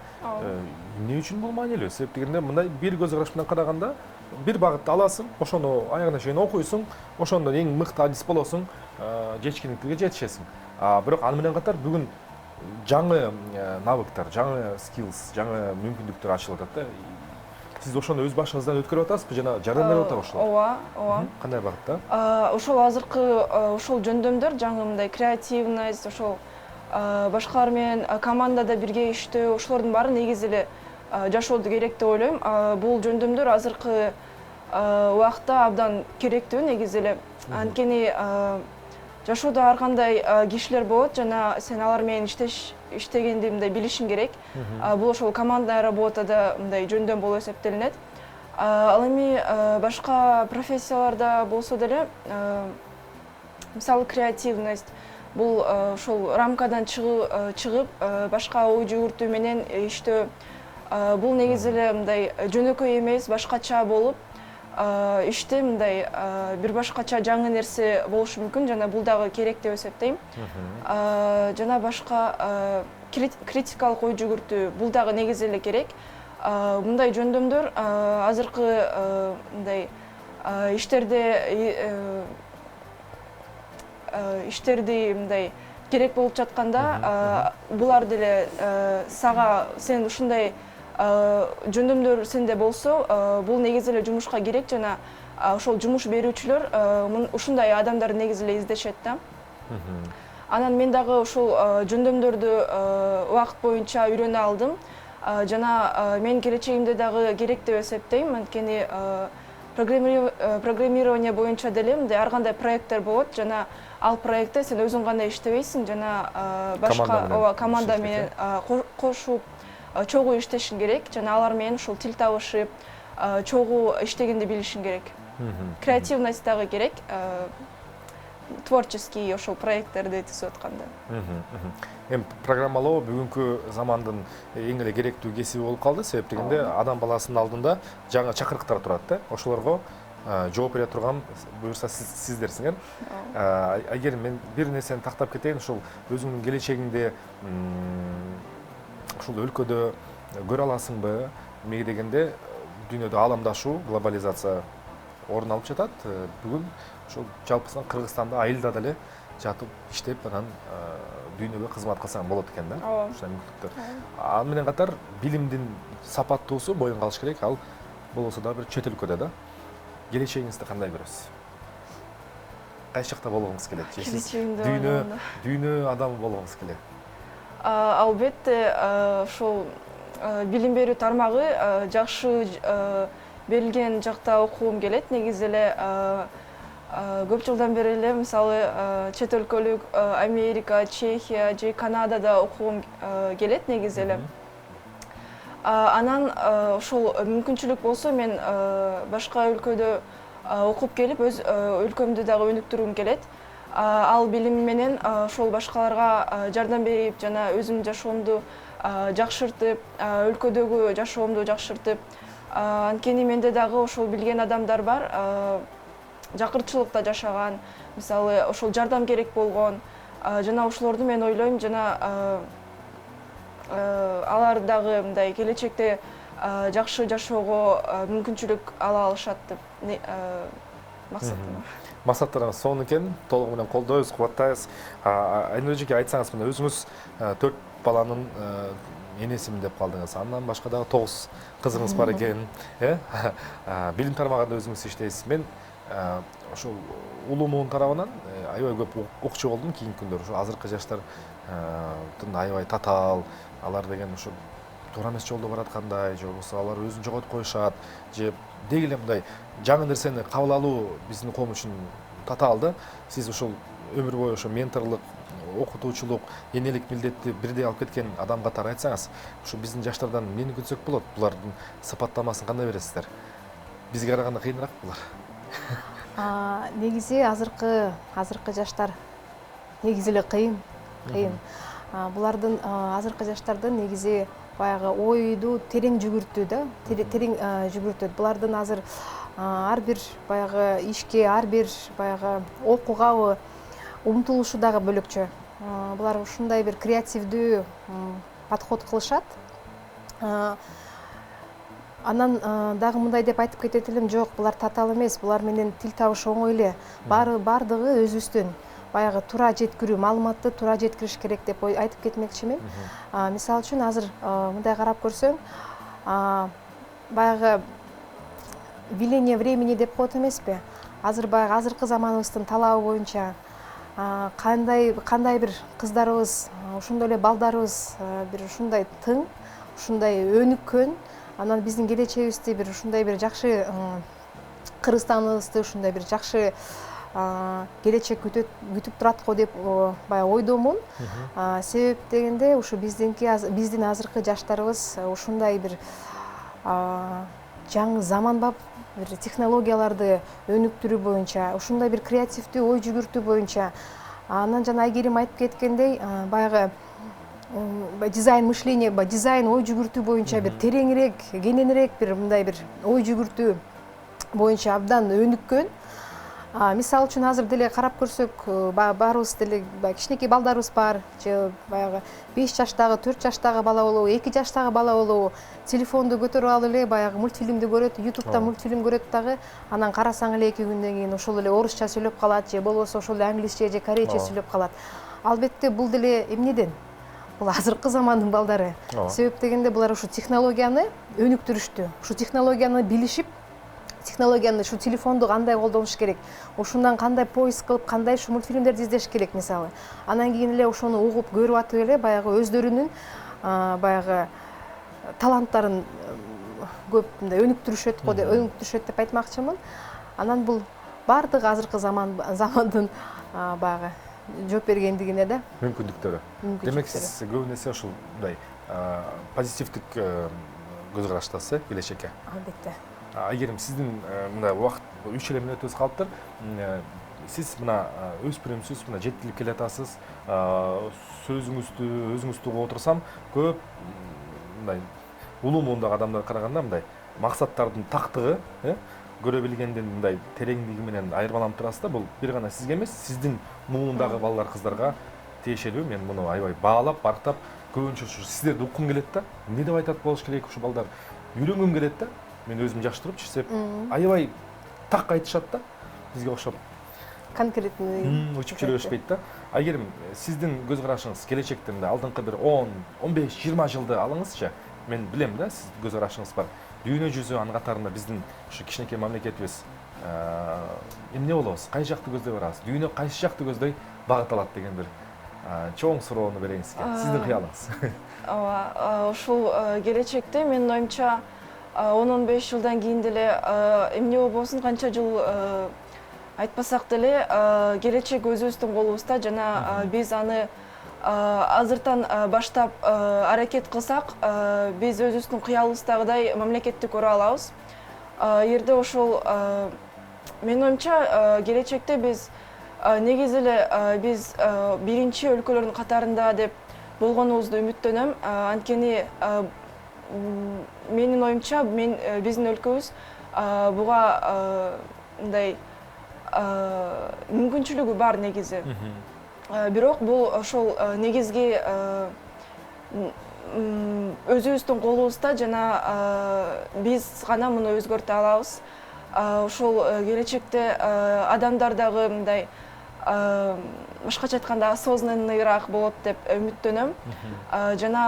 Эмне үчүн бул маанилүү? Себеп дегенде мындай бир көз караш менен караганда бир багытты аласың, ошону аягына чейин окуйсуң, ошондон эң мыкты адис болосуң, жетишкендикке жетишесиң. Бирок аны менен катар бүгүн жаңы навыктар, жаңы skills, жаңы мүмкүндүктөр ачылып атат да. Сиз ошону өз башыңыздан өткөрүп атасызбы жана жардам берип атабы ошол? Ооба. Кандай багытта? Ошол азыркы ошол жөндөмдөр, жаңы мындай креативность, ошол башкалар менен командада бирге иштөө, ошолордун баары негизи эле жашоодо керек деп ойлойм. Бул жөндөмдөр азыркы убакта абдан керектүү негизи эле. Анткени жашоодо ар кандай кишилер болот жана сен алар менен иштегенди мындай билишиң керек. Бул ошол командная работада мындай жөндөм болуп эсептелинет. Ал эми башка профессияларда болсо деле, мисалы креативность, бул ошол рамкадан чыгып башка ой жүгүртүү менен иштөө, бул негизи эле мындай жөнөкөй эмес, башкача болуп, иште мындай бир башкача жаңы нерсе болушу мүмкүн, жана бул дагы керек деп эсептейм. Жана башка критикалык ой жүгүртүү, бул дагы негизи эле керек. Мындай жөндөмдөр азыркы мындай иштерди мындай керек болуп жатканда, булар деле сага сен ушундай жөндөмдөр сенде болсо, бул негизи эле жумушка керек жана ошол жумуш берүүчүлөр ушундай адамдарды негизи эле издешет да. Анан мен дагы ошол жөндөмдөрдү убакыт боюнча үйрөнө алдым. Жана мен келечегимде дагы керек деп эсептейм, анткени программирование боюнча деле мындай ар кандай проекттер болот, жана ал проектте сен өзүң гана иштебейсиң, жана башка команда менен кошуп чогуу иштешиң керек, жана алар менен ушул тил табышып, чогуу иштегенди билишиң керек. Креативность дагы керек, творческий ошол проекттерди түзүп атканда. Эми программалоо бүгүнкү замандын эң эле керектүү кесиби болуп калды, себеп дегенде адам баласынын алдында жаңы чакырыктар турат да. Ошолорго жооп бере турган буюрса сиздерсиңер. Эгер мен бир нерсени тактап кетейин, ушул өзүңдүн келечегиңде ушул өлкөдө көрө аласыңбы? Эмне дегенде дүйнөдө ааламдашуу, глобализация орун алып жатат. Бүгүн ошол жалпысынан Кыргызстанда айылда деле жатып иштеп, анан дүйнөгө кызмат кылсаң болот экен да. Ушундай мүмкүнлүктөр. Аны менен катар билимдин сапаттуусу боюн калыш керек. Ал болбосо да бир чет өлкөдө да. Келечегиңизди кандай көрөсүз? Кайсы жакта болгуңуз келет? Дүйнө адамы болгуңуз келет? Албетте, ошол билим берүү тармагы жакшы берилген жакта окугум келет. Негизи эле көп жылдан бери эле мисалы чет өлкөлүк Америка, Чехия же Канадада окугум келет негизи эле. Анан ошол мүмкүнчүлүк болсо мен башка өлкөдө окуп келип өз өлкөмдү дагы өнүктүргүм келет. Ал билим менен ошол башкаларга жардам берип жана өзүмдүн жашоомду жакшыртып, өлкөдөгү жашоомду жакшыртып, анткени менде дагы ошол билген адамдар бар, жакыртчылыкта жашаган, мисалы ошол жардам керек болгон, жана ошолорду мен ойлойм, жана алар дагы мындай келечекте жакшы жашоого мүмкүнчүлүк ала алышат деп максатым. Максаттарыңыз сонун экен, толугу менен колдойбуз, кубаттайбыз. Айнура эжеке, айтсаңыз, мына өзүңүз 4 баланын энесимин деп калдыңыз. Андан башка дагы 9 кызыңыз бар экен, билим тармагында өзүңүз иштейсиз. Мен ошол улумун тарабынан аябай көп окчу болдум кийинки күндөр. Ошо азыркы жаштардын аябай татаал, алар деген ошо туура эмес жолдо бараткандай, же болбосо алар өзүн жоготуп коюшат, же деги эле мындай жаңы нерсени кабыл алуу биздин коом үчүн татаал да. Сиз ушул өмүр бою ошо менторлук, окутуучулук, энелик милдетти бирдей алып кеткен адам катары айтсаңыз, ушу биздин жаштардан эмнени күтсөк болот? Булардын сыпаттамасын кандай бересиздер? Бизге караганда кыйыныраак булар. Негизи азыркы жаштар негизи эле кыйын. Булардын азыркы жаштардын негизи баягы ойду терең жүгүртүү да, терең жүгүртөт. Булардын азыр ар бир баягы ишке, ар бир баягы окууга умтулушу дагы бөлөкчө. Булар ушундай бир креативдүү подход кылышат. Анан дагы мындай деп айтып кетет элем, жок, булар татаал эмес, булар менен тил табыш оңой эле. Бардыгы өзүбүздөн баягы туура жеткирүү, маалыматты туура жеткириш керек деп айтып кетмекчимин. Мисалы үчүн азыр мындай карап көрсөң, баягы веление времени деп коет эмеспи? Азыр баягы азыркы заманыбыздын талабы боюнча кандай бир кыздарыбыз, ошондой эле балдарыбыз бир ушундай тың, ушундай өнүккөн, анан биздин келечегибизди бир ушундай бир жакшы Кыргызстаныбызды ушундай бир жакшы келечек күтүп турат го деп баягы ойдомун. Себеп дегенде ушу биздин азыркы жаштарыбыз ушундай бир жаңы заманбап бир технологияларды өнүктүрүү боюнча, ушундай бир креативдүү ой жүгүртүү боюнча, анан жана Айгерим айтып кеткендей, баягы дизайн мышление, дизайн ой жүгүртүү боюнча бир тереңирээк, кененирээк бир мындай бир ой жүгүртүү боюнча абдан өнүккөн. Мисалы үчүн азыр деле карап көрсөк, баарыбыз деле кичинекей балдарыбыз бар, же баягы 5 жаштагы, 4 жаштагы бала болобу, 2 жаштагы бала болобу, телефонду көтөрүп алып эле баягы мультфильмди көрөт, YouTube'да мультфильм көрөт дагы, анан карасаң эле 2 күндөн кийин ошол эле орусча сөйлөп калат, же болбосо ошол эле англисче же корейче сөйлөп калат. Албетте бул деле эмнеден? Бул азыркы замандын балдары. Себеп дегенде булар ушу технологияны өнүктүрүштү. Ушу технологияны билишип, технологияны, ушу телефонду кандай колдонуш керек, ушундан кандай поиск кылып, кандай ушу мультфильмдерди издеш керек мисалы. Анан кийин эле ошону угуп, көрүп атып эле баягы өздөрүнүн баягы таланттарын көп мындай өнүктүрүшөт деп айтмакчымын. Анан бул бардыгы азыркы замандын баягы жооп бергендигине да мүмкүндүктөрү. Демек сиз көбүнесе ушул мындай позитивдик көз караштасыз келечекке. Албетте. Айгерим, сиздин мындай убакыт 3 эле мүнөтүбүз калыптыр. Сиз мына өспүрүмсүз, мына жетилип келатасыз. Сөзүңүздү, өзүңүздү угуп отурсам, көп мындай улуу муундагы адамдарга караганда мындай максаттардын тактыгы, көрө билгендин мындай тереңдиги менен айырмаланып турасыз да. Бул бир гана сизге эмес, сиздин муундагы балдар, кыздарга тиешелүү. Мен муну аябай баалап, барктап, көбүнчө сиздерди уккум келет да. Эмне деп айтат болуш керек ушу балдар? Үйрөнгүм келет да. Мен өзүм жаш туруп чисеп, аябай так айтышат да, бизге окшоп. Конкретный учуп жүрөшпөйт да. Айгерим, сиздин көз карашыңыз келечекте мындай алдыңкы бир 10, 15, 20 жылды алыңызчы. Мен билем да, сиз көз карашыңыз бар. Дүйнө жүзү, анын катарында биздин ушу кичинекей мамлекетибиз эмне болобуз? Кайсы жакты көздөй барабыз? Дүйнө кайсы жакты көздөй багыт алат деген бир чоң суроону берейин сизге. Сиздин кыялыңыз. Ушул келечекте менин оюмча 10-15 жылдан кийин деле эмне болбосун, канча жыл айтпасак деле келечек өзүбүздүн колубузда, жана биз аны азыртан баштап аракет кылсак, биз өзүбүздүн кыялыбыздагыдай мамлекетти көрө алабыз. Жерде ошол менин оюмча келечекте биз негизи эле биз биринчи өлкөлөрдүн катарында деп болгонубузду үмүттөнөм. Анткени менин оюмча биздин өлкөбүз буга мындай мүмкүнчүлүгү бар негизи. Бирок бул ошол негизги өзүбүздүн колубузда, жана биз гана муну өзгөртө алабыз. Ошол келечекте адамдар дагы мындай башкача айтканда осознанныйраак болот деп үмүттөнөм. Жана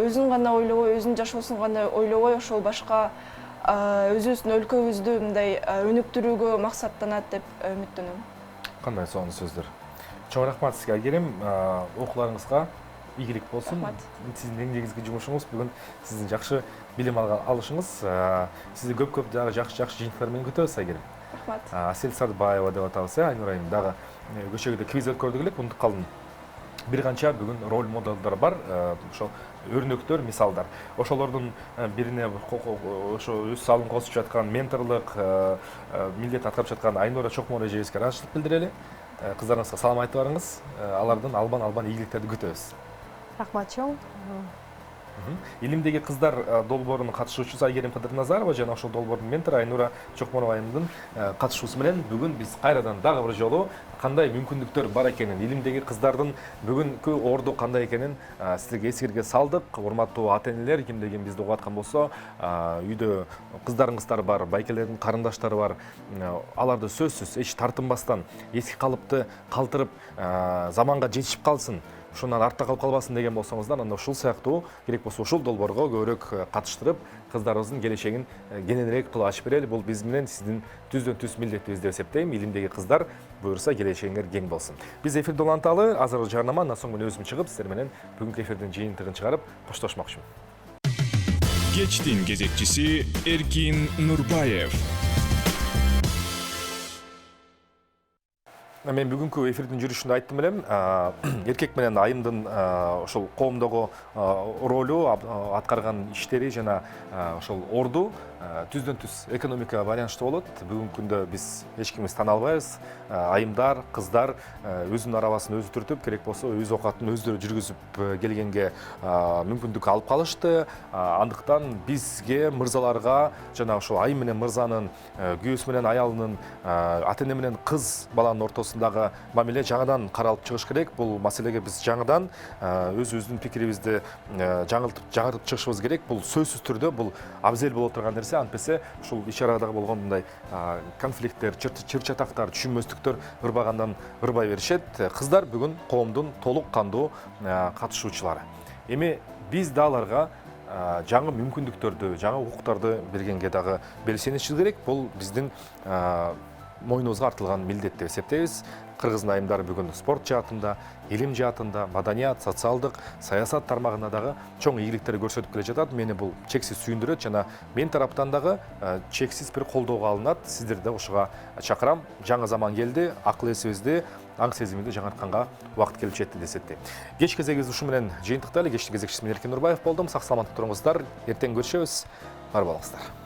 өзүн гана ойлобой, өзүнүн жашоосун гана ойлобой, ошол башка өзүбүздүн өлкөбүздү мындай өнүктүрүүгө максаттанат деп үмүттөнөм. Кандай сонун сөздөр. Чоң рахмат сизге, Айгерим. Окууларыңызга ийгилик болсун. Рахмат. Сиздин эң негизги жумушуңуз бүгүн сиздин жакшы билим алышыңыз. Сизди көп дагы жакшы жыйынтыктар менен күтөбүз, Айгерим. Рахмат. Асель Сардбаева деп атабыз, Айнур айым дагы көчөгүдө квиз өткөрдүк элек, унутуп калдым. Бир канча бүгүн роль моделдер бар, ошо өрнөктөр, мисалдар. Ошолордун бирине ошо өз салын косуп жаткан менторлук милдет аткарып жаткан Айнура Чокмор эжебизге ыраазычылык билдирели. Кыздарыңызга салам айтып барыңыз. Алардан албан ийгиликтерди күтөбүз. Рахмат чоң. Илимдеги кыздар долбоорунун катышуучусу Айгерим Кыдырназарова жана ошол долбоордун ментору Айнура Чокморова айымдын катышуусу менен бүгүн биз кайрадан дагы бир жолу кандай мүмкүндүктөр бар экенин, илимдеги кыздардын бүгүнкү орду кандай экенин силерге эсирге салдык. Урматтуу ата-энелер, кимде ким бизди угуп аткан болсо, үйдө кыздарыңыздар бар, байкелердин карындаштары бар. Аларды сөзсүз эч тартынбастан эски калыпты калтырып, заманга жетишип калсын. Ушундан артта калып калбасын деген болсоңуздар, анда ушул сыяктуу керек болсо ушул долбоорго көбүрөөк катыштырып, кыздарыбыздын келечегин кененирээк кылып ачып берели. Бул биз менен сиздин түздөн-түз милдетибиз деп эсептейм. Илимдеги кыздар буюрса келечегиңер кең болсун. Биз эфирде уланталы, азыр жарнама, андан соң мен өзүм чыгып, сиздер менен бүгүнкү эфирдин жыйынтыгын чыгарып коштошмокчумун. Кечтин кезекчиси Эркин Нурбаев. Мен бүгүнкү эфирдин жүрүшүндө айттым элем, эркек менен айымдын ошол коомдогу ролу, аткарган иштери жана ошол орду түздөн-түз экономикага байланыштуу болот. Бүгүнкү күндө биз эч кимибиз тана албайбыз. Айымдар, кыздар өзүнүн арабасын өзү түртүп, керек болсо өз оокатын өздөрү жүргүзүп келгенге мүмкүндүк алып калышты. Андыктан бизге, мырзаларга жана ошол айым менен мырзанын, күйөөсү менен аялынын, ата-эне менен кыз баланын ортосундагы мамиле жаңыдан каралып чыгыш керек. Бул маселеге биз жаңыдан өзүбүздүн пикирибизди жаңыртып чыгышыбыз керек. Бул сөзсүз түрдө бул абзел боло турган нерсе. Антпесе ушул иш арадагы болгон мындай конфликттер, чыр-чатактар, түшүнмөстүктөр ырбагандан ырбай беришет. Кыздар бүгүн коомдун толук кандуу катышуучулары. Эми биз да аларга жаңы мүмкүндүктөрдү, жаңы укуктарды бергенге дагы белсенишибиз керек. Бул биздин мойнубузга артылган милдет деп эсептейбиз. Кыргыздын айымдары бүгүн спорт жаатында, илим жаатында, маданият, социалдык, саясат тармагында дагы чоң ийгиликтер көрсөтүп келе жатат. Мени бул чексиз сүйүндүрөт жана мен тараптан дагы чексиз бир колдоого алынат. Сиздерди ошуга чакырам. Жаңы заман келди, акыл эсибизди, аң сезимибизди жаңыртканга убакыт келип жетти десеттей. Кеч кезегибиз ушу менен жыйынтыктайлы. Кечтин кезекчиси мен Эркин Нурбаев болдум. Сак саламатта туруңуздар. Эртең көрүшөбүз. Бар болуңуздар.